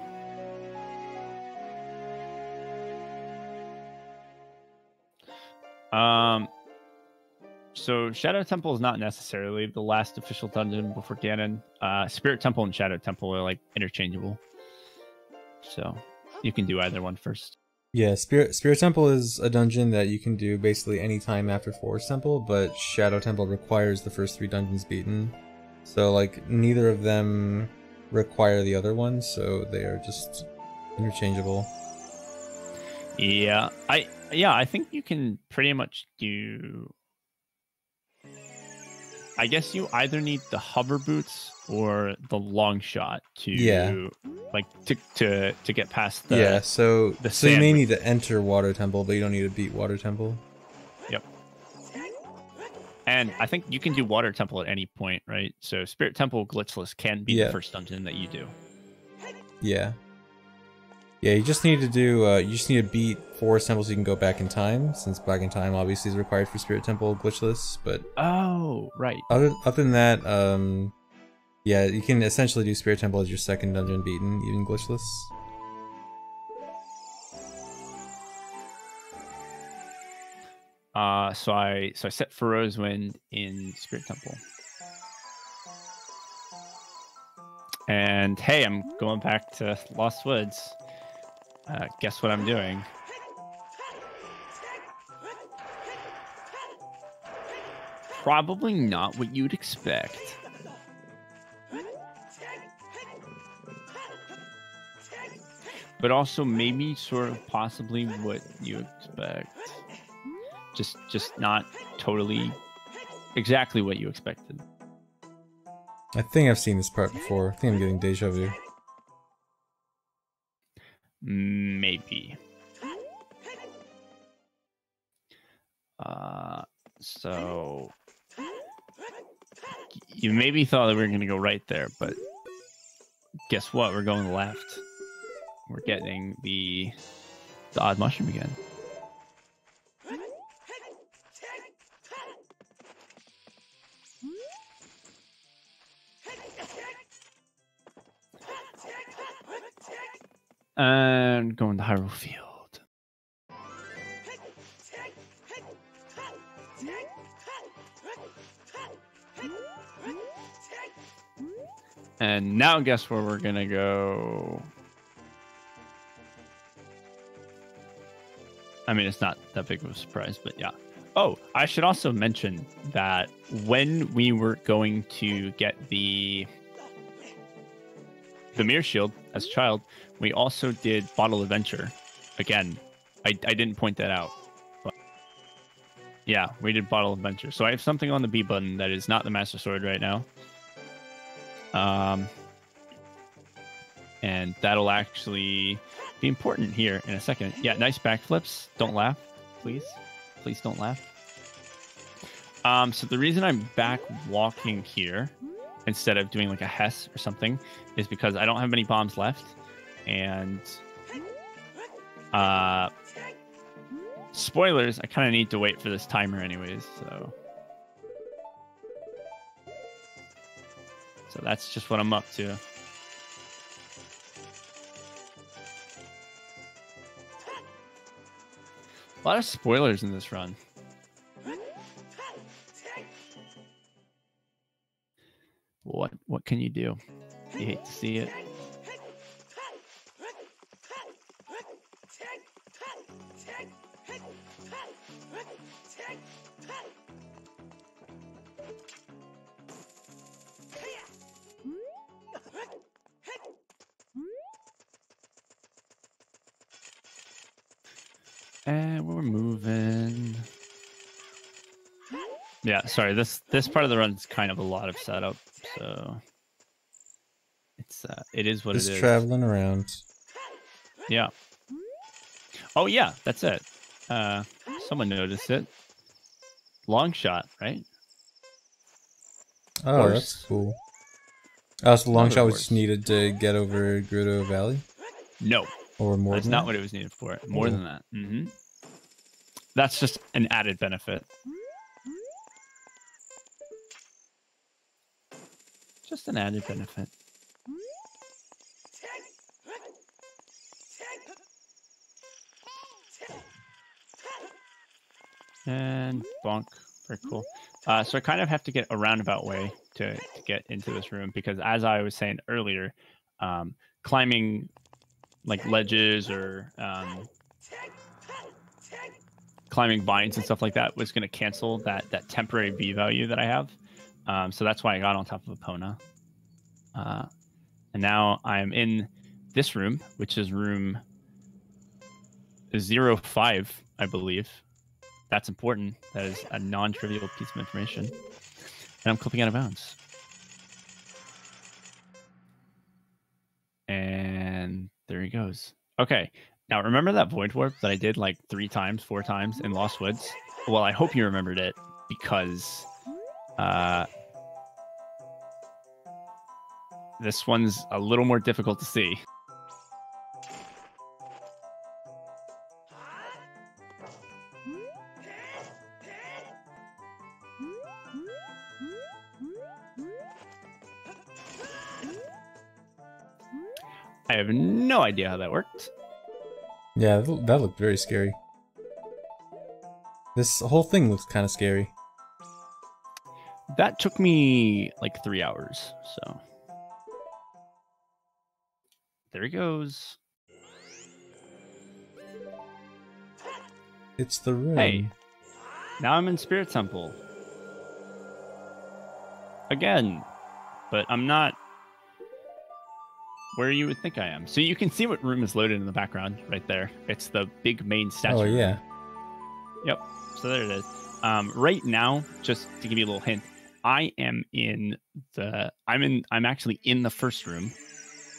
So Shadow Temple is not necessarily the last official dungeon before Ganon. Spirit Temple and Shadow Temple are like interchangeable, so you can do either one first. Yeah, Spirit Temple is a dungeon that you can do basically any time after Forest Temple, but Shadow Temple requires the first 3 dungeons beaten. So like neither of them require the other one, so they are just interchangeable. Yeah, I think you can pretty much do. I guess you either need the hover boots or the long shot to like to get past the So you may need to enter Water Temple, but you don't need to beat Water Temple. Yep. And I think you can do Water Temple at any point, right? So Spirit Temple glitchless can be the first dungeon that you do. Yeah. Yeah, you just need to do, you just need to beat Forest Temple so you can go back in time, since back in time obviously is required for Spirit Temple glitchless, but... Oh, right. Other than that, yeah, you can essentially do Spirit Temple as your second dungeon beaten, even glitchless. So I set Pharaoh's Wind in Spirit Temple. And hey, I'm going back to Lost Woods. Guess what I'm doing? Probably not what you'd expect. But also maybe sort of possibly what you expect. Just not totally exactly what you expected. I think I've seen this part before. I think I'm getting deja vu. Maybe. So you maybe thought that we were going to go right there, but guess what? We're going left. We're getting the odd mushroom again. And going to Hyrule Field. And now guess where we're gonna go. I mean, it's not that big of a surprise, but yeah. Oh, I should also mention that when we were going to get the Mirror Shield as a child, we also did Bottle Adventure. Again, I didn't point that out. But yeah, we did Bottle Adventure. So I have something on the B button that is not the Master Sword right now. And that'll actually be important here in a second. Yeah, nice backflips. Don't laugh, please. Please don't laugh. So the reason I'm back walking here instead of doing like a Hess or something is because I don't have any bombs left. And spoilers, I kind of need to wait for this timer anyways, so that's just what I'm up to. A lot of spoilers in this run. What can you do? You hate to see it. And we're moving. Yeah, sorry, this part of the run is kind of a lot of setup, so it is what it is. Just traveling around. Yeah. Oh yeah, that's it. Someone noticed it. Long shot, right? Oh, that's cool. Oh, so long shot was just needed to get over Gerudo Valley? No. Or more That's than not that? what it was needed for. More than that. Mm-hmm. That's just an added benefit. Just an added benefit. And bonk. Very cool. So I kind of have to get a roundabout way to get into this room because as I was saying earlier, climbing like ledges or climbing vines and stuff like that was going to cancel that temporary V value that I have. So that's why I got on top of Epona. And now I'm in this room, which is room 05, I believe. That's important. That is a non-trivial piece of information. And I'm clipping out of bounds. And there he goes. Okay. Now, remember that void warp that I did like 3 times, 4 times in Lost Woods? Well, I hope you remembered it because this one's a little more difficult to see. I have no idea how that worked. Yeah, that looked very scary. This whole thing looks kind of scary. That took me like 3 hours, so. There he goes. It's the room. Hey, now I'm in Spirit Temple. Again, but I'm not where you would think I am. So you can see what room is loaded in the background right there. It's the big main statue. Oh, yeah. Yep. So there it is. Right now, just to give you a little hint, I am in the I'm actually in the first room.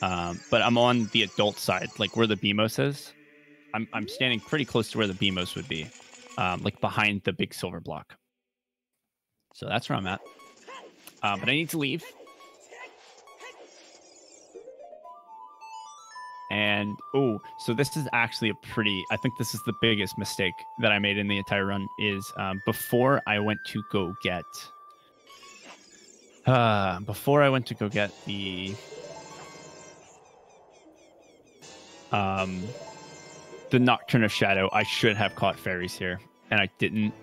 But I'm on the adult side, like where the BMOS is. I'm standing pretty close to where the BMOS would be. Like behind the big silver block. So that's where I'm at. But I need to leave. And, oh, so this is actually I think this is the biggest mistake that I made in the entire run is before I went to go get the Nocturne of Shadow, I should have caught fairies here, and I didn't.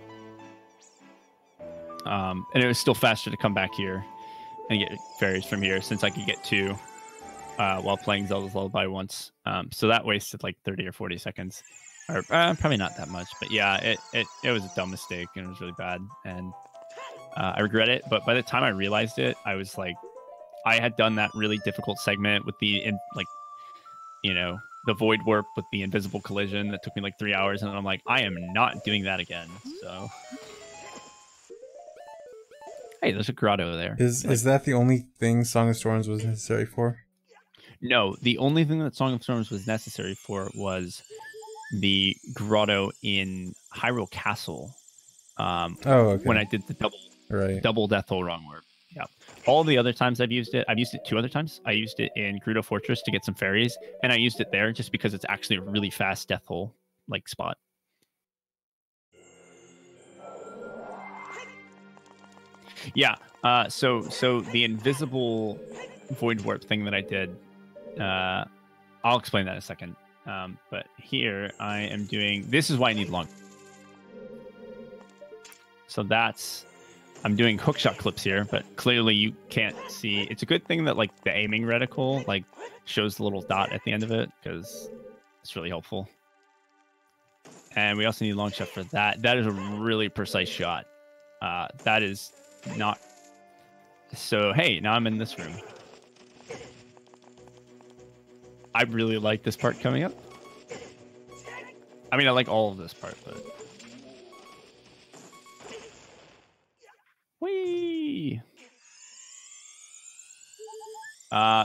And it was still faster to come back here and get fairies from here since I could get 2 while playing Zelda's Lullaby once. So that wasted like 30 or 40 seconds. Or probably not that much, but yeah, it was a dumb mistake and it was really bad. And I regret it, but by the time I realized it, I was like, I had done that really difficult segment with the void warp with the invisible collision that took me like 3 hours, and I'm like, I am not doing that again. So, hey, there's a grotto there. Is that the only thing Song of Storms was necessary for? No, the only thing that Song of Storms was necessary for was the grotto in Hyrule Castle. Okay. When I did the double Death Hole Wrong Warp. Yeah. All the other times I've used it 2 other times. I used it in Gerudo Fortress to get some fairies, and I used it there just because it's actually a really fast Death Hole like spot. Yeah. So the invisible void warp thing that I did, I'll explain that in a second. But here I am doing. This is why I need long. So I'm doing hookshot clips here, but clearly you can't see. It's a good thing that like the aiming reticle like shows the little dot at the end of it because it's really helpful. And we also need long shot for that. That is a really precise shot. That is not. So hey, now I'm in this room. I really like this part coming up. I mean, I like all of this part, but. Whee!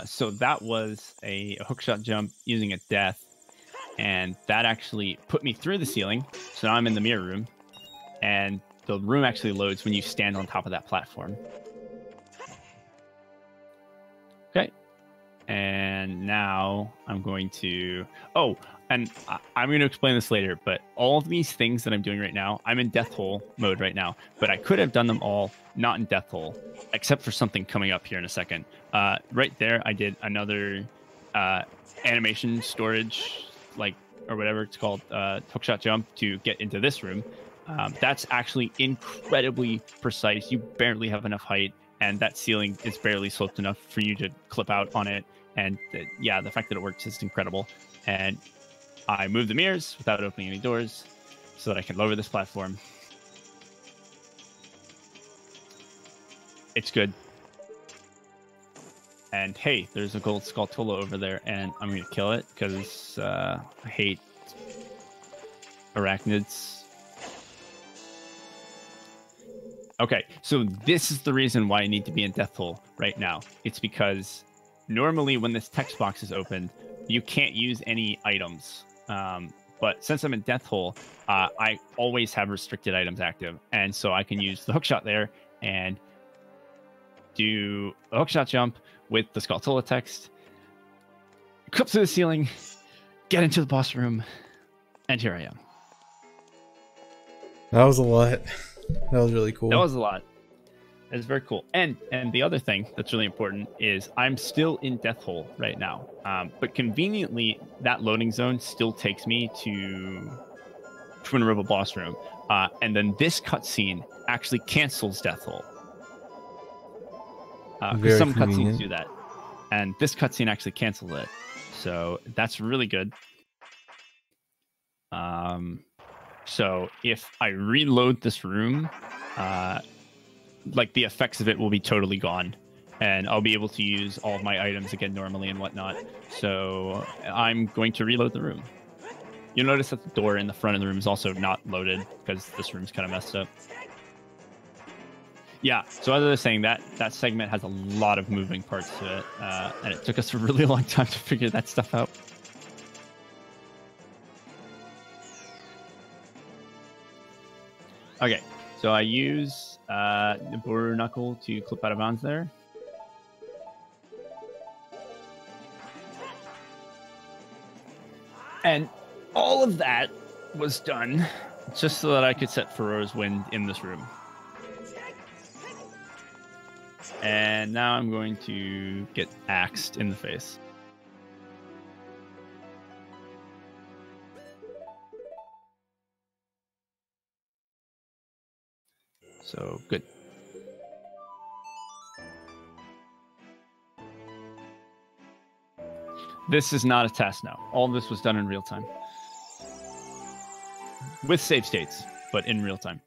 So that was a hookshot jump using a death, and that actually put me through the ceiling. So now I'm in the mirror room, and the room actually loads when you stand on top of that platform. Okay. And now I'm going to... Oh, and I'm going to explain this later, but all of these things that I'm doing right now, I'm in Death Hole mode right now, but I could have done them all not in Death Hole, except for something coming up here in a second. Right there, I did another animation storage, like, or whatever it's called, hookshot jump to get into this room. That's actually incredibly precise. You barely have enough height, and that ceiling is barely sloped enough for you to clip out on it. And yeah, the fact that it works is incredible. And I moved the mirrors without opening any doors so that I can lower this platform. It's good. And hey, there's a gold Skulltula over there, and I'm going to kill it because I hate arachnids. Okay, so this is the reason why I need to be in Death Hole right now. It's because normally when this text box is opened, you can't use any items. But since I'm in Death Hole, I always have restricted items active. And so I can use the hookshot there and do a hookshot jump with the Skulltula text, clip through the ceiling, get into the boss room, and here I am. That was a lot. That was really cool. That was a lot. It's very cool. And the other thing that's really important is I'm still in Death Hole right now. But conveniently, that loading zone still takes me to Twin River boss room. And then this cutscene actually cancels Death Hole. Because some cutscenes do that. And this cutscene actually cancels it. So that's really good. So if I reload this room, like the effects of it will be totally gone, and I'll be able to use all of my items again normally and whatnot. So I'm going to reload the room. You'll notice that the door in the front of the room is also not loaded because this room's kind of messed up. Yeah, so as I was saying, that segment has a lot of moving parts to it, and it took us a really long time to figure that stuff out. Okay, so I use the Boru Knuckle to clip out of bounds there. And all of that was done just so that I could set Pharaoh's Wind in this room. And now I'm going to get axed in the face. So, good. This is not a test now. All of this was done in real time. With save states, but in real time.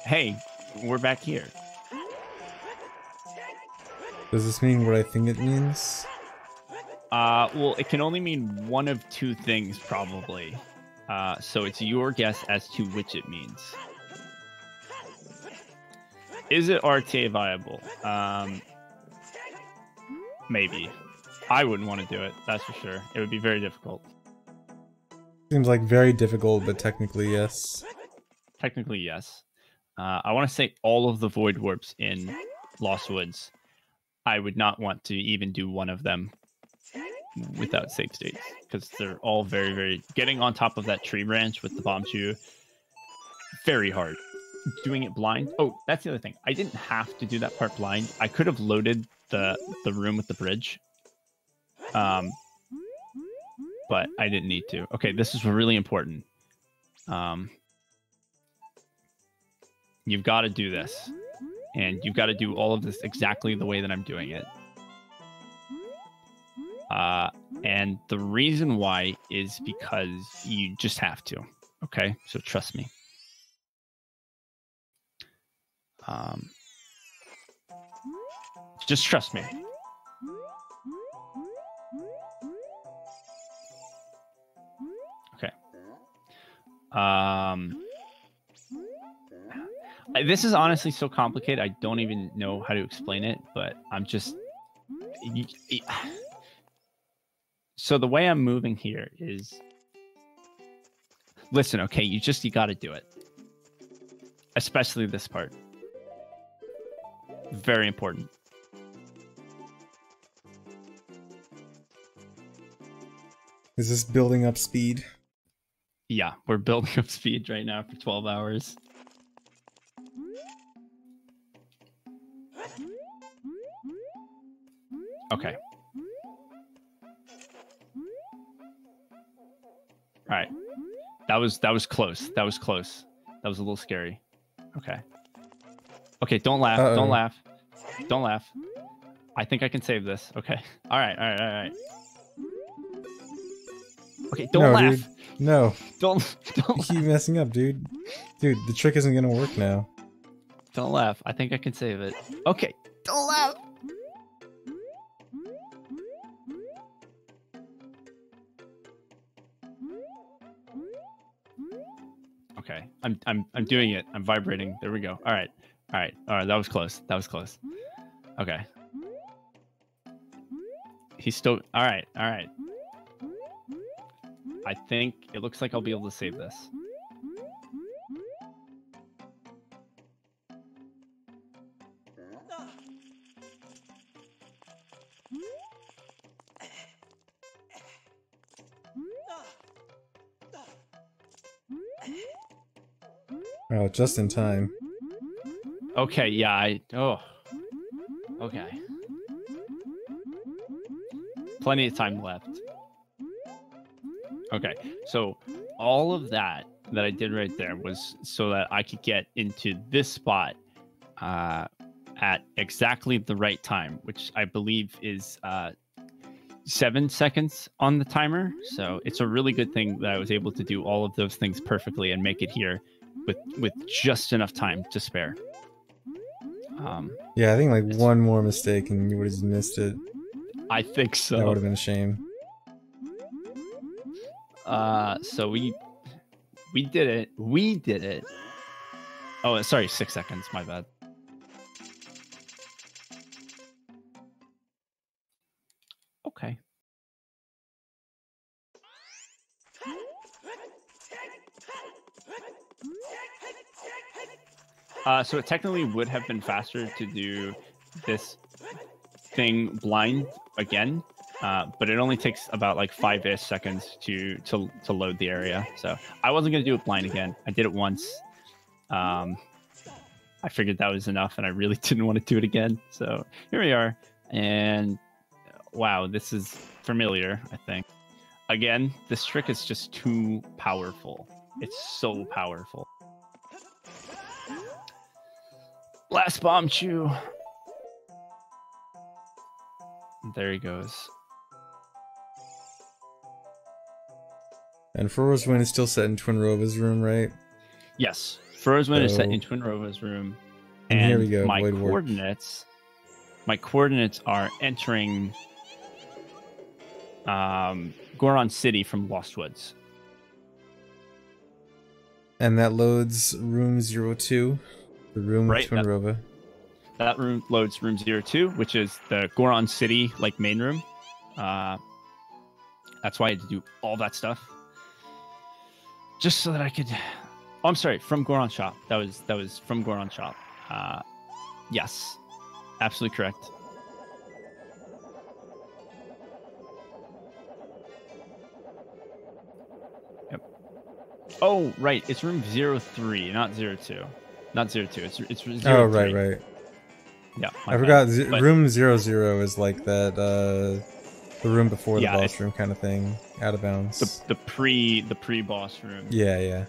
Hey, we're back here. Does this mean what I think it means? Well, it can only mean one of two things, probably. So it's your guess as to which it means. Is it RTA viable? Maybe. I wouldn't want to do it, that's for sure. It would be very difficult. Seems like very difficult, but technically yes. Technically, yes. I want to say all of the Void Warps in Lost Woods, I would not want to even do one of them without save states, because they're all very, very... Getting on top of that tree branch with the Bombchu, very hard. Doing it blind... Oh, that's the other thing. I didn't have to do that part blind. I could have loaded the room with the bridge. But I didn't need to. Okay, this is really important. You've got to do this. And you've got to do all of this exactly the way that I'm doing it. And the reason why is because you just have to. Okay, so trust me. Just trust me. Okay. This is honestly so complicated, I don't even know how to explain it, but I'm just... So the way I'm moving here is... Listen, okay, you got to do it. Especially this part. Very important. Is this building up speed? Yeah, we're building up speed right now for 12 hours. Okay. All right. That was close. That was close. That was a little scary. Okay. Okay, don't laugh. Uh-oh. Don't laugh. Don't laugh. I think I can save this. Okay. All right. Okay, don't laugh. Dude. No. Don't You laugh. keep messing up, dude. Dude, the trick isn't gonna work now. Don't laugh. I think I can save it. Okay. Don't laugh. Okay, I'm doing it. I'm vibrating. There we go. All right. That was close. Okay. He's still. All right. I think it looks like I'll be able to save this. Oh, just in time. Okay, yeah, okay. Plenty of time left. Okay, so all of that I did right there was so that I could get into this spot at exactly the right time, which I believe is 7 seconds on the timer. So it's a really good thing that I was able to do all of those things perfectly and make it here with just enough time to spare. Yeah, I think like one more mistake and you would have missed it. I think so. That would have been a shame. So we did it. We did it. Oh, sorry, 6 seconds. My bad. Okay. So it technically would have been faster to do this thing blind again, but it only takes about like 5-ish seconds to load the area. So I wasn't going to do it blind again. I did it once. I figured that was enough, and I really didn't want to do it again. So here we are, and wow, this is familiar, I think. Again, this trick is just too powerful. It's so powerful. Blast Bomb Chew. There he goes. And Furrow's Wind is still set in Twinrova's room, right? Yes. Furrow's Wind is set in Twinrova's room. And here we go. My coordinates are entering Goron City from Lost Woods. And that loads room 02, the room with Twinrova. That room loads room 02, which is the Goron City like main room. That's why I had to do all that stuff. Just so that I could... Oh, I'm sorry, from Goron Shop. That was from Goron Shop. Yes, absolutely correct. Yep. Oh, right. It's room 03, not 02. Not 02. It's 03. Oh, right. Yeah. I forgot. Room 00 is like that. The room before the boss room kind of thing. Out of bounds. The pre-boss room. Yeah.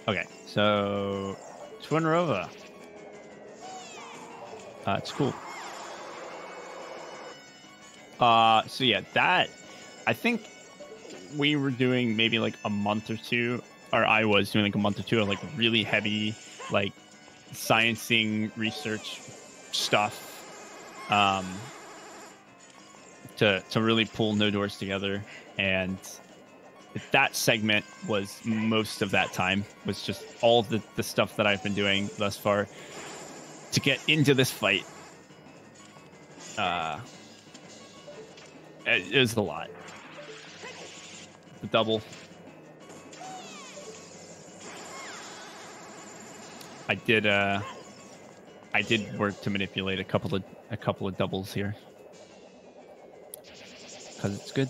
Okay, so Twinrova. It's cool. So yeah, that I think we were doing maybe like a month or two, or I was doing like a month or two of like really heavy like sciencing research stuff to really pull no doors together, and that segment was most of that time was just all the stuff that I've been doing thus far to get into this fight. It was a lot. The double. I did work to manipulate a couple of doubles here because it's good.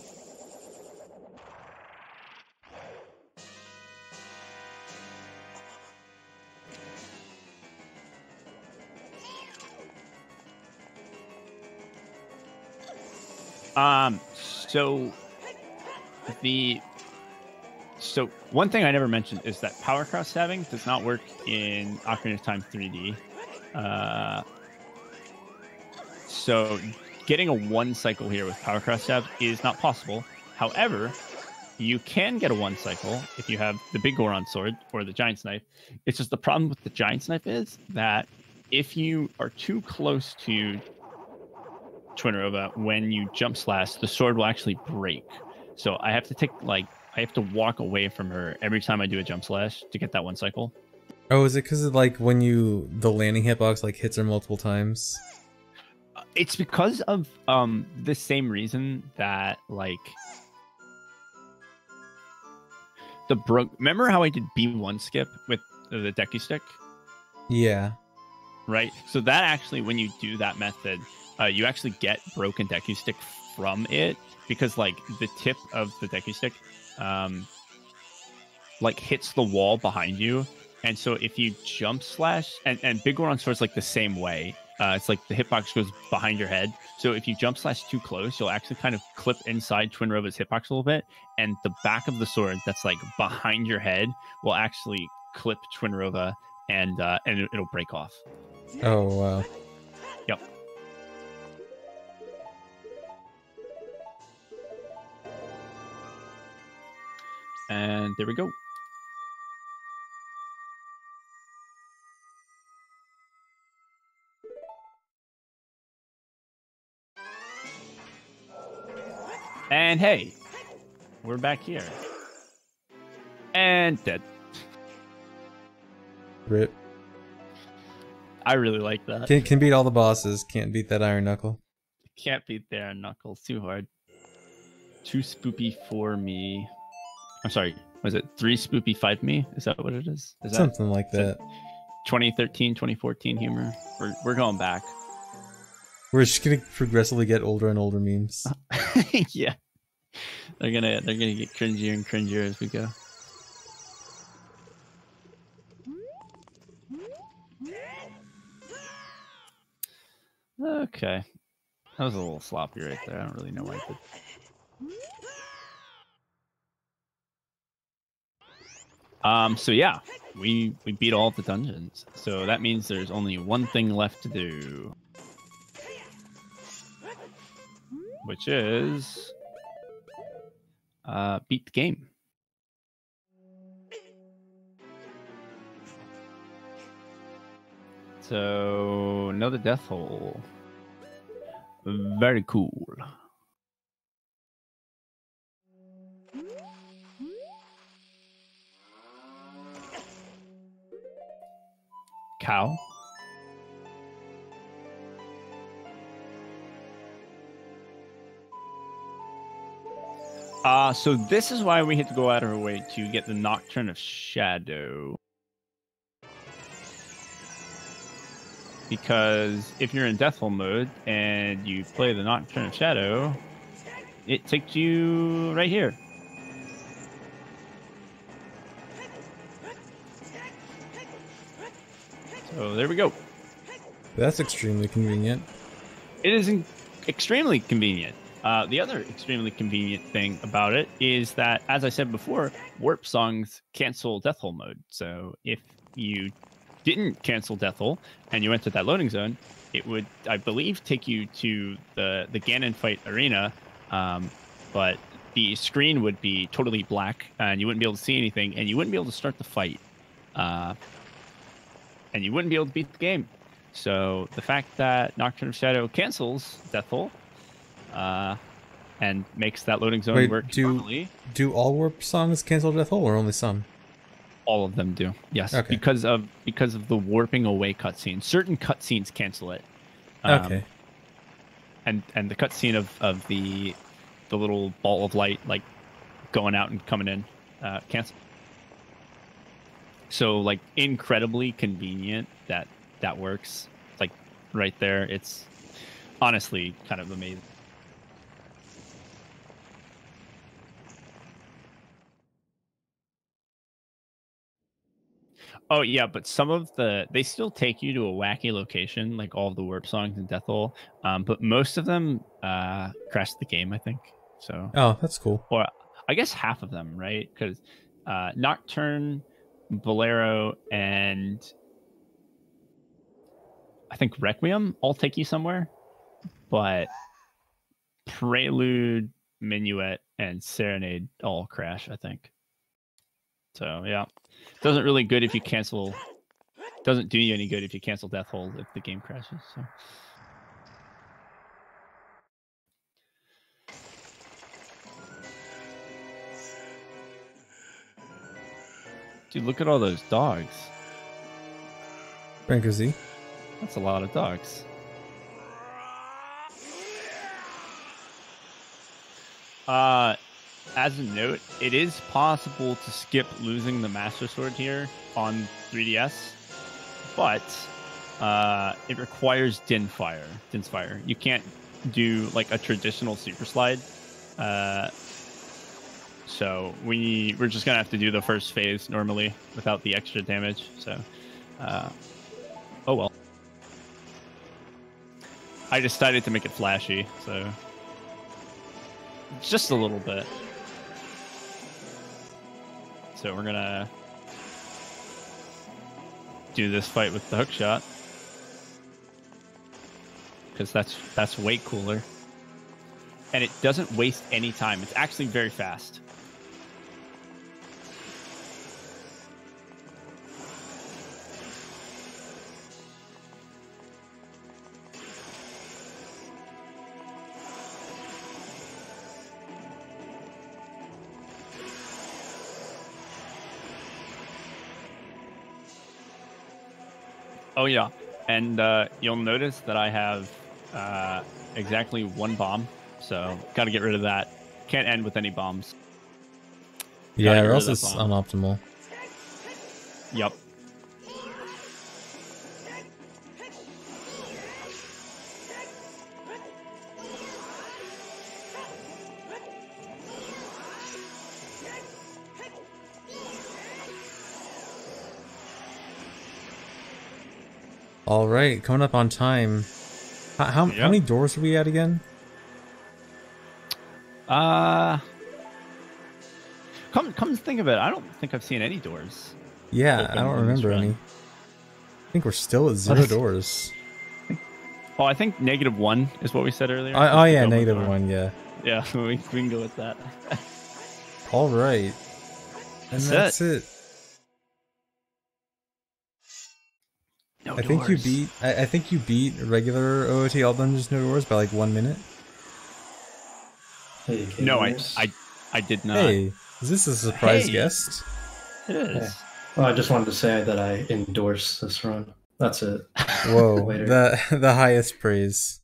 So one thing I never mentioned is that power cross stabbing does not work in Ocarina of Time 3D. So getting a one cycle here with power cross stab is not possible. However, you can get a one cycle if you have the big Goron sword or the giant's knife. It's just the problem with the giant's knife is that if you are too close to Twinrova, when you jump slash, the sword will actually break. So I have to take I have to walk away from her every time I do a jump slash to get that one cycle. Oh, is it because of like when the landing hitbox like hits her multiple times? It's because of the same reason that like remember how I did B1 skip with the Deku stick? Yeah. Right. So that actually, when you do that method, you actually get broken Deku stick from it, because like the tip of the Deku stick like hits the wall behind you. And so if you jump slash, and Big Goron Sword's like the same way. It's like the hitbox goes behind your head. So if you jump slash too close, you'll actually kind of clip inside Twinrova's hitbox a little bit. And the back of the sword that's like behind your head will actually clip Twinrova, and it'll break off. Oh, wow. Yep. And there we go. And hey, we're back here. And dead. Rip. I really like that. Can beat all the bosses, can't beat that Iron Knuckle. Can't beat the Iron Knuckles, too hard. Too spoopy for me. I'm sorry, was it 3 spoopy 5 me? Is that what it is? Is that something like that? 2013, 2014 humor. We're going back. We're just gonna progressively get older and older memes. Yeah, they're gonna get cringier and cringier as we go. Okay, that was a little sloppy right there. I don't really know why I did. So yeah, we beat all of the dungeons. So that means there's only one thing left to do, which is beat the game. So another death hole. Very cool. Cow. So this is why we had to go out of our way to get the Nocturne of Shadow. Because if you're in Death Hole mode and you play the Nocturne of Shadow, it takes you right here. So there we go. That's extremely convenient. It is extremely convenient. The other extremely convenient thing about it is that, as I said before, warp songs cancel Death Hole mode. So if you didn't cancel Death Hole and you went to that loading zone, it would, I believe, take you to the Ganon fight arena, but the screen would be totally black and you wouldn't be able to see anything, and you wouldn't be able to start the fight, and you wouldn't be able to beat the game. So the fact that Nocturne of Shadow cancels Death Hole and makes that loading zone work normally. Do all warp songs cancel Death Hole or only some? All of them do, yes. Okay. Because of the warping away cutscene. Certain cutscenes cancel it. Okay. And the cutscene of the little ball of light like going out and coming in cancel. So like incredibly convenient that works. Like right there, it's honestly kind of amazing. Oh yeah, but some of they still take you to a wacky location, like all of the warp songs in Death Hole. But most of them crash the game, I think. So. Oh, that's cool. Or I guess half of them, right? Because Nocturne, Bolero, and I think Requiem all take you somewhere, but Prelude, Minuet, and Serenade all crash, I think. So yeah, doesn't really good if you cancel. Doesn't do you any good if you cancel Death Hole if the game crashes. So. Dude, look at all those dogs. Francozy. That's a lot of dogs. As a note, it is possible to skip losing the Master Sword here on 3DS, but it requires Din's Fire. You can't do like a traditional Super Slide. So we're just gonna have to do the first phase normally without the extra damage. So, oh well. I decided to make it flashy, so just a little bit. So we're gonna do this fight with the hook shot because that's way cooler, and it doesn't waste any time. It's actually very fast. Oh yeah, and you'll notice that I have exactly one bomb, so got to get rid of that. Can't end with any bombs. Yeah, or else it's unoptimal. Yep. All right, coming up on time. How many doors are we at again? Come to think of it, I don't think I've seen any doors. Yeah, I don't remember any. I think we're still at 0 doors. Oh, I think -1 is what we said earlier. Oh yeah, -1. Yeah. Yeah, we can go with that. All right, and that's it. No I think you beat regular OOT All Dungeons No Doors by like 1 minute. Hey, no, I did not. Hey, is this a surprise guest? It is. Yeah. Well, I just wanted to say that I endorse this run. That's it. Whoa, the highest praise.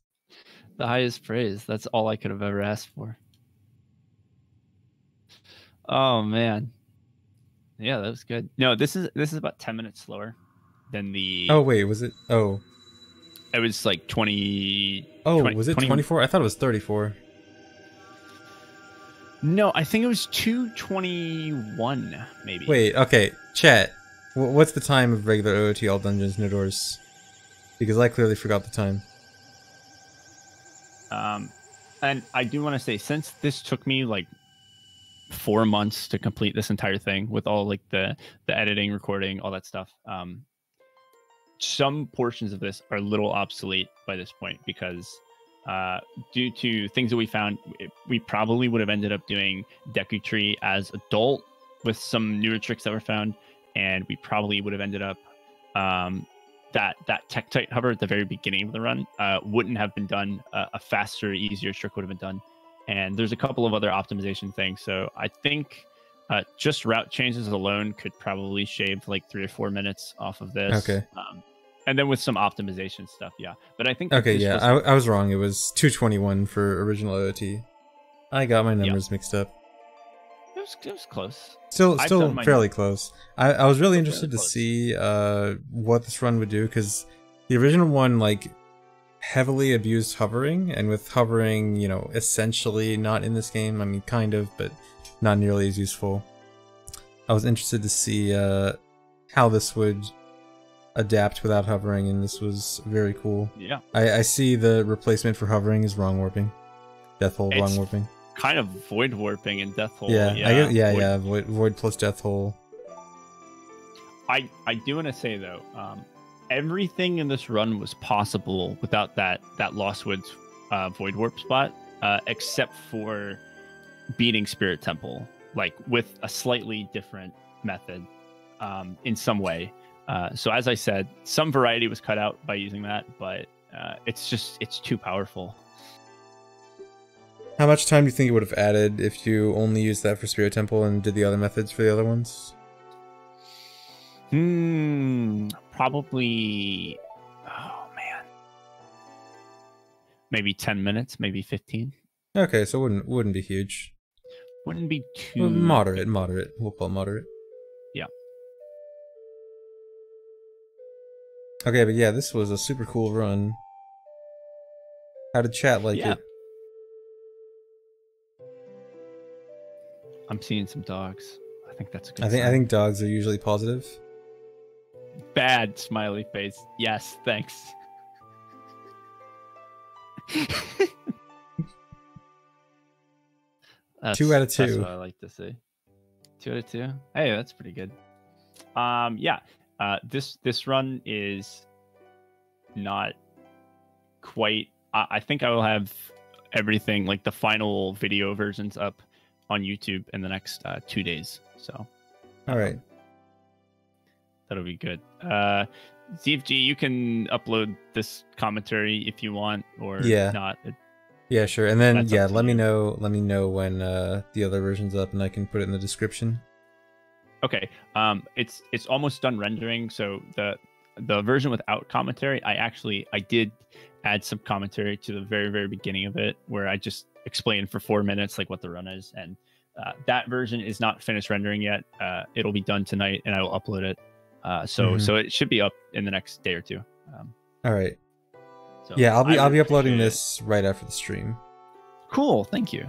The highest praise. That's all I could have ever asked for. Oh man. Yeah, that was good. No, this is about 10 minutes slower than the. Oh wait, was it? Oh. It was like 20. Oh, 20, was it 24? I thought it was 34. No, I think it was 2:21, maybe. Wait, okay, chat. What's the time of regular OOT All Dungeons No Doors? Because I clearly forgot the time. And I do want to say, since this took me like 4 months to complete this entire thing with all like the editing, recording, all that stuff, some portions of this are a little obsolete by this point because due to things that we found, we probably would have ended up doing Deku Tree as adult with some newer tricks that were found, and we probably would have ended up that Tektite hover at the very beginning of the run wouldn't have been done. A faster, easier trick would have been done, and there's a couple of other optimization things. So I think just route changes alone could probably shave like 3 or 4 minutes off of this. Okay. And then with some optimization stuff, yeah. But I think okay, yeah, I was wrong. It was 2:21 for original OOT. I got my numbers mixed up. It was close. Still fairly close. I was really interested to see what this run would do, because the original one like heavily abused hovering, and with hovering, you know, essentially not in this game. I mean, kind of, but not nearly as useful. I was interested to see how this would adapt without hovering, and this was very cool. Yeah. I see the replacement for hovering is wrong warping. Death hole, wrong warping. Kind of void warping and death hole. Yeah, void plus death hole. I do want to say though, everything in this run was possible without that Lost Woods void warp spot, except for beating Spirit Temple, like with a slightly different method, in some way. So as I said, some variety was cut out by using that, but it's too powerful. How much time do you think it would have added if you only used that for Spirit Temple and did the other methods for the other ones? Probably. Oh man, maybe 10 minutes, maybe 15. Okay, so wouldn't be huge. Wouldn't be too well, moderate. We'll call it moderate. Yeah. Okay, but yeah, this was a super cool run. How did chat like it? I'm seeing some dogs. I think that's a good I think dogs are usually positive. Bad smiley face. Yes, thanks. 2 out of 2. That's what I like to see. 2 out of 2. Hey, that's pretty good. Yeah. This run is not quite. I think I will have everything, like the final video versions, up on YouTube in the next 2 days. So, all right, that'll be good. ZFG, you can upload this commentary if you want, or not. Yeah, sure. And then let me know when the other version's up, and I can put it in the description. Okay. It's almost done rendering. So the version without commentary, I did add some commentary to the very, very beginning of it, where I just explained for 4 minutes like what the run is, and that version is not finished rendering yet. It'll be done tonight, and I will upload it. So it should be up in the next day or two. All right. So yeah, I'll be uploading this right after the stream. Cool. Thank you.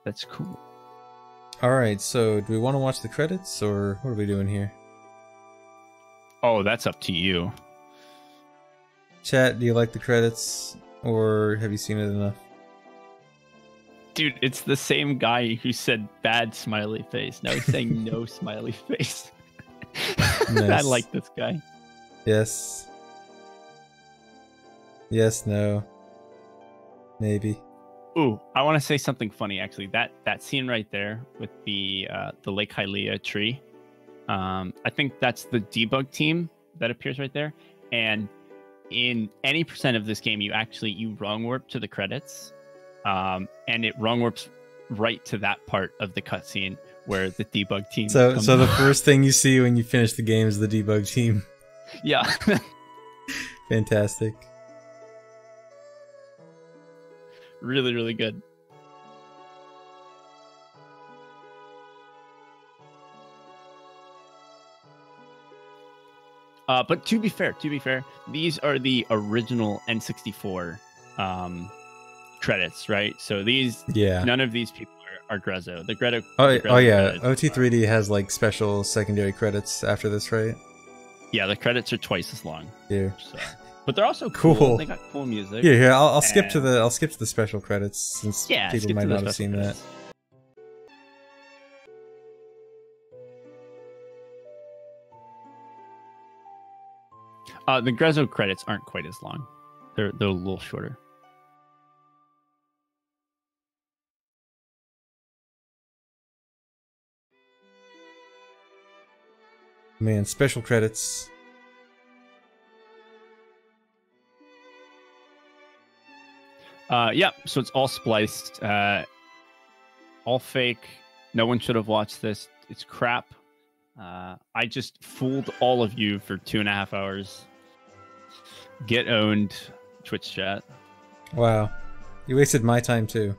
That's cool. All right. So do we want to watch the credits, or what are we doing here? Oh, that's up to you. Chat, do you like the credits, or have you seen it enough? Dude, it's the same guy who said bad smiley face. Now he's saying no smiley face. Nice. I like this guy. Yes. Yes, no. Maybe. Ooh, I want to say something funny, actually. That scene right there with the Lake Hylia tree. I think that's the debug team that appears right there. And in any percent of this game, you wrong warp to the credits. And it wrong warps right to that part of the cutscene where the debug team. So the first thing you see when you finish the game is the debug team. Yeah. Fantastic. Really, really good. But to be fair, these are the original N64 credits, right? So none of these people are Grezzo. The Grezzo. Oh yeah, OT3D has like special secondary credits after this, right? Yeah, the credits are twice as long. Yeah. So. But they're also cool. They got cool music. Yeah, I'll skip to the special credits since people might not have seen that. The Grezzo credits aren't quite as long. They're a little shorter. Man, special credits. Yeah, so it's all spliced, all fake. No one should have watched this. It's crap. I just fooled all of you for 2.5 hours. Get owned, Twitch chat. Wow, you wasted my time too.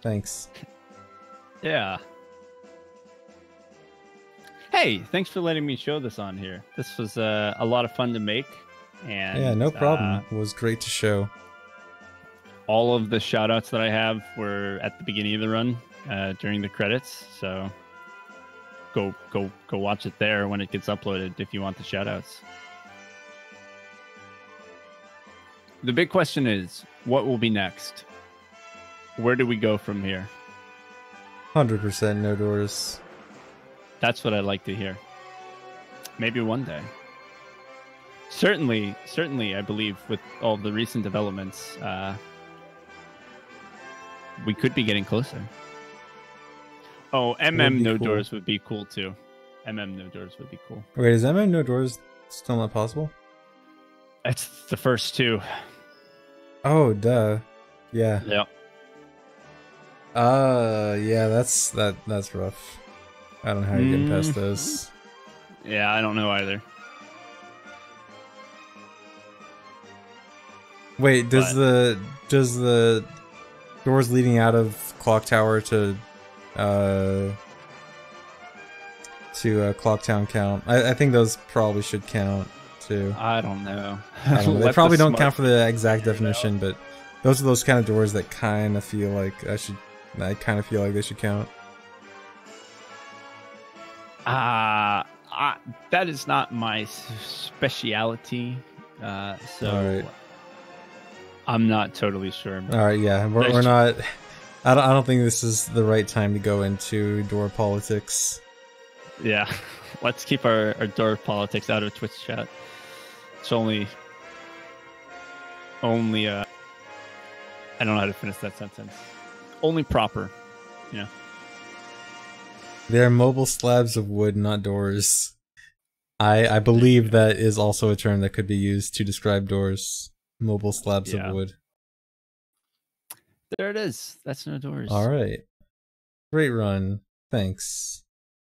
Thanks. Yeah. Hey, thanks for letting me show this on here. This was a lot of fun to make. And yeah, no problem. It was great to show. All of the shoutouts that I have were at the beginning of the run, during the credits. So go watch it there when it gets uploaded if you want the shoutouts. The big question is, what will be next? Where do we go from here? 100% no doors. That's what I'd like to hear. Maybe one day. Certainly, I believe with all the recent developments, we could be getting closer. Oh, No Doors would be cool too. No Doors would be cool. Wait, is No Doors still not possible? It's the first two. Oh, duh. Yeah. Yeah. Yeah, that's rough. I don't know how you're getting past those. Yeah, I don't know either. Wait, does the doors leading out of Clock Tower to Clock Town count? I think those probably should count too. I don't know. I don't know. They probably don't count for the exact definition, but those are those kind of doors that kind of feel like I kind of feel like they should count. That is not my speciality. So Alright. I'm not totally sure. All right, yeah, we're not. I don't think this is the right time to go into door politics. Yeah, let's keep our door politics out of Twitch chat. It's only. I don't know how to finish that sentence. Only proper, you know. They're mobile slabs of wood, not doors. I believe that is also a term that could be used to describe doors. Mobile slabs of wood. There it is. That's no doors. All right. Great run. Thanks.